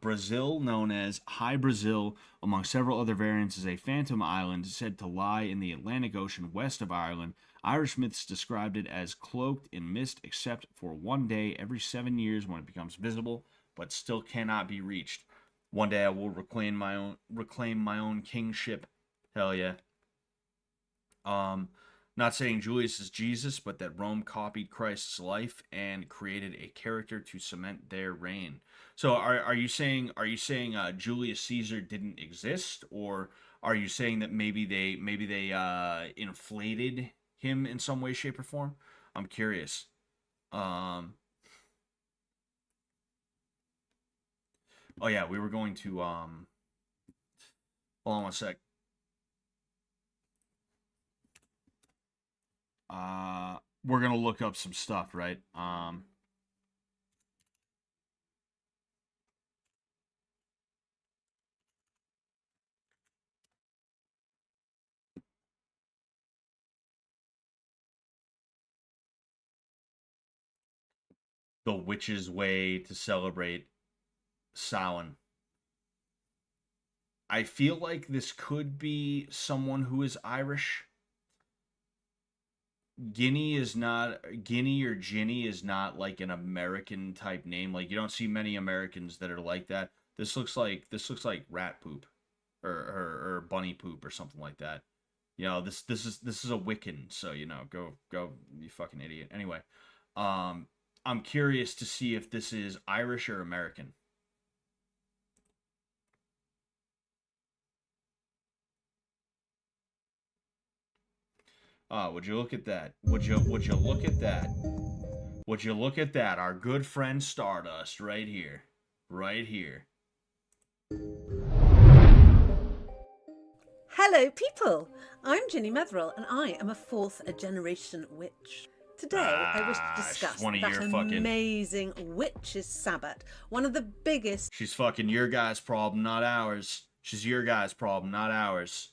Brazil, known as High Brazil, among several other variants, is a phantom island said to lie in the Atlantic Ocean west of Ireland. Irish myths described it as cloaked in mist, except for one day every 7 years when it becomes visible, but still cannot be reached. One day I will reclaim my own kingship. Hell yeah. Um, Not saying Julius is Jesus, but that Rome copied Christ's life and created a character to cement their reign. So are you saying Julius Caesar didn't exist, or are you saying that maybe they inflated him in some way, shape, or form? I'm curious. Um, oh yeah, we were going to hold on one sec. We're gonna look up some stuff, right? The witch's way to celebrate Samhain. I feel like this could be someone who is Irish. Guinea or Ginny is not like an American type name. Like you don't see many Americans that are like that. This looks like rat poop or bunny poop or something like that. This is a Wiccan, so go you fucking idiot. Anyway, um I'm curious to see if this is Irish or American. Would you look at that? Would you look at that? Would you look at that? Our good friend Stardust right here. Right here. Hello, people! I'm Ginny Metherell, and I am a fourth generation witch. Today, I wish to She's discuss one of that your fucking. amazing Witches' Sabbat, one of the biggest She's fucking your guy's problem, not ours. She's your guy's problem, not ours.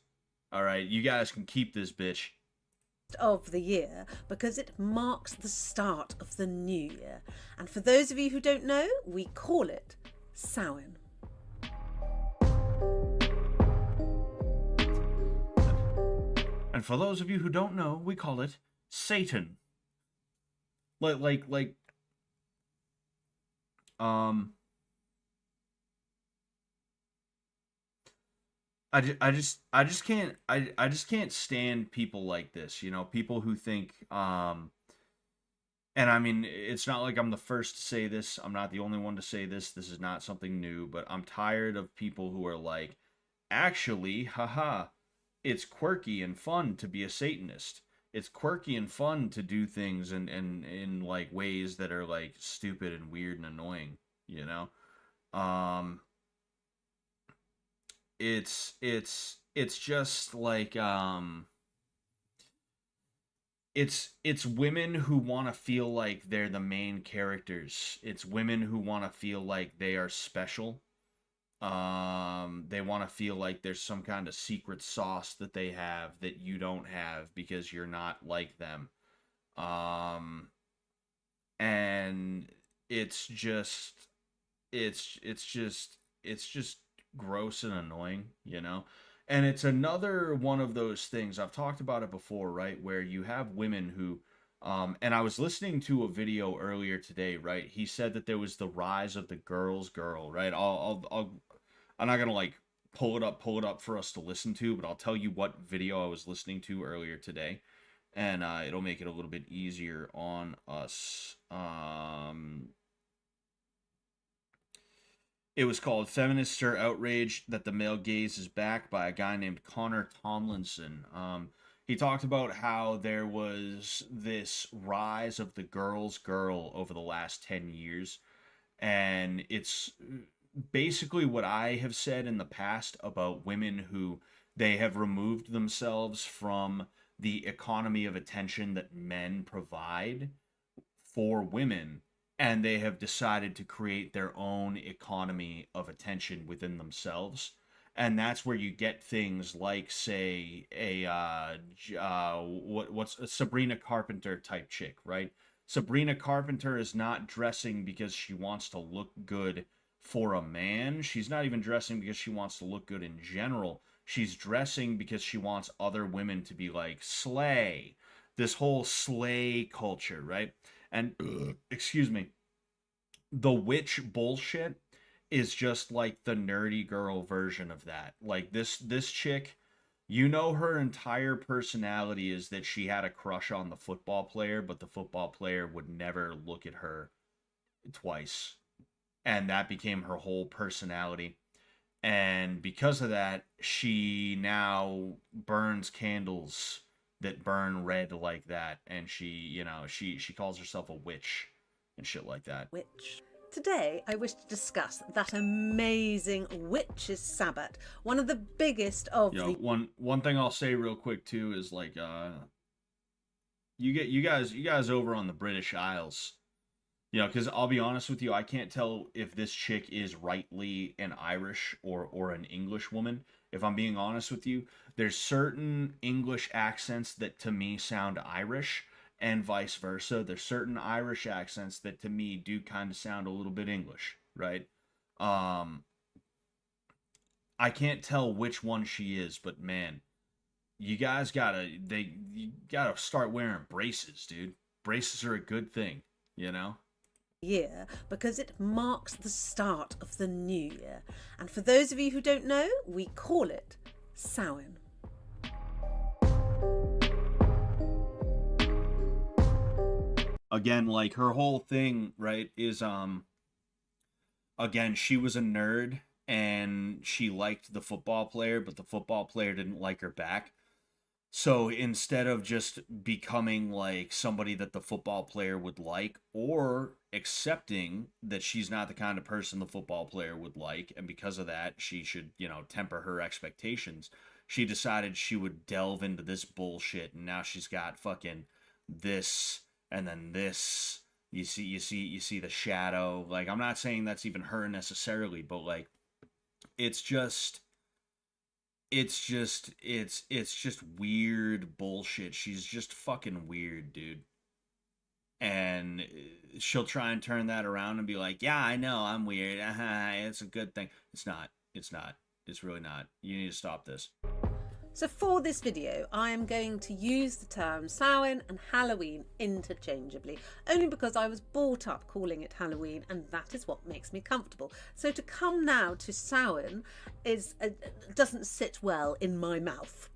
Alright, you guys can keep this bitch. of the year because it marks the start of the new year. And for those of you who don't know, we call it Samhain. And for those of you who don't know, we call it Satan. Like um I just can't stand people like this, people who think and I mean, it's not like I'm the first to say this. I'm not the only one to say this. This is not something new, but I'm tired of people who are like, actually, haha, it's quirky and fun to be a Satanist. It's quirky and fun to do things in like ways that are like stupid and weird and annoying, you know? Um it's just like it's women who want to feel like they're the main characters. It's women who want to feel like they are special. They want to feel like there's some kind of secret sauce that they have that you don't have because you're not like them. Um, and it's just, it's just gross and annoying. And it's another one of those things. I've talked about it before, right? Where you have women who, and I was listening to a video earlier today, right? He said that there was the rise of the girl's girl, right? I'm not gonna like pull it up for us to listen to, but I'll tell you what video I was listening to earlier today, and it'll make it a little bit easier on us. It was called "Feminists Are Outraged That the Male Gaze Is Back" by a guy named Connor Tomlinson. He talked about how there was this rise of the girl's girl over the last 10 years, and it's basically what I have said in the past about women who they have removed themselves from the economy of attention that men provide for women, and they have decided to create their own economy of attention within themselves. And that's where you get things like, say, what's a Sabrina Carpenter type chick, right? Sabrina Carpenter is not dressing because she wants to look good for a man. She's not even dressing because she wants to look good in general. She's dressing because she wants other women to be like, slay. This whole slay culture, right? And, excuse me, the witch bullshit is just like the nerdy girl version of that. Like this chick, you know, her entire personality is that she had a crush on the football player, but the football player would never look at her twice. And that became her whole personality. And because of that, she now burns candles that burn red like that, and she calls herself a witch and shit like that. Witch. Today, I wish to discuss that amazing Witches' Sabbat, one of the biggest of the... One thing I'll say real quick too is like, you guys over on the British Isles, because I'll be honest with you, I can't tell if this chick is rightly an Irish or an English woman. If I'm being honest with you, there's certain English accents that to me sound Irish, and vice versa. There's certain Irish accents that to me do kind of sound a little bit English, right? I can't tell which one she is, but man, you gotta start wearing braces, dude. Braces are a good thing, year, because it marks the start of the new year. And for those of you who don't know, we call it Samhain. Again, like her whole thing, right, is again, she was a nerd and she liked the football player, but the football player didn't like her back. So instead of just becoming like somebody that the football player would like, or accepting that she's not the kind of person the football player would like, and because of that she should, temper her expectations, she decided she would delve into this bullshit, and now she's got fucking this and then this. You see the shadow. Like, I'm not saying that's even her necessarily, but like it's just weird bullshit. She's just fucking weird, dude. And she'll try and turn that around and be like, yeah, I know, I'm weird. It's a good thing. It's not. It's really not. You need to stop this. So for this video, I am going to use the terms Samhain and Halloween interchangeably, only because I was brought up calling it Halloween, and that is what makes me comfortable. So to come now to Samhain doesn't sit well in my mouth.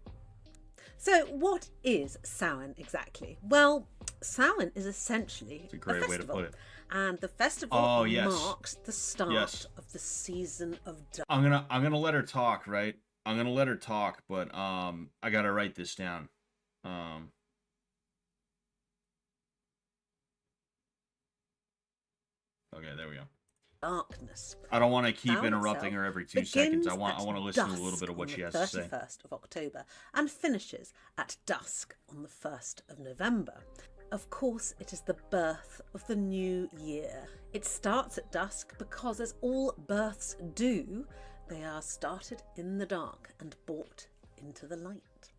So what is Samhain exactly? Well, Samhain is essentially a great festival, way to put it. And the festival marks the start of the season of dark. I'm gonna let her talk, right? I'm gonna let her talk, but I gotta write this down. Okay, there we go. Darkness. I don't want to keep interrupting her every 2 seconds. I want to listen to a little bit of what she has to say. 31st of October and finishes at dusk on the 1st of November. Of course, it is the birth of the new year. It starts at dusk because, as all births do, they are started in the dark and brought into the light.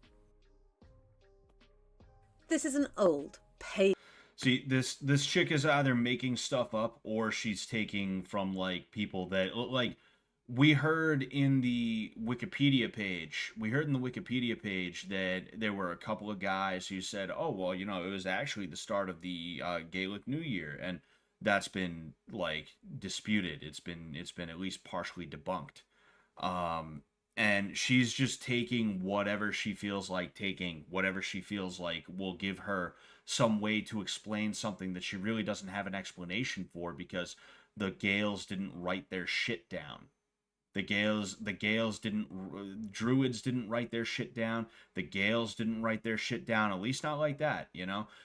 This is an old pagan. See, this chick is either making stuff up or she's taking from like people that like we heard in the Wikipedia page. We heard in the Wikipedia page that there were a couple of guys who said, "Oh, well, it was actually the start of the Gaelic New Year," and that's been like disputed. It's been at least partially debunked. And she's just taking whatever she feels like taking, whatever she feels like will give her some way to explain something that she really doesn't have an explanation for, because the Gaels didn't write their shit down. The Gaels didn't, Druids didn't write their shit down. The Gaels didn't write their shit down, at least not like that,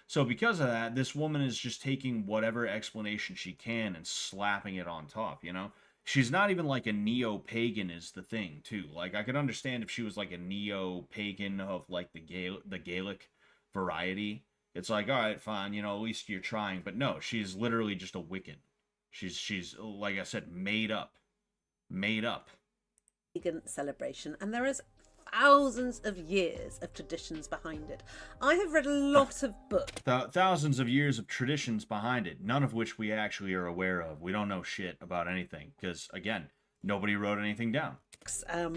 So because of that, this woman is just taking whatever explanation she can and slapping it on top, She's not even like a neo-pagan is the thing, too. Like, I could understand if she was like a neo-pagan of like the Gaelic variety. It's like, all right, fine, at least you're trying. But no, she's literally just a Wiccan. She's like I said, made up. pagan celebration, and there is thousands of years of traditions behind it. I have read a lot of books. Thousands of years of traditions behind it, none of which we actually are aware of. We don't know shit about anything because, again, nobody wrote anything down.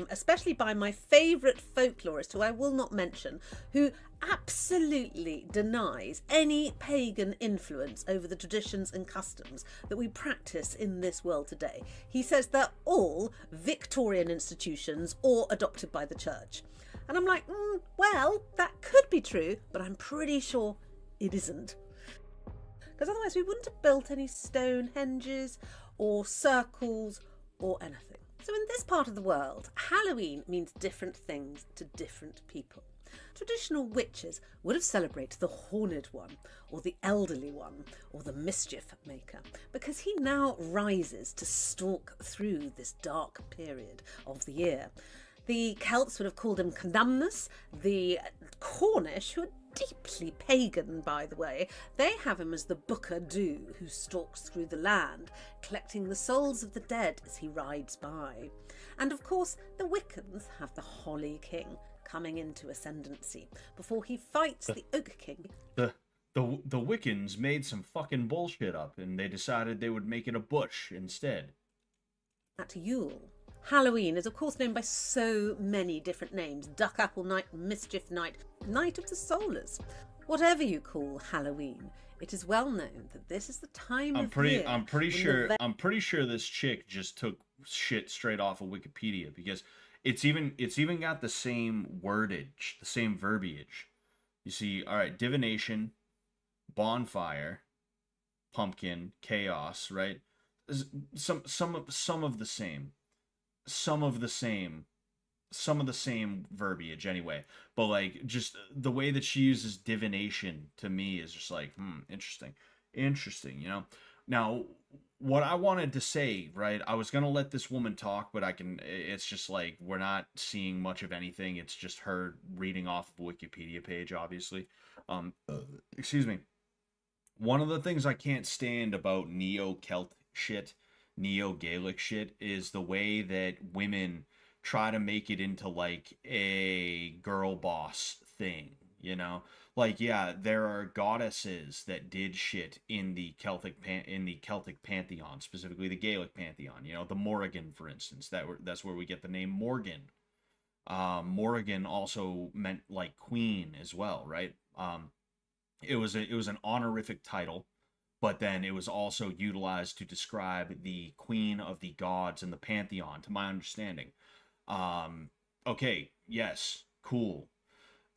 Especially by my favourite folklorist, who I will not mention, who absolutely denies any pagan influence over the traditions and customs that we practice in this world today. He says they're all Victorian institutions or adopted by the church. And I'm like, well, that could be true, but I'm pretty sure it isn't. Because otherwise we wouldn't have built any Stonehenges or circles or anything. So in this part of the world, Halloween means different things to different people. Traditional witches would have celebrated the Horned One, or the Elderly One, or the Mischief Maker, because he now rises to stalk through this dark period of the year. The Celts would have called him Conumnus. The Cornish, who are deeply pagan, by the way, they have him as the Booker Do, who stalks through the land, collecting the souls of the dead as he rides by. And of course, the Wiccans have the Holly King coming into ascendancy before he fights the Oak King. The Wiccans made some fucking bullshit up, and they decided they would make it a bush instead. At Yule. Halloween is of course known by so many different names: Duck Apple Night, Mischief Night, Night of the Solars. Whatever you call Halloween, it is well known that this is the time of year. I'm pretty sure this chick just took shit straight off of Wikipedia, because it's even got the same wordage, the same verbiage. You see, all right, divination, bonfire, pumpkin, chaos, right? Some of the same. Some of the same verbiage anyway, but like just the way that she uses divination to me is just like interesting, you know. Now what I wanted to say, right, I was gonna let this woman talk, but it's just like we're not seeing much of anything. It's just her reading off of a Wikipedia page, obviously. Excuse me. One of the things I can't stand about neo-Celt shit, neo-Gaelic shit, is the way that women try to make it into like a girl boss thing, you know? Like, yeah, there are goddesses that did shit in the Celtic pantheon, specifically the Gaelic pantheon, you know, the Morrigan, for instance. That's where we get the name Morgan. Morrigan also meant like queen as well, right? It was an honorific title, but then it was also utilized to describe the queen of the gods in the pantheon, to my understanding. Okay, yes, cool.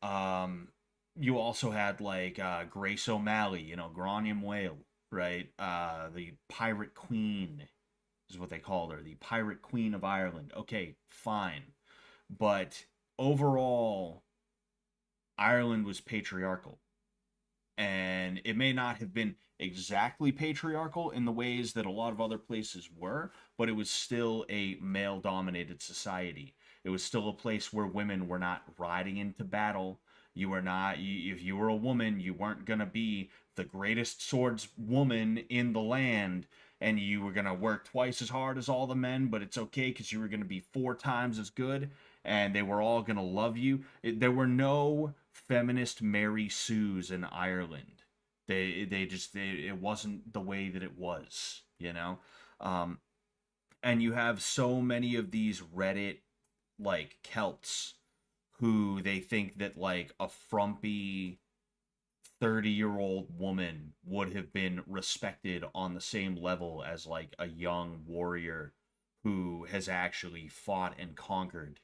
You also had like Grace O'Malley, you know, Granium Whale, right? The Pirate Queen is what they called her, the Pirate Queen of Ireland. Okay, fine. But overall, Ireland was patriarchal. And it may not have been exactly patriarchal in the ways that a lot of other places were, but it was still a male-dominated society. It was still a place where women were not riding into battle. You were not, if you were a woman, you weren't going to be the greatest swordswoman in the land, and you were going to work twice as hard as all the men, but it's okay because you were going to be 4 times as good, and they were all going to love you. There were no feminist Mary Sues in Ireland. It wasn't the way that it was, you know? And you have so many of these Reddit, like, Celts who they think that, like, a frumpy 30-year-old woman would have been respected on the same level as, like, a young warrior who has actually fought and conquered.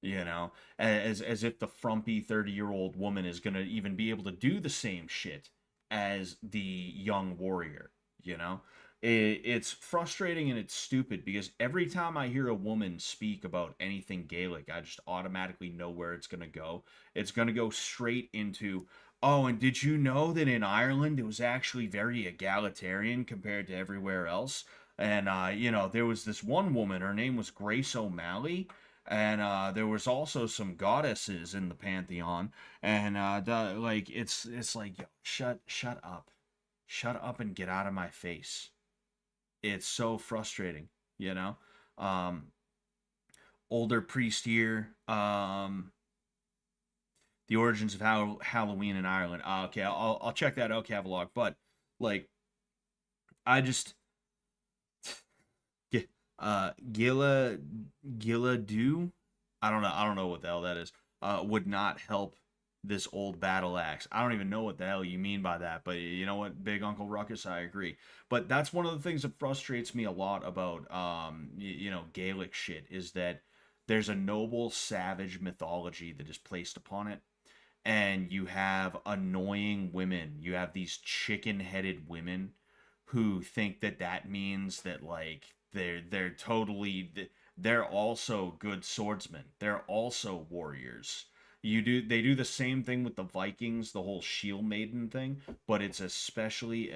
You know, as if the frumpy 30-year-old woman is going to even be able to do the same shit as the young warrior, you know? It's frustrating and it's stupid because every time I hear a woman speak about anything Gaelic, I just automatically know where it's going to go. It's going to go straight into, oh, and did you know that in Ireland it was actually very egalitarian compared to everywhere else? And, you know, there was this one woman, her name was Grace O'Malley, and there was also some goddesses in the pantheon, and like it's like, yo, shut up and get out of my face. It's so frustrating, you know. older priest here. The origins of Halloween in Ireland. Okay, I'll check that out, catalog. But like, I just Gila Do, I don't know what the hell that is. Would not help this old battle axe. I don't even know what the hell you mean by that, but you know what, Big Uncle Ruckus, I agree. But that's one of the things that frustrates me a lot about Gaelic shit, is that there's a noble savage mythology that is placed upon it, and you have annoying women. You have these chicken-headed women who think that that means that like they're also good swordsmen. They're also warriors. They do the same thing with the Vikings, the whole shield maiden thing, but it's especially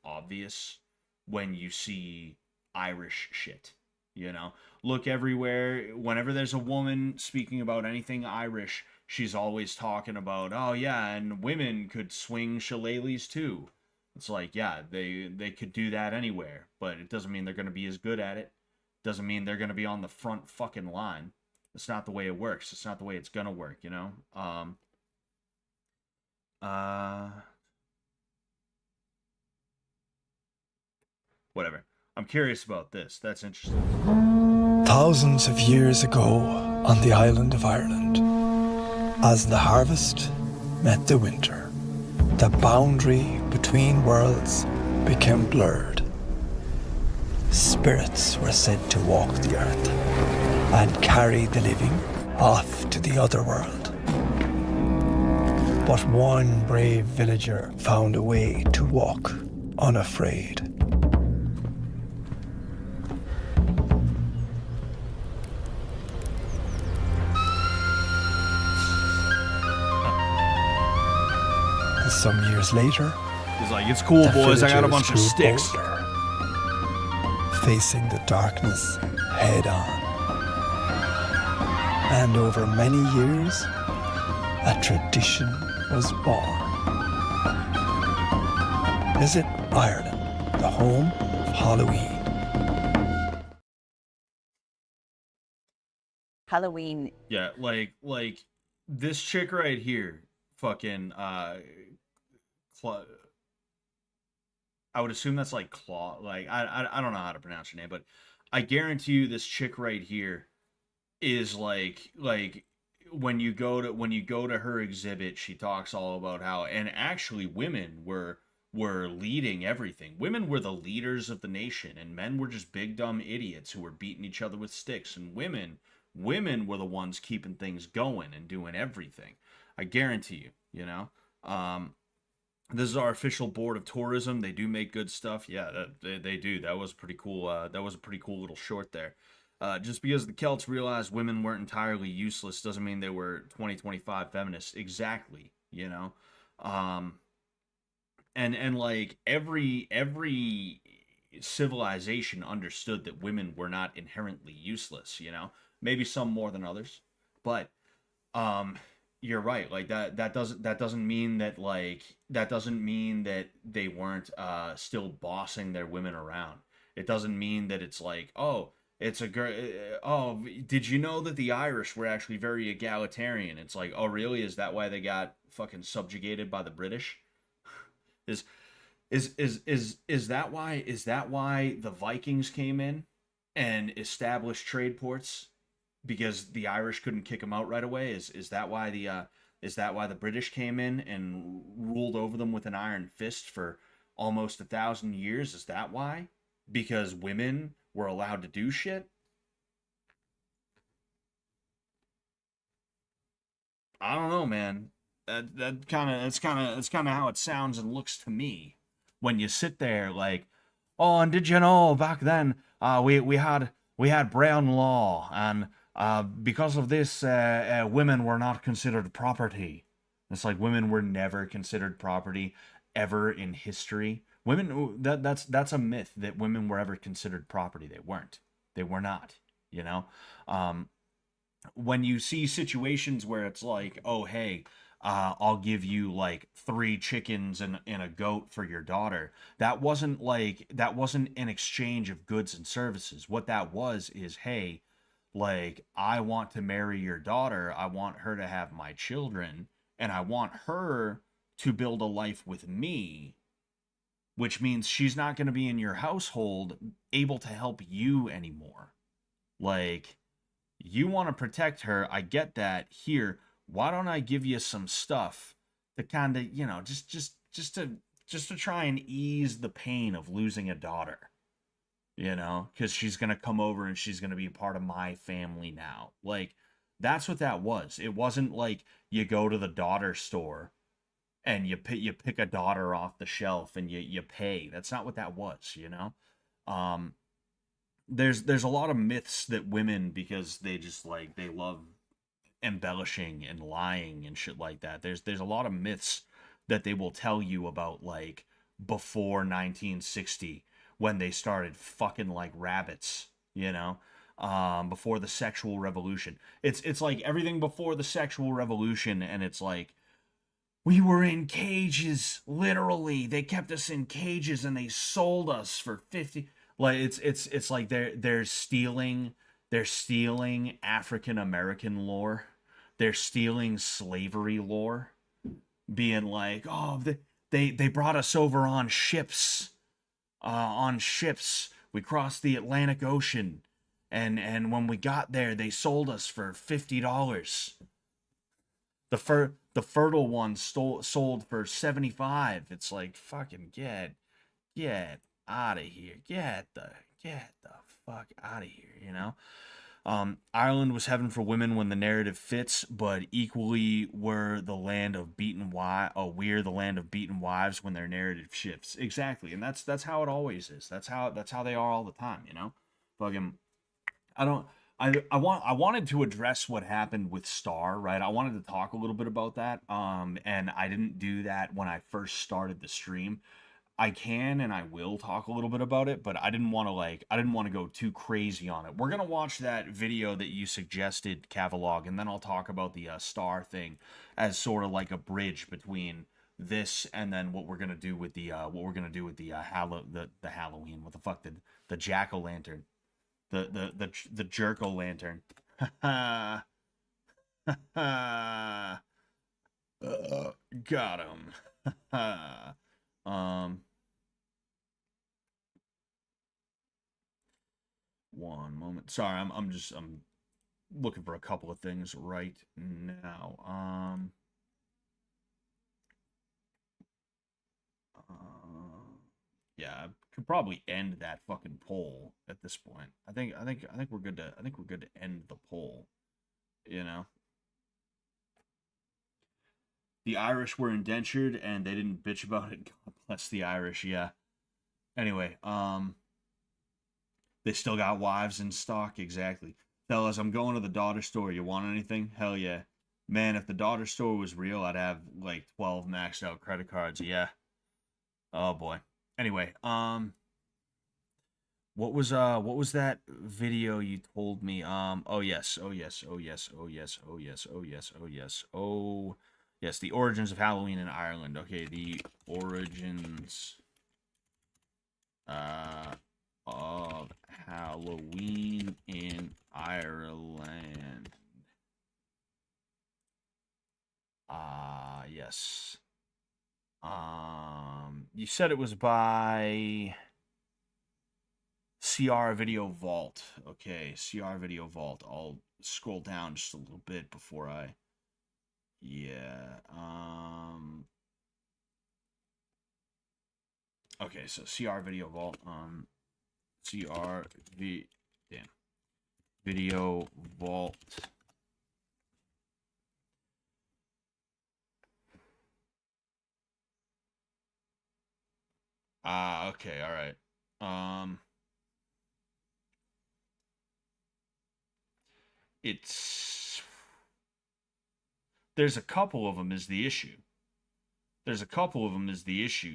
obvious when you see Irish shit. You know, look everywhere. Whenever there's a woman speaking about anything Irish, she's always talking about, oh yeah, and women could swing shillelaghs too. It's like, yeah, they could do that anywhere, but it doesn't mean they're going to be as good at it. Doesn't mean they're going to be on the front fucking line. It's not the way it works. It's not the way it's going to work, you know? Whatever. I'm curious about this. That's interesting. Thousands of years ago on the island of Ireland, as the harvest met the winter, the boundary between worlds became blurred. Spirits were said to walk the earth and carry the living off to the other world. But one brave villager found a way to walk unafraid. And some years later, he's like, it's cool, boys, I got a bunch of sticks. Bolder, facing the darkness head on. And over many years, a tradition was born. Visit Ireland, the home of Halloween. Halloween. Yeah, like this chick right here, fucking I would assume that's like Claw. Like I don't know how to pronounce her name, but I guarantee you this chick right here is like when you go to her exhibit, she talks all about how, and actually women were leading everything. Women were the leaders of the nation, and men were just big dumb idiots who were beating each other with sticks. And women were the ones keeping things going and doing everything. I guarantee you, you know. This is our official board of tourism. They do make good stuff. Yeah, they do. That was pretty cool. That was a pretty cool little short there. Just because the Celts realized women weren't entirely useless doesn't mean they were 2025 feminists. Exactly, you know. And like every civilization understood that women were not inherently useless, you know. Maybe some more than others, but you're right. Like that doesn't mean that they weren't still bossing their women around. It doesn't mean that it's like, oh, it's a girl. Oh, did you know that the Irish were actually very egalitarian? It's like, oh, really? Is that why they got fucking subjugated by the British? Is that why? Is that why the Vikings came in and established trade ports? Because the Irish couldn't kick them out right away? Is that why the British came in and ruled over them with an iron fist for almost 1,000 years? Is that why? Because women were allowed to do shit? I don't know, man. That's kind of how it sounds and looks to me when you sit there like, oh, and did you know back then we had Brown law, and because of this, women were not considered property. It's like women were never considered property ever in history. Women, that's a myth that women were ever considered property. They weren't. They were not. You know, when you see situations where it's like, oh hey, I'll give you like 3 chickens and a goat for your daughter. That wasn't an exchange of goods and services. What that was is, hey, Like, I want to marry your daughter. I want her to have my children, and I want her to build a life with me, which means she's not going to be in your household able to help you anymore. Like, you want to protect her. I get that. Here, why don't I give you some stuff to kind of, you know, just to try and ease the pain of losing a daughter, you know, because she's going to come over and she's going to be a part of my family now. Like, that's what that was. It wasn't like you go to the daughter store and you pick a daughter off the shelf and you pay. That's not what that was, you know. Um, there's a lot of myths that women, because they just like they love embellishing and lying and shit like that. There's a lot of myths that they will tell you about, like, before 1960, when they started fucking like rabbits, you know, before the sexual revolution. It's like everything before the sexual revolution, and it's like we were in cages, literally. They kept us in cages and they sold us for 50. Like, it's like they're stealing African American lore. They're stealing slavery lore, being like, oh, they brought us over on ships. On ships, we crossed the Atlantic Ocean, and when we got there, they sold us for $50. The fertile one sold for 75. It's like, fucking get out of here. Get the fuck out of here, you know? Ireland was heaven for women when the narrative fits, but equally we're the land of beaten wives when their narrative shifts. Exactly, and that's how it always is. That's how they are all the time, you know? Fucking, I don't. I wanted to address what happened with Star, right? I wanted to talk a little bit about that. And I didn't do that when I first started the stream. I can and I will talk a little bit about it, but I didn't want to go too crazy on it. We're gonna watch that video that you suggested, Cavalog, and then I'll talk about the Star thing as sort of like a bridge between this and then what we're gonna do with the Halloween. What the fuck, the jack o' lantern, the jerk o' lantern. Got him. um. One moment. Sorry, I'm looking for a couple of things right now. Yeah, I could probably end that fucking poll at this point. I think we're good to end the poll, you know. The Irish were indentured and they didn't bitch about it. God bless the Irish, yeah. Anyway, they still got wives in stock, exactly. Fellas, I'm going to the daughter store. You want anything? Hell yeah. Man, if the daughter store was real, I'd have like 12 maxed out credit cards. Yeah. Oh boy. Anyway, what was that video you told me? Oh yes, oh yes, oh yes, oh yes, oh yes, oh yes, oh yes, oh yes, the origins of Halloween in Ireland. Okay, the origins of Halloween in Ireland. Yes. You said it was by CR Video Vault. Okay, CR Video Vault. I'll scroll down just a little bit before I... Yeah, okay, so CR Video Vault, Video Vault. Okay, all right. It's... There's a couple of them is the issue.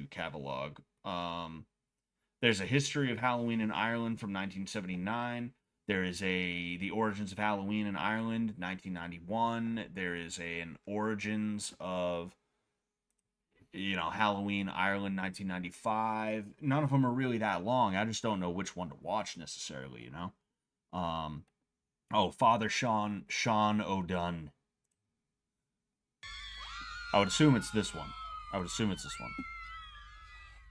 Catalog. There's a history of Halloween in Ireland from 1979. There is the origins of Halloween in Ireland, 1991. There is an origins of, Halloween Ireland, 1995. None of them are really that long. I just don't know which one to watch necessarily, Oh, Father Sean O'Dunn. I would assume it's this one.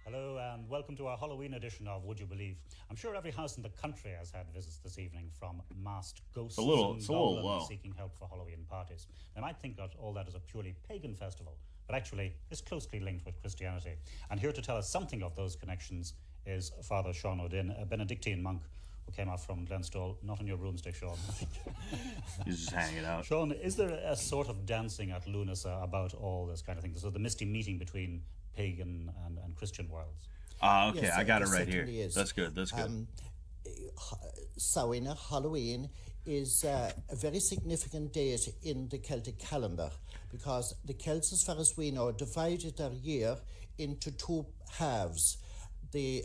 Hello and welcome to our Halloween edition of Would You Believe? I'm sure every house in the country has had visits this evening from masked ghosts and it's a little goblins low. seeking help for Halloween parties. They might think that all that is a purely pagan festival, but actually is closely linked with Christianity. And here to tell us something of those connections is Father Sean O'Dunn, a Benedictine monk who came out from Glenstall, not on your broomstick, Sean. He's just hanging out. Sean, is there a sort of dancing at Lunasa about all this kind of thing? So the misty meeting between pagan and Christian worlds. Okay, Yes, I got it it right here. certainly is. That's good. Samhain, Halloween, is a very significant date in the Celtic calendar because the Celts, as far as we know, divided their year into two halves. The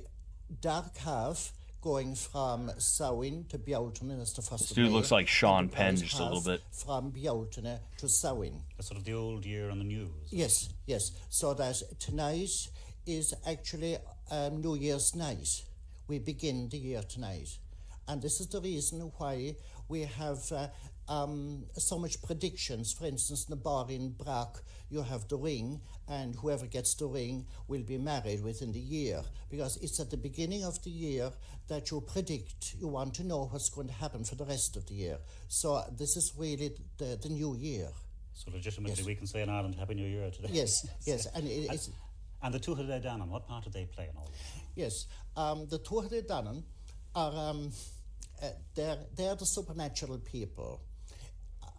dark half going from Samhain to Bealtaine, that's the first This of dude May, looks like Sean and the Penn bright just a little half bit. from Bealtaine to Samhain. That's sort of the old year on the news. Yes. So that tonight is actually New Year's night. We begin the year tonight. And this is the reason why we have so much predictions. For instance, in the bar in Brack, you have the ring, and whoever gets the ring will be married within the year, because it's at the beginning of the year that you predict, you want to know what's going to happen for the rest of the year. So this is really the new year. So legitimately Yes. we can say in Ireland, Happy New Year today. Yes, and it's... And the Tuatha Danann, what part do they play in all this? Yes, the Tuatha Danann are they're the supernatural people.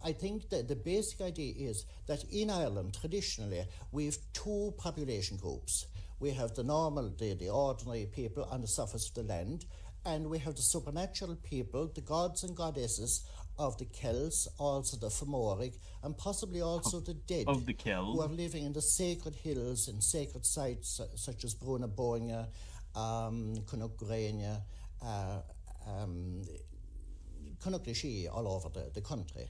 I think that the basic idea is that in Ireland, traditionally, we have two population groups. We have the normal, the ordinary people on the surface of the land, and we have the supernatural people, the gods and goddesses of the Celts, also the Fomoric, and possibly also the dead Of the Celts. who are living in the sacred hills and sacred sites such as Bruna Boinga, Cunuggrania, Cunugrishi, all over the country.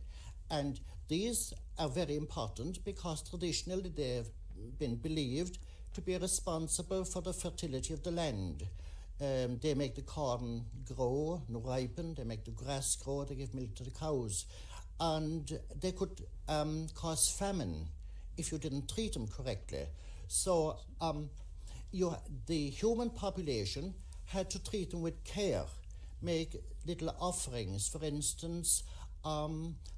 And these are very important because traditionally they've been believed to be responsible for the fertility of the land. They make the corn grow and ripen, they make the grass grow, they give milk to the cows. And they could cause famine if you didn't treat them correctly. So the human population had to treat them with care, make little offerings. For instance,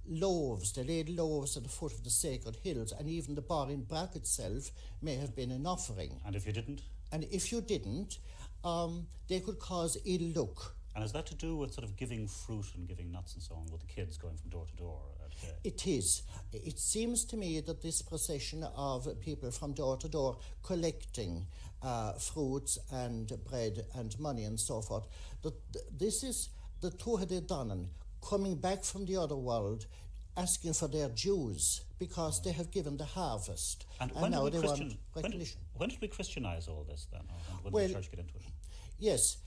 loaves. They laid loaves at the foot of the sacred hills, and even the bar in Brack itself may have been an offering. And if you didn't? And if you didn't, they could cause ill luck. And is that to do with sort of giving fruit and giving nuts and so on with the kids going from door to door? It is. It seems to me that this procession of people from door to door collecting fruits and bread and money and so forth, this is the Tuatha Danann coming back from the other world asking for their dues because they have given the harvest. And when now did they we want recognition. when did we Christianize all this then? Or when Well, did the church get into it? Yes.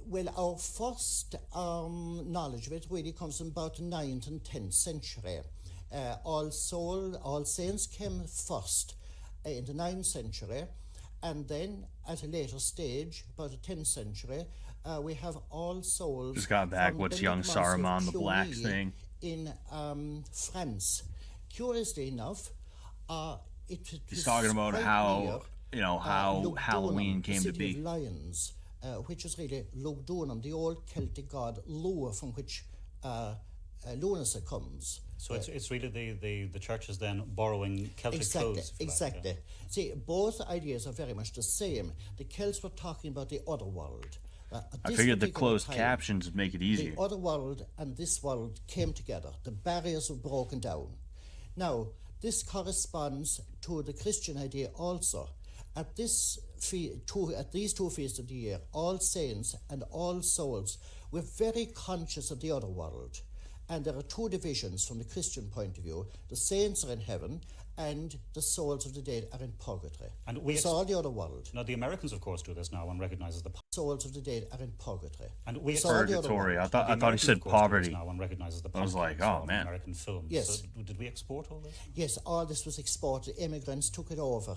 Well, our first knowledge of it really comes from about the 9th and 10th century. All Saints came first in the 9th century, and then at a later stage, about the 10th century, we have All Souls. Just got back. from What's Benedict young Mercier Saruman, the black Cluny thing? in France. Curiously enough, He's talking about how Halloween came to be. Lions, which is really Lugdunum, the old Celtic god Lua, from which Lunasa comes. So it's really the church is then borrowing Celtic clothes. if you like, Exactly. yeah. See, both ideas are very much the same. The Celts were talking about the other world. At I this figured the particular closed time, captions would make it easier. the other world and this world came together. The barriers were broken down. Now, this corresponds to the Christian idea also. At these two feasts of the year, All Saints and All Souls, we're very conscious of the other world. And there are two divisions from the Christian point of view. The saints are in heaven, and the souls of the dead are in purgatory. And we it's all the other world. Now the Americans, of course, do this now and recognizes the Souls of the dead are in purgatory. and we It's all the other Purgatory. world. I thought he said poverty. now and recognizes the I was like, pumpkins oh, from man. American films. Yes. So did we export all this? Yes, all this was exported. Immigrants took it over.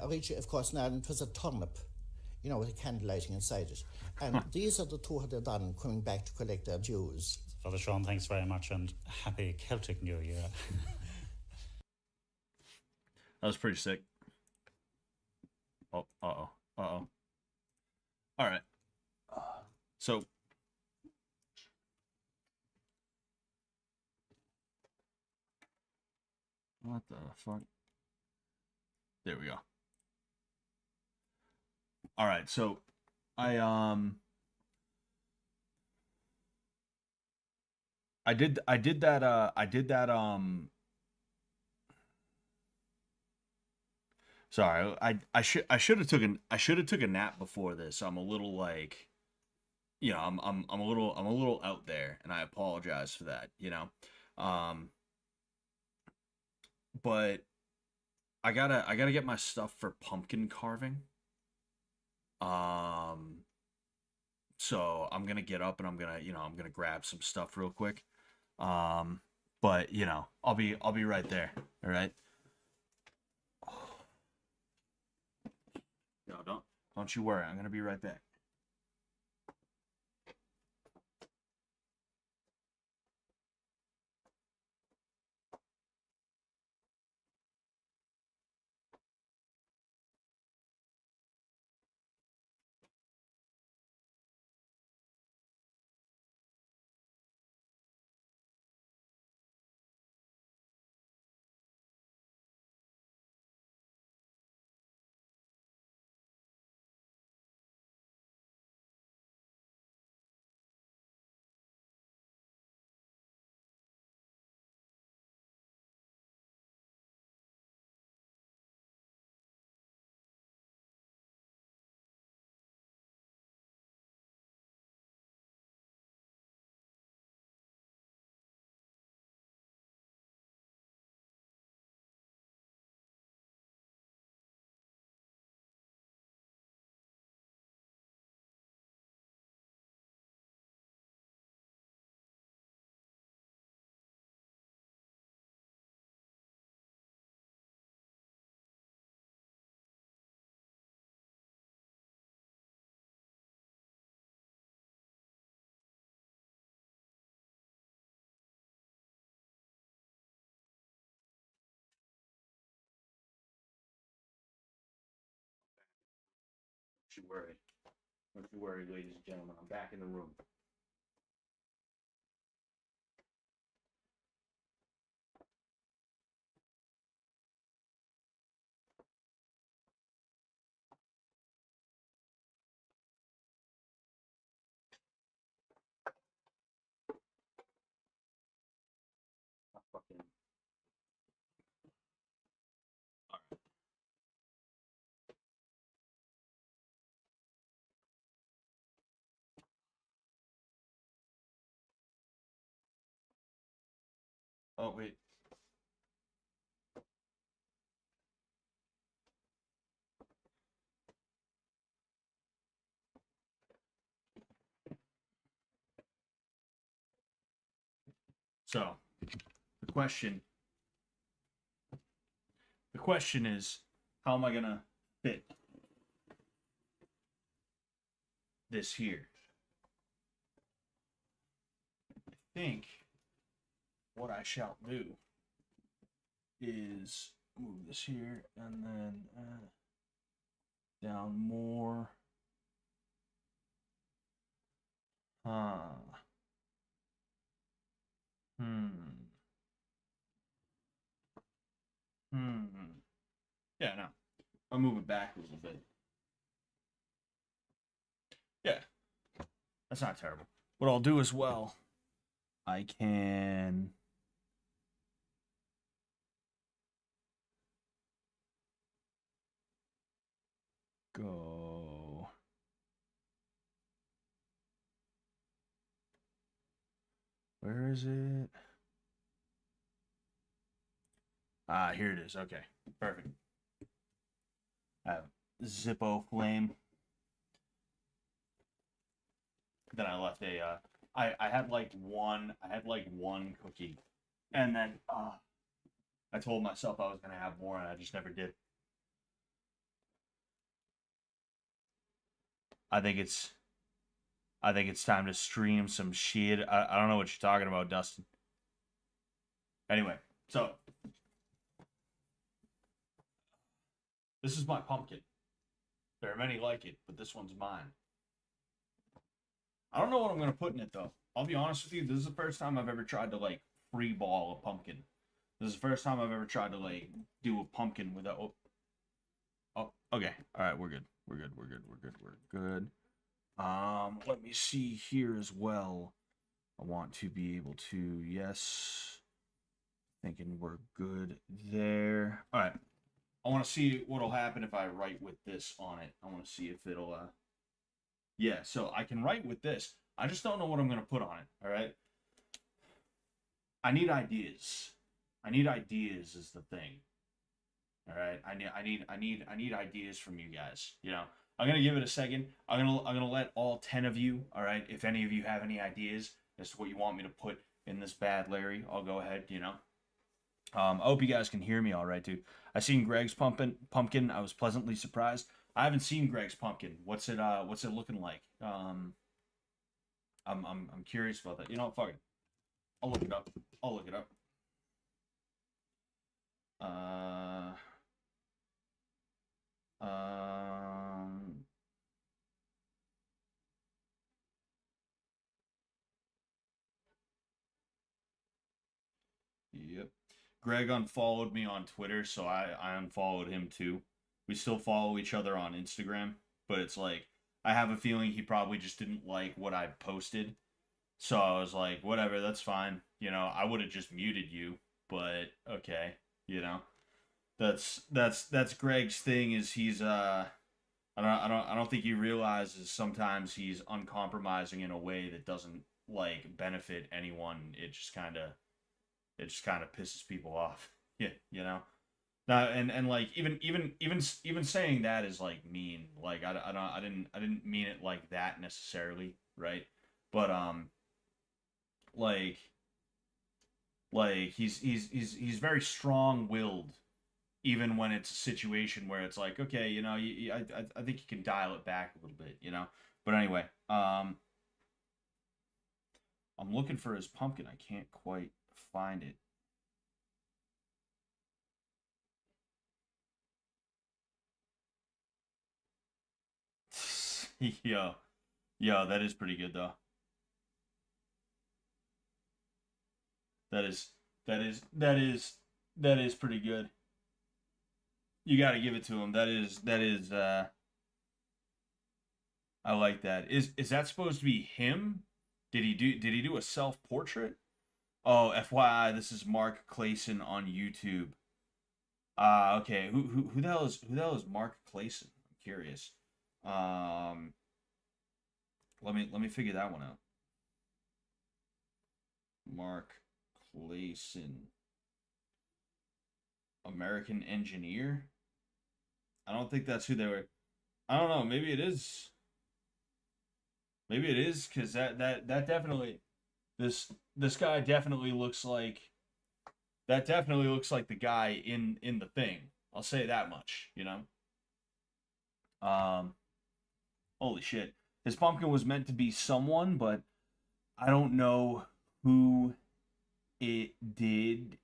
Originally, of course, in Ireland, it was a turnip. you know, with the candle lighting inside it. And these are the two that are done coming back to collect their dues. Father Sean, thanks very much, and happy Celtic New Year. That was pretty sick. Oh, uh-oh. Uh-oh. All right. So what the fuck? There we go. All right, so I I did that sorry, I should have took a nap before this. So I'm a little like, you know, I'm a little out there, and I apologize for that, you know. Um but I gotta get my stuff for pumpkin carving. Um so I'm gonna get up and I'm gonna grab some stuff real quick. Um but you know, I'll be right there. All right. No, don't you worry. I'm gonna be right back. Don't you worry. Don't you worry, ladies and gentlemen. I'm back in the room. I fucking. All right. Oh wait. So the question the question is, how am I gonna fit this here? I think what I shall do is move this here and then down more. Huh. Hmm. Hmm. Yeah, no. I'll move it back a little bit. Yeah, that's not terrible. What I'll do as well, I can go. Where is it? Ah, here it is. Okay, perfect. I have Zippo Flame. Then I left a. I had like one cookie, and then I told myself I was gonna have more, and I just never did. I think it's time to stream some shit. I don't know what you're talking about, Dustin. Anyway, so this is my pumpkin. There are many like it, but this one's mine. I don't know what I'm gonna put in it though. I'll be honest with you. This is the first time I've ever tried to like free ball a pumpkin. This is the first time I've ever tried to like do a pumpkin without. Oh, okay. All right, we're good. We're good. We're good. We're good. We're good. Let me see here as well. I want to be able to, yes. Thinking we're good there. All right. I want to see what'll happen if I write with this on it. I want to see if it'll, yeah, so I can write with this. I just don't know what I'm going to put on it, all right? I need ideas. I need ideas is the thing. All right? I need ideas from you guys, you know? I'm going to give it a second. I'm going to let all 10 of you, all right, if any of you have any ideas as to what you want me to put in this bad Larry, I'll go ahead, you know? I hope you guys can hear me all right, dude. I seen Greg's pumpkin. I was pleasantly surprised. I haven't seen Greg's pumpkin. What's it looking like? I'm curious about that. You know, fuck it. I'll look it up. I'll look it up. Yep. Greg unfollowed me on Twitter, so I unfollowed him too. We still follow each other on Instagram, but it's like I have a feeling he probably just didn't like what I posted. So I was like, whatever, that's fine. You know, I would have just muted you, but okay, you know. That's Greg's thing is he's I don't think he realizes sometimes he's uncompromising in a way that doesn't like benefit anyone. It just kind of pisses people off. Yeah, you know. Now and like even saying that is like mean. Like I didn't mean it like that necessarily, right? But like he's very strong-willed even when it's a situation where it's like, okay, you know, I think you can dial it back a little bit, you know. But anyway, I'm looking for his pumpkin. I can't quite find it. Yo, that is pretty good though. That is that is pretty good. You got to give it to him. That is I like that. Is that supposed to be him? Did he do a self-portrait? Oh, FYI, this is Mark Clayson on YouTube. Okay. Who the hell is Mark Clayson? I'm curious. Let me figure that one out. Mark Clayson. American Engineer? I don't think that's who they were. I don't know, maybe it is. Maybe it is cuz that definitely this guy definitely looks like the guy in the thing. I'll say that much, you know. Um Holy shit. His pumpkin was meant to be someone, but I don't know who it did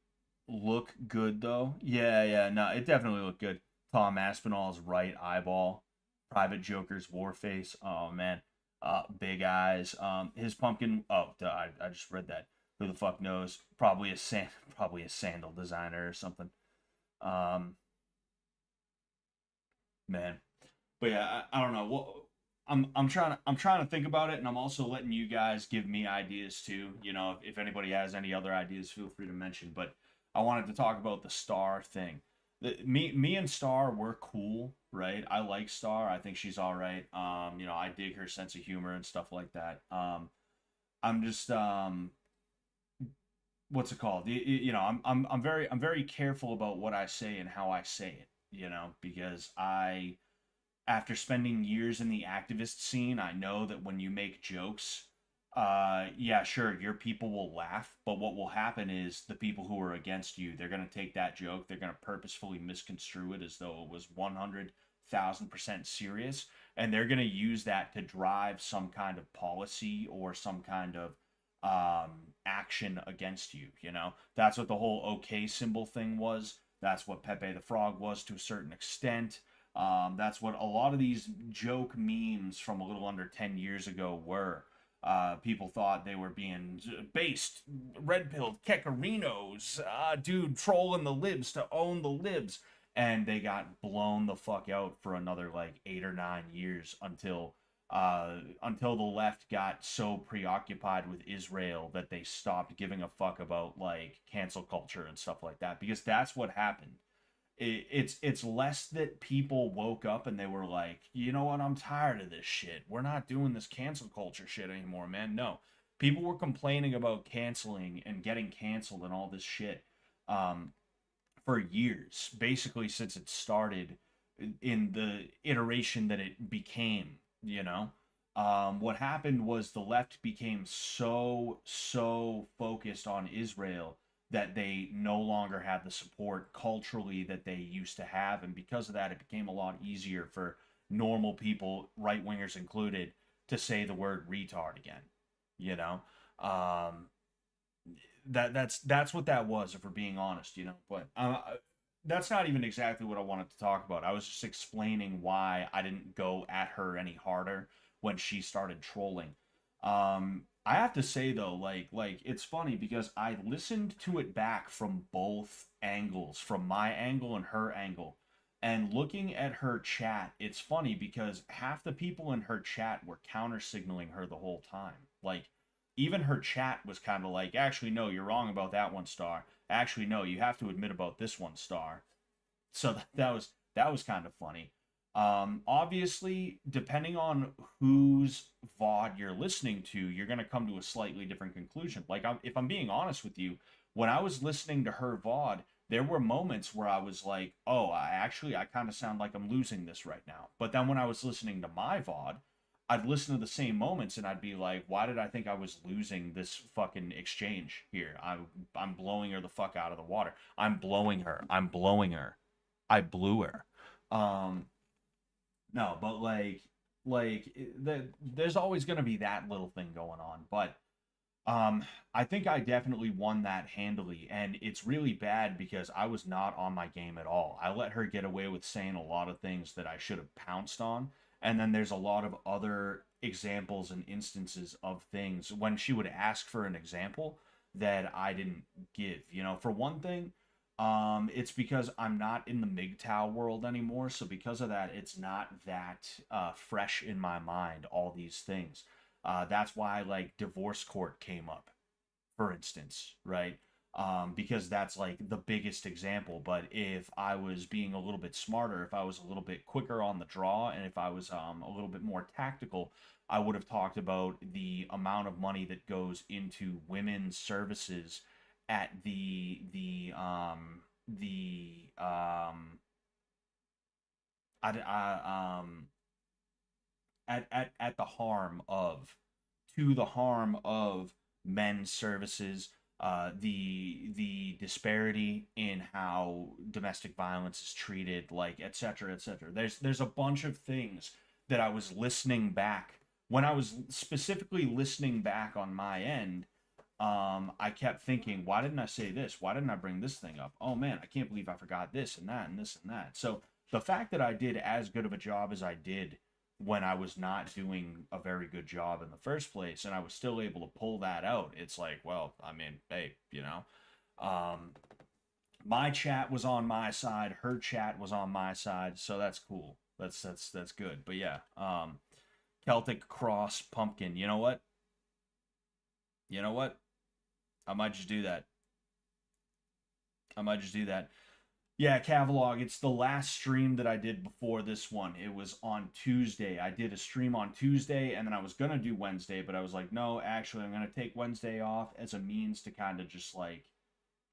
look good though. Yeah, no, it definitely looked good. Tom Aspinall's right eyeball, Private Joker's Warface. Oh man, big eyes. His pumpkin. Oh, duh, I just read that. Who the fuck knows? Probably probably a sandal designer or something. Um, man, but yeah, I don't know. Well, I'm trying to think about it, and I'm also letting you guys give me ideas too. You know, if anybody has any other ideas, feel free to mention. But I wanted to talk about the Star thing. Me and Star, we're cool, right? I like Star. I think she's all right. You know, I dig her sense of humor and stuff like that. I'm just what's it called? You know, I'm very careful about what I say and how I say it. You know, because after spending years in the activist scene, I know that when you make jokes, yeah, sure, your people will laugh, but what will happen is the people who are against you, they're going to take that joke, they're going to purposefully misconstrue it as though it was 100,000% serious, and they're going to use that to drive some kind of policy or some kind of action against you. You know, that's what the whole OK symbol thing was. That's what Pepe the Frog was to a certain extent. That's what a lot of these joke memes from a little under 10 years ago were. People thought they were being based, red-pilled Kekarinos, dude trolling the libs to own the libs. And they got blown the fuck out for another like 8 or 9 years until the left got so preoccupied with Israel that they stopped giving a fuck about like cancel culture and stuff like that, because that's what happened. It's less that people woke up and they were like, you know what, I'm tired of this shit. We're not doing this cancel culture shit anymore, man. No, people were complaining about canceling and getting canceled and all this shit for years, basically since it started in the iteration that it became. You know, what happened was the left became so focused on Israel that they no longer had the support culturally that they used to have, and because of that, it became a lot easier for normal people, right wingers included, to say the word retard again. You know, that's what that was, if we're being honest. You know, but that's not even exactly what I wanted to talk about. I was just explaining why I didn't go at her any harder when she started trolling. I have to say though, like it's funny because I listened to it back from both angles, from my angle and her angle. And looking at her chat, it's funny because half the people in her chat were counter signaling her the whole time. Like, even her chat was kind of like, actually, no, you're wrong about that 1 star. Actually, no, you have to admit about this 1 star. So that was kind of funny. Obviously, depending on whose VOD you're listening to, you're going to come to a slightly different conclusion. Like, if I'm being honest with you, when I was listening to her VOD, there were moments where I was like, oh, I kind of sound like I'm losing this right now. But then when I was listening to my VOD, I'd listen to the same moments and I'd be like, why did I think I was losing this fucking exchange here? I'm blowing her the fuck out of the water. I'm blowing her. I blew her. No, but there's always going to be that little thing going on, but I think I definitely won that handily, and it's really bad because I was not on my game at all. I let her get away with saying a lot of things that I should have pounced on, and then there's a lot of other examples and instances of things when she would ask for an example that I didn't give. You know, for one thing, it's because I'm not in the MGTOW world anymore, so because of that, it's not that fresh in my mind, all these things. That's why, like, divorce court came up, for instance, right? Because that's, like, the biggest example. But if I was being a little bit smarter, if I was a little bit quicker on the draw, and if I was a little bit more tactical, I would have talked about the amount of money that goes into women's services at at the harm of, to the harm of men's services, the disparity in how domestic violence is treated, like, etc., etc. There's a bunch of things that I was listening back when I was specifically listening back on my end. I kept thinking, why didn't I say this? Why didn't I bring this thing up? Oh man, I can't believe I forgot this and that and this and that. So the fact that I did as good of a job as I did when I was not doing a very good job in the first place, and I was still able to pull that out, it's like, well, I mean, hey, you know, my chat was on my side, her chat was on my side, so that's cool. That's good. But yeah, Celtic Cross Pumpkin. You know what? You know what? I might just do that. Yeah, Cavalog, it's the last stream that I did before this one. It was on Tuesday. I did a stream on Tuesday, and then I was going to do Wednesday, but I was like, no, actually, I'm going to take Wednesday off as a means to kind of just, like,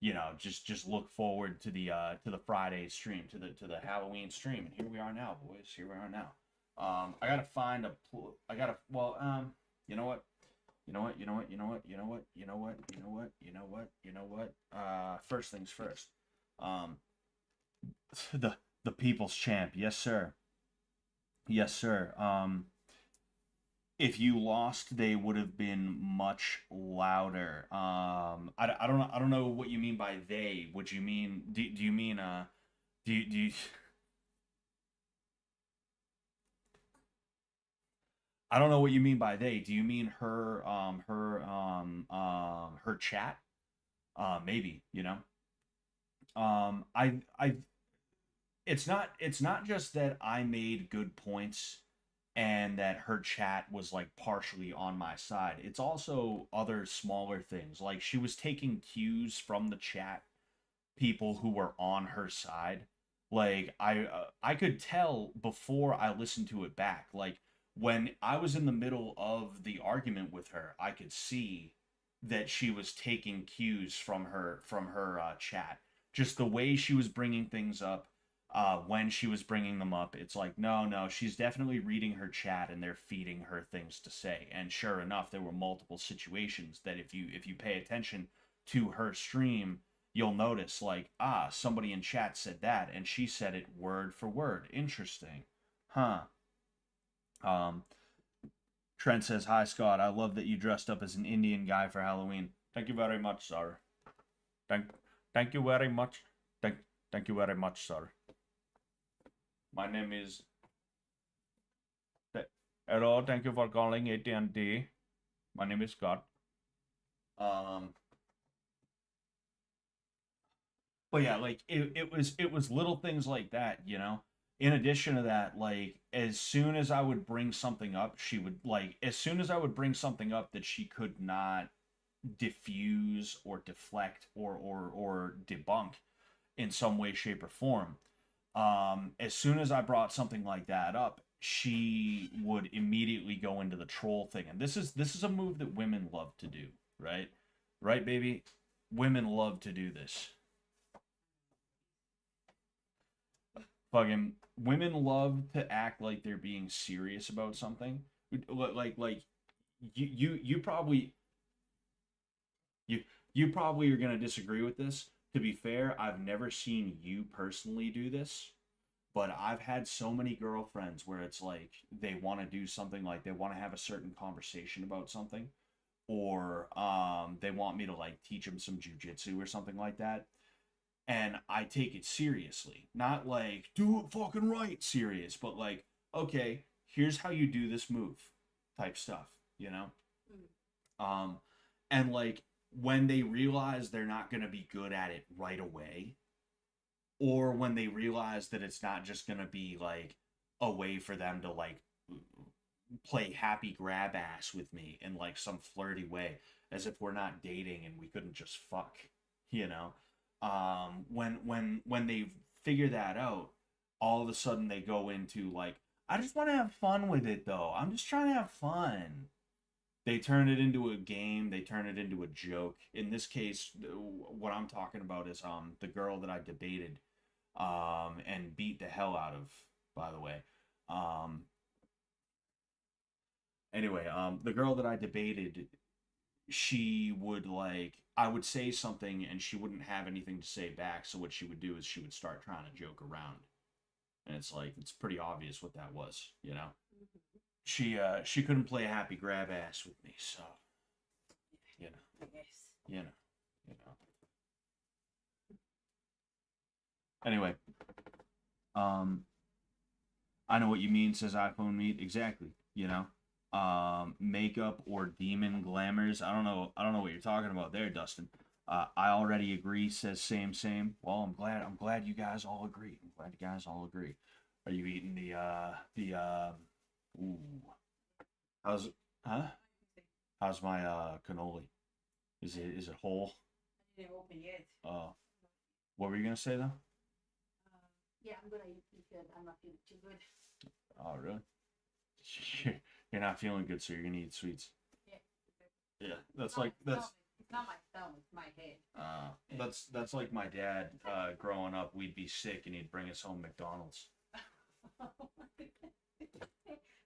you know, just look forward to the Friday stream, to the Halloween stream. And here we are now, boys. Here we are now. I got to find you know what? First things first. The people's champ, yes sir. Yes, sir. If you lost, they would have been much louder. I don't know what you mean by they. Would you mean do you mean do you I don't know what you mean by they. Do you mean her chat? Maybe, you know. I it's not just that I made good points and that her chat was like partially on my side. It's also other smaller things. Like she was taking cues from the chat people who were on her side. Like I could tell before I listened to it back. Like when I was in the middle of the argument with her, I could see that she was taking cues from her chat. Just the way she was bringing things up, when she was bringing them up, it's like no, she's definitely reading her chat and they're feeding her things to say. And sure enough, there were multiple situations that if you pay attention to her stream, you'll notice like somebody in chat said that and she said it word for word. Interesting, huh? Um, Trent says, "Hi Scott, I love that you dressed up as an Indian guy for Halloween. Thank you very much, sir. Thank, thank you very much. Thank you very much, sir. My name is. Hello, thank you for calling AT&T. My name is Scott. Um, but yeah, like it was little things like that, you know. In addition to that, like as soon as I would bring something up, she would like as soon as I would bring something up that she could not diffuse or deflect or debunk in some way, shape, or form. As soon as I brought something like that up, she would immediately go into the troll thing, and this is a move that women love to do, right? Right, baby? Women love to do this. Fucking women love to act like they're being serious about something. Like you probably you you probably are gonna disagree with this. To be fair, I've never seen you personally do this, but I've had so many girlfriends where it's like they want to do something, like they want to have a certain conversation about something, or they want me to like teach them some jujitsu or something like that, and I take it seriously. Not like do it fucking right serious, but like okay, here's how you do this move type stuff, you know? Um and like when they realize they're not going to be good at it right away, or when they realize that it's not just going to be like a way for them to like play happy grab ass with me in like some flirty way, as if we're not dating and we couldn't just fuck, you know. When they figure that out, all of a sudden they go into like, I just want to have fun with it though, I'm just trying to have fun. They turn it into a game, they turn it into a joke. In this case, what I'm talking about is the girl that I debated and beat the hell out of, by the way. um anyway, the girl that I debated, she would like, I would say something and she wouldn't have anything to say back, so what she would do is she would start trying to joke around, and it's like it's pretty obvious what that was, you know. She couldn't play happy grab ass with me, so you know, Yes. you know, you know. Anyway, um, I know what you mean, says iPhone Meat. Exactly, you know. Makeup or demon glamours. I don't know what you're talking about there, Dustin. I already agree, says same. Well, I'm glad you guys all agree. I'm glad you guys all agree. Are you eating ooh. How's huh? How's my cannoli? Is it whole? I didn't open yet. What were you gonna say though? Yeah, I'm gonna eat because I'm not feeling too good. Oh really? You're not feeling good, so you're gonna eat sweets. Yeah. Yeah, that's like that's It's not my stomach, it's my head. that's like my dad. Growing up, we'd be sick and he'd bring us home McDonald's.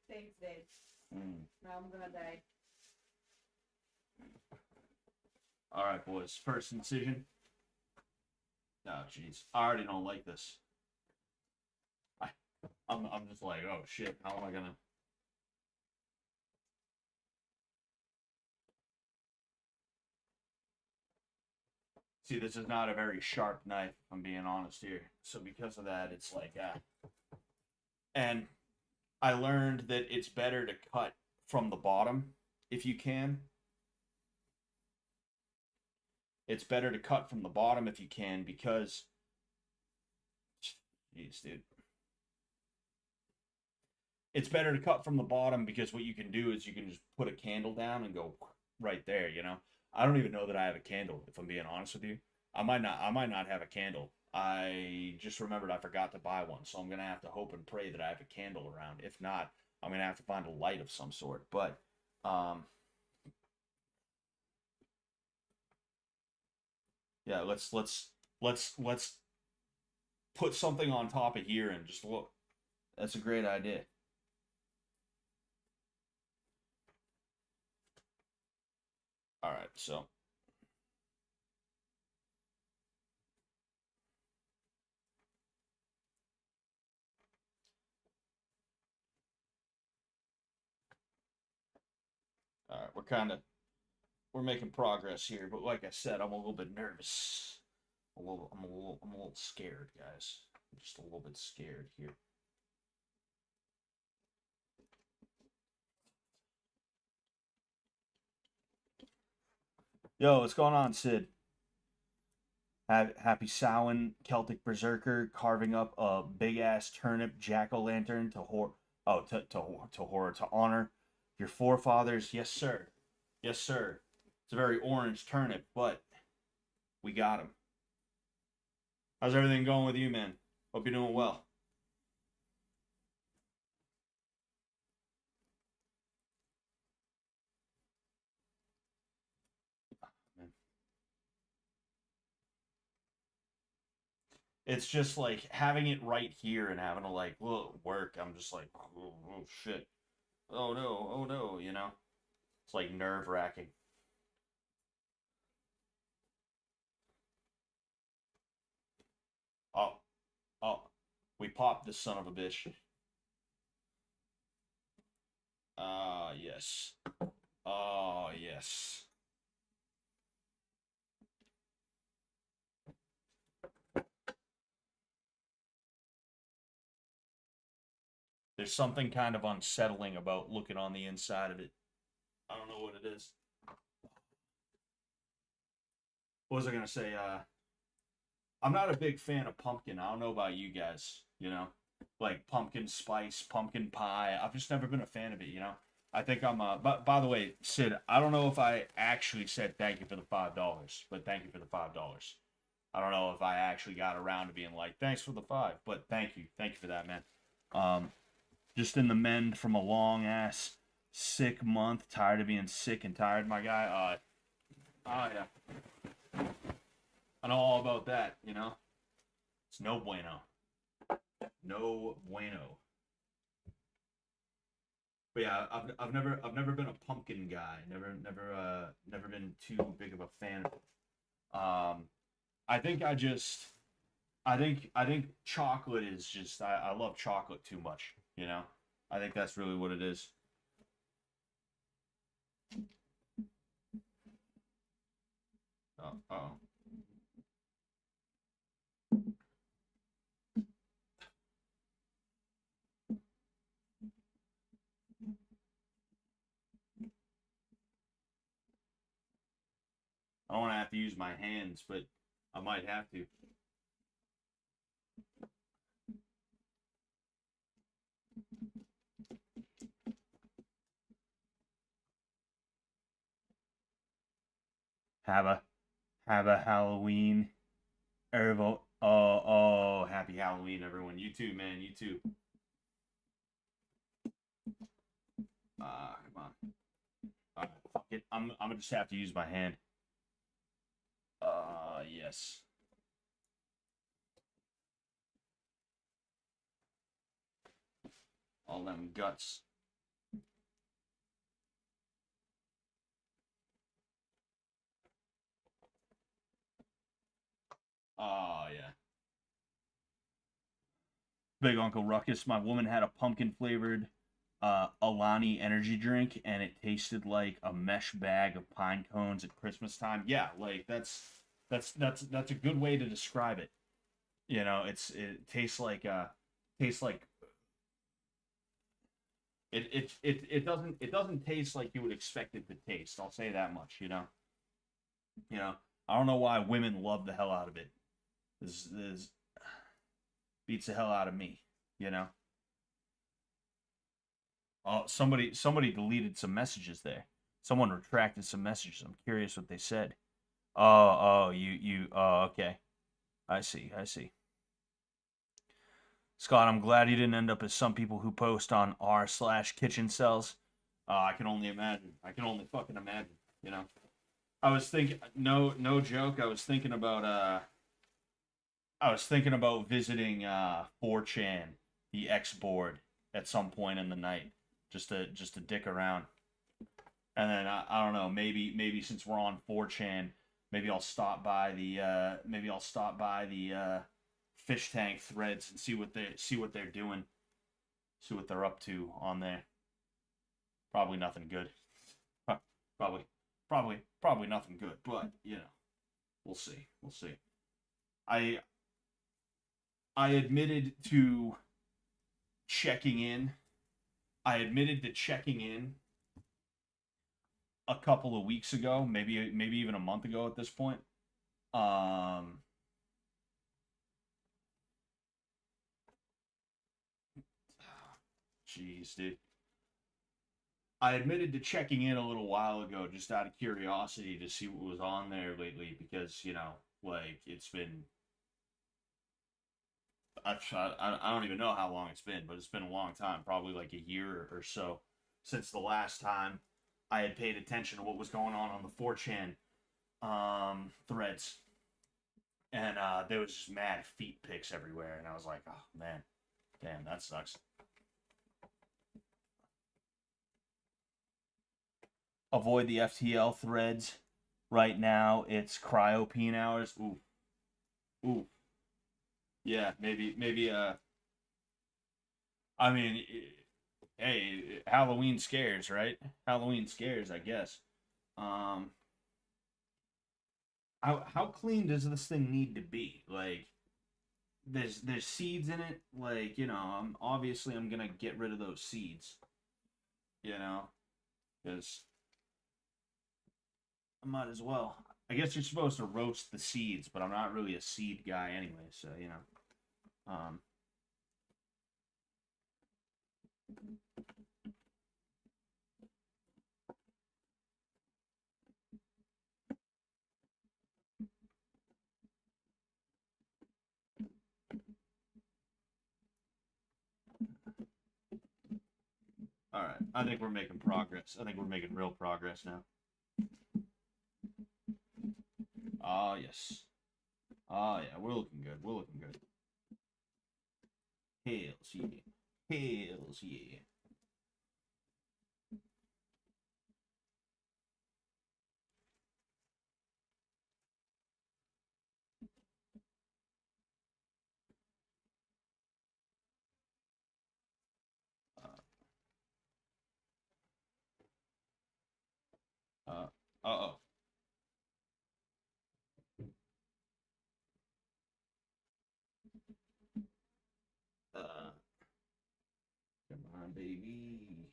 Thanks, Dad. Mm. Now I'm gonna die. All right, boys. First incision. Oh, jeez. I already don't like this. I'm just like, oh shit, how am I gonna? See, this is not a very sharp knife, if I'm being honest here. So because of that, it's like, And I learned that it's better to cut from the bottom if you can. It's better to cut from the bottom if you can because, jeez, dude. It's better to cut from the bottom because what you can do is you can just put a candle down and go right there, you know. I don't even know that I have a candle, if I'm being honest with you. I might not have a candle. I just remembered I forgot to buy one, so I'm gonna have to hope and pray that I have a candle around. If not, I'm gonna have to find a light of some sort. But yeah, let's put something on top of here and just look. That's a great idea. All right, so all right, we're making progress here, but like I said, I'm a little bit nervous. I'm a little scared, guys. I'm just a little bit scared here. Yo, what's going on, Sid? Happy Samhain, Celtic Berserker carving up a big ass turnip jack o' lantern to honor your forefathers. Yes, sir. Yes, sir. It's a very orange turnip, but we got him. How's everything going with you, man? Hope you're doing well. It's just like having it right here and having to like work. I'm just like, oh shit. Oh no, oh no, you know? It's like nerve wracking. Oh, oh, we popped this son of a bitch. Ah, yes. Oh, yes. There's something kind of unsettling about looking on the inside of it. I don't know what it is. What was I gonna say? I'm not a big fan of pumpkin. I don't know about you guys, you know? Like pumpkin spice, pumpkin pie. I've just never been a fan of it, you know? I think I'm but by the way, Sid, I don't know if I actually said thank you for the $5, but thank you for the $5. I don't know if I actually got around to being like, thanks for the five, but thank you. Thank you for that, man. Just in the mend from a long ass sick month, tired of being sick and tired, my guy. Oh yeah. I know all about that, you know? It's no bueno. No bueno. But yeah, I've never been a pumpkin guy. Never been too big of a fan. I think I think chocolate is just I love chocolate too much, you know? I think that's really what it is. Oh. I don't want to have to use my hands, but I might have to. Have a have a Halloween. Oh, happy Halloween, everyone. You too, man. You too. Come on. Fuck it. I'm gonna just have to use my hand. Yes. All them guts. Oh, yeah. Big Uncle Ruckus. My woman had a pumpkin flavored Alani energy drink, and it tasted like a mesh bag of pine cones at Christmas time. Yeah, like that's a good way to describe it. You know, it tastes like it doesn't taste like you would expect it to taste. I'll say that much. You know. I don't know why women love the hell out of it. This beats the hell out of me. You know. Oh, somebody deleted some messages there. Someone retracted some messages. I'm curious what they said. Oh, okay. I see. Scott, I'm glad you didn't end up as some people who post on r/kitchen cells. I can only imagine. I can only fucking imagine. You know. I was thinking, no joke. I was thinking about visiting 4chan, the X board, at some point in the night, just to dick around. And then I don't know, maybe since we're on 4chan, maybe I'll stop by the fish tank threads and see what they're doing, see what they're up to on there. Probably nothing good. Probably nothing good, but you know, we'll see. I admitted to checking in. I admitted to checking in a couple of weeks ago, maybe even a month ago at this point. Jeez, dude. I admitted to checking in a little while ago just out of curiosity to see what was on there lately because, you know, like it's been I don't even know how long it's been, but it's been a long time, probably like a year or so since the last time I had paid attention to what was going on the 4chan threads. And there was just mad feet pics everywhere, and I was like, oh man, damn, that sucks. Avoid the FTL threads. Right now, it's cryopene hours. Ooh. Yeah, maybe. I mean, hey, Halloween scares, right? Halloween scares, I guess. How clean does this thing need to be? Like, there's seeds in it. Like, you know, I'm gonna get rid of those seeds. You know, because I might as well. I guess you're supposed to roast the seeds, but I'm not really a seed guy anyway, so you know. All right, I think we're making progress. I think we're making real progress now. Ah, yes. Ah, yeah, we're looking good. We're looking good. Hells yeah. Hells yeah. Uh, uh-oh. Uh, Come on, baby.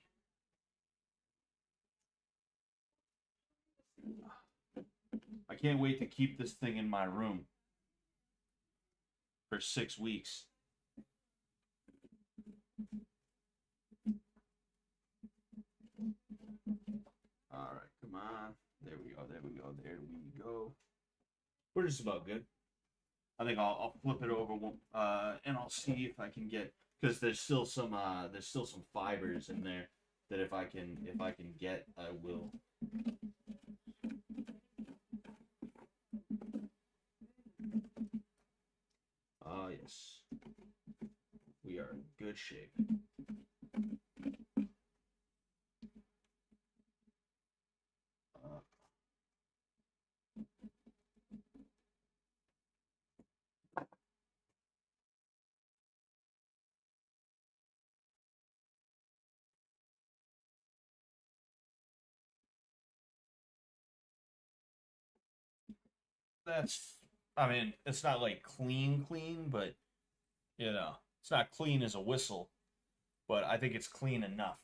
I can't wait to keep this thing in my room for 6 weeks. All right, come on. There we go. We're just about good. I think I'll flip it over and I'll see if I can get because there's still some fibers in there that if I can get I will. Ah yes, we are in good shape. that's, I mean, it's not like clean, but you know, it's not clean as a whistle, but I think it's clean enough,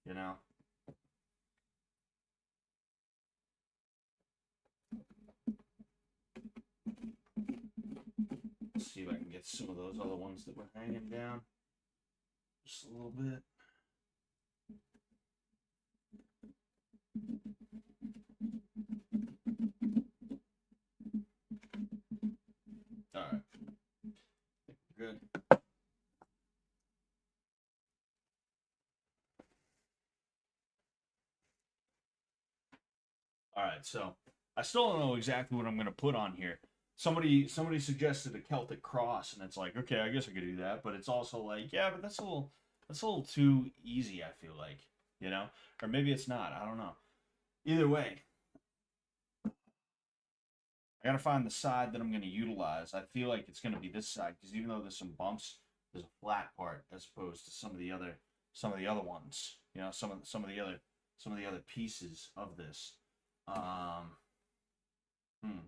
you know. Let's see if I can get some of those other ones that were hanging down just a little bit. All right, good. All right, so I still don't know exactly what I'm gonna put on here. Somebody suggested a Celtic cross, and it's like, okay, I guess I could do that, but it's also like, yeah, but that's a little too easy. I feel like, you know, or maybe it's not. I don't know. Either way, I gotta find the side that I'm gonna utilize. I feel like it's gonna be this side because even though there's some bumps, there's a flat part as opposed to some of the other ones. You know, some of the other pieces of this. Um, hmm.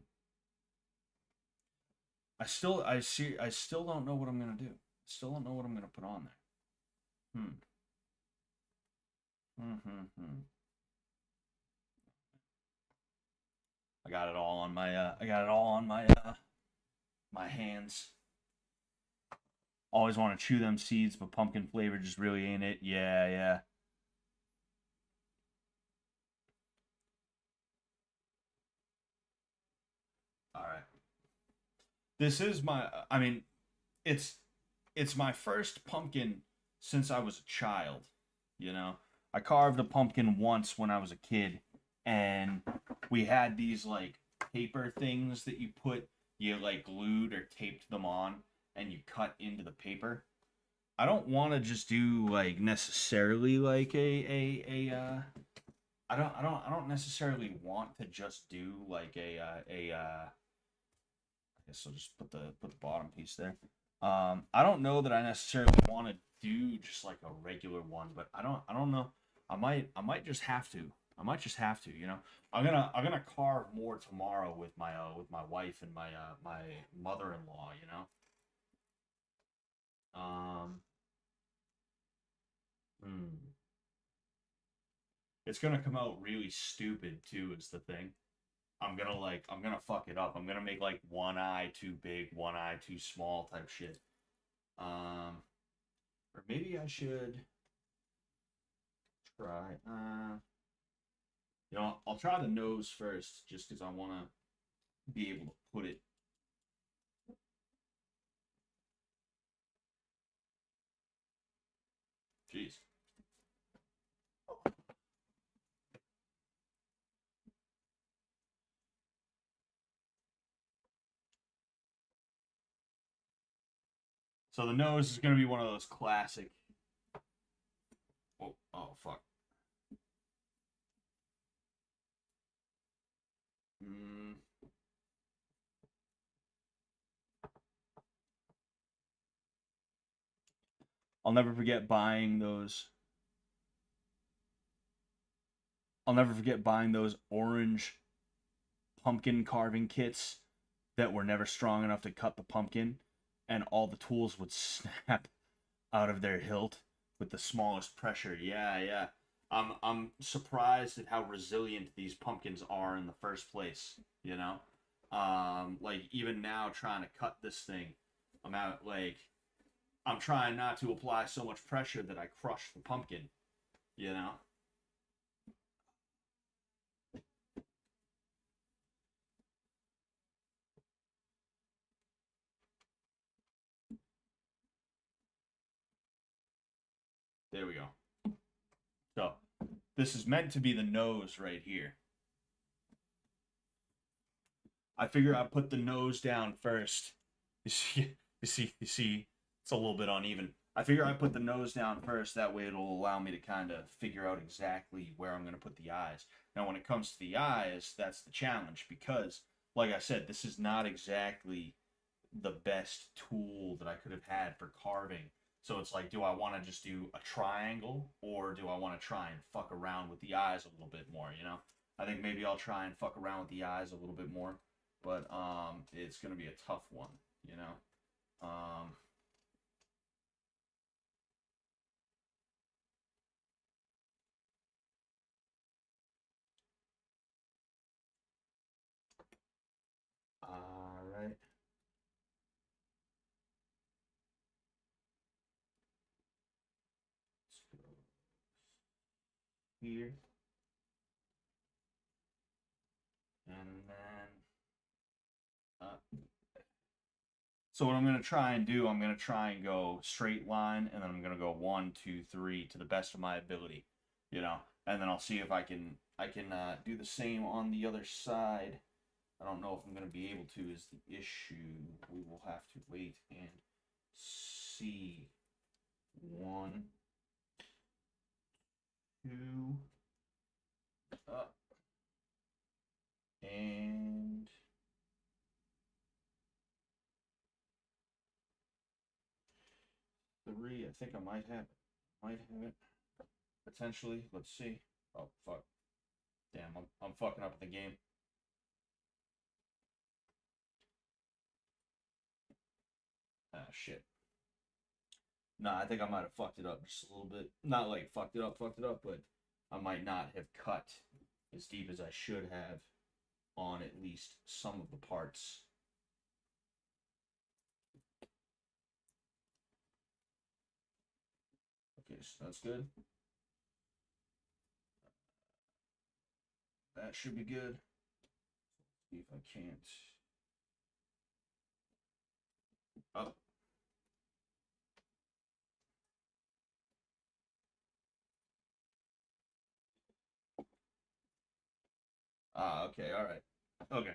I still don't know what I'm gonna do. Still don't know what I'm gonna put on there. Hmm. Hmm. Hmm. Hmm. I got it all on my my hands. Always want to chew them seeds, but pumpkin flavor just really ain't it. Yeah, yeah. All right. This is my I mean, it's it's my first pumpkin since I was a child, you know. I carved a pumpkin once when I was a kid, and we had these like paper things that you like glued or taped them on and you cut into the paper. I don't want to just do like necessarily like I don't necessarily want to just do like I guess I'll just put the bottom piece there. I don't know that I necessarily want to do just like a regular one, but I don't know. I might just have to. I might just have to. You know, I'm gonna carve more tomorrow with my wife and my mother-in-law. You know. Um. Hmm. It's gonna come out really stupid too. Is the thing. I'm gonna fuck it up. I'm gonna make like one eye too big, one eye too small type shit. Um, or maybe I should try. You know, I'll try the nose first, just because I want to be able to put it. Jeez. So the nose is gonna be one of those classic. Oh, oh fuck. Mm, I'll never forget buying those. I'll never forget buying those orange pumpkin carving kits that were never strong enough to cut the pumpkin, and all the tools would snap out of their hilt with the smallest pressure. Yeah, yeah. I'm surprised at how resilient these pumpkins are in the first place, you know? Like even now trying to cut this thing, I'm out like I'm trying not to apply so much pressure that I crush the pumpkin, you know? There we go. So, this is meant to be the nose right here. I figure I put the nose down first. You see, it's a little bit uneven. I figure I put the nose down first. That way, it'll allow me to kind of figure out exactly where I'm going to put the eyes. Now, when it comes to the eyes, that's the challenge because, like I said, this is not exactly the best tool that I could have had for carving. So it's like, do I want to just do a triangle or do I want to try and fuck around with the eyes a little bit more, you know? I think maybe I'll try and fuck around with the eyes a little bit more. but it's gonna be a tough one, you know. All right. Let's go here. And then so what I'm going to try and do, I'm going to try and go straight line, and then I'm going to go 1, 2, 3 to the best of my ability, you know, and then I'll see if I can do the same on the other side. I don't know if I'm going to be able to is the issue. We will have to wait and see. 1, 2, up, and 3. I think I might have it. Might have it. Potentially. Let's see. Oh, fuck. Damn, I'm fucking up the game. Ah, shit. Nah, I think I might have fucked it up just a little bit. Not like fucked it up, but I might not have cut as deep as I should have on at least some of the parts. Okay, so that's good. That should be good. See if I can't. Oh. Ah, okay, all right. Okay.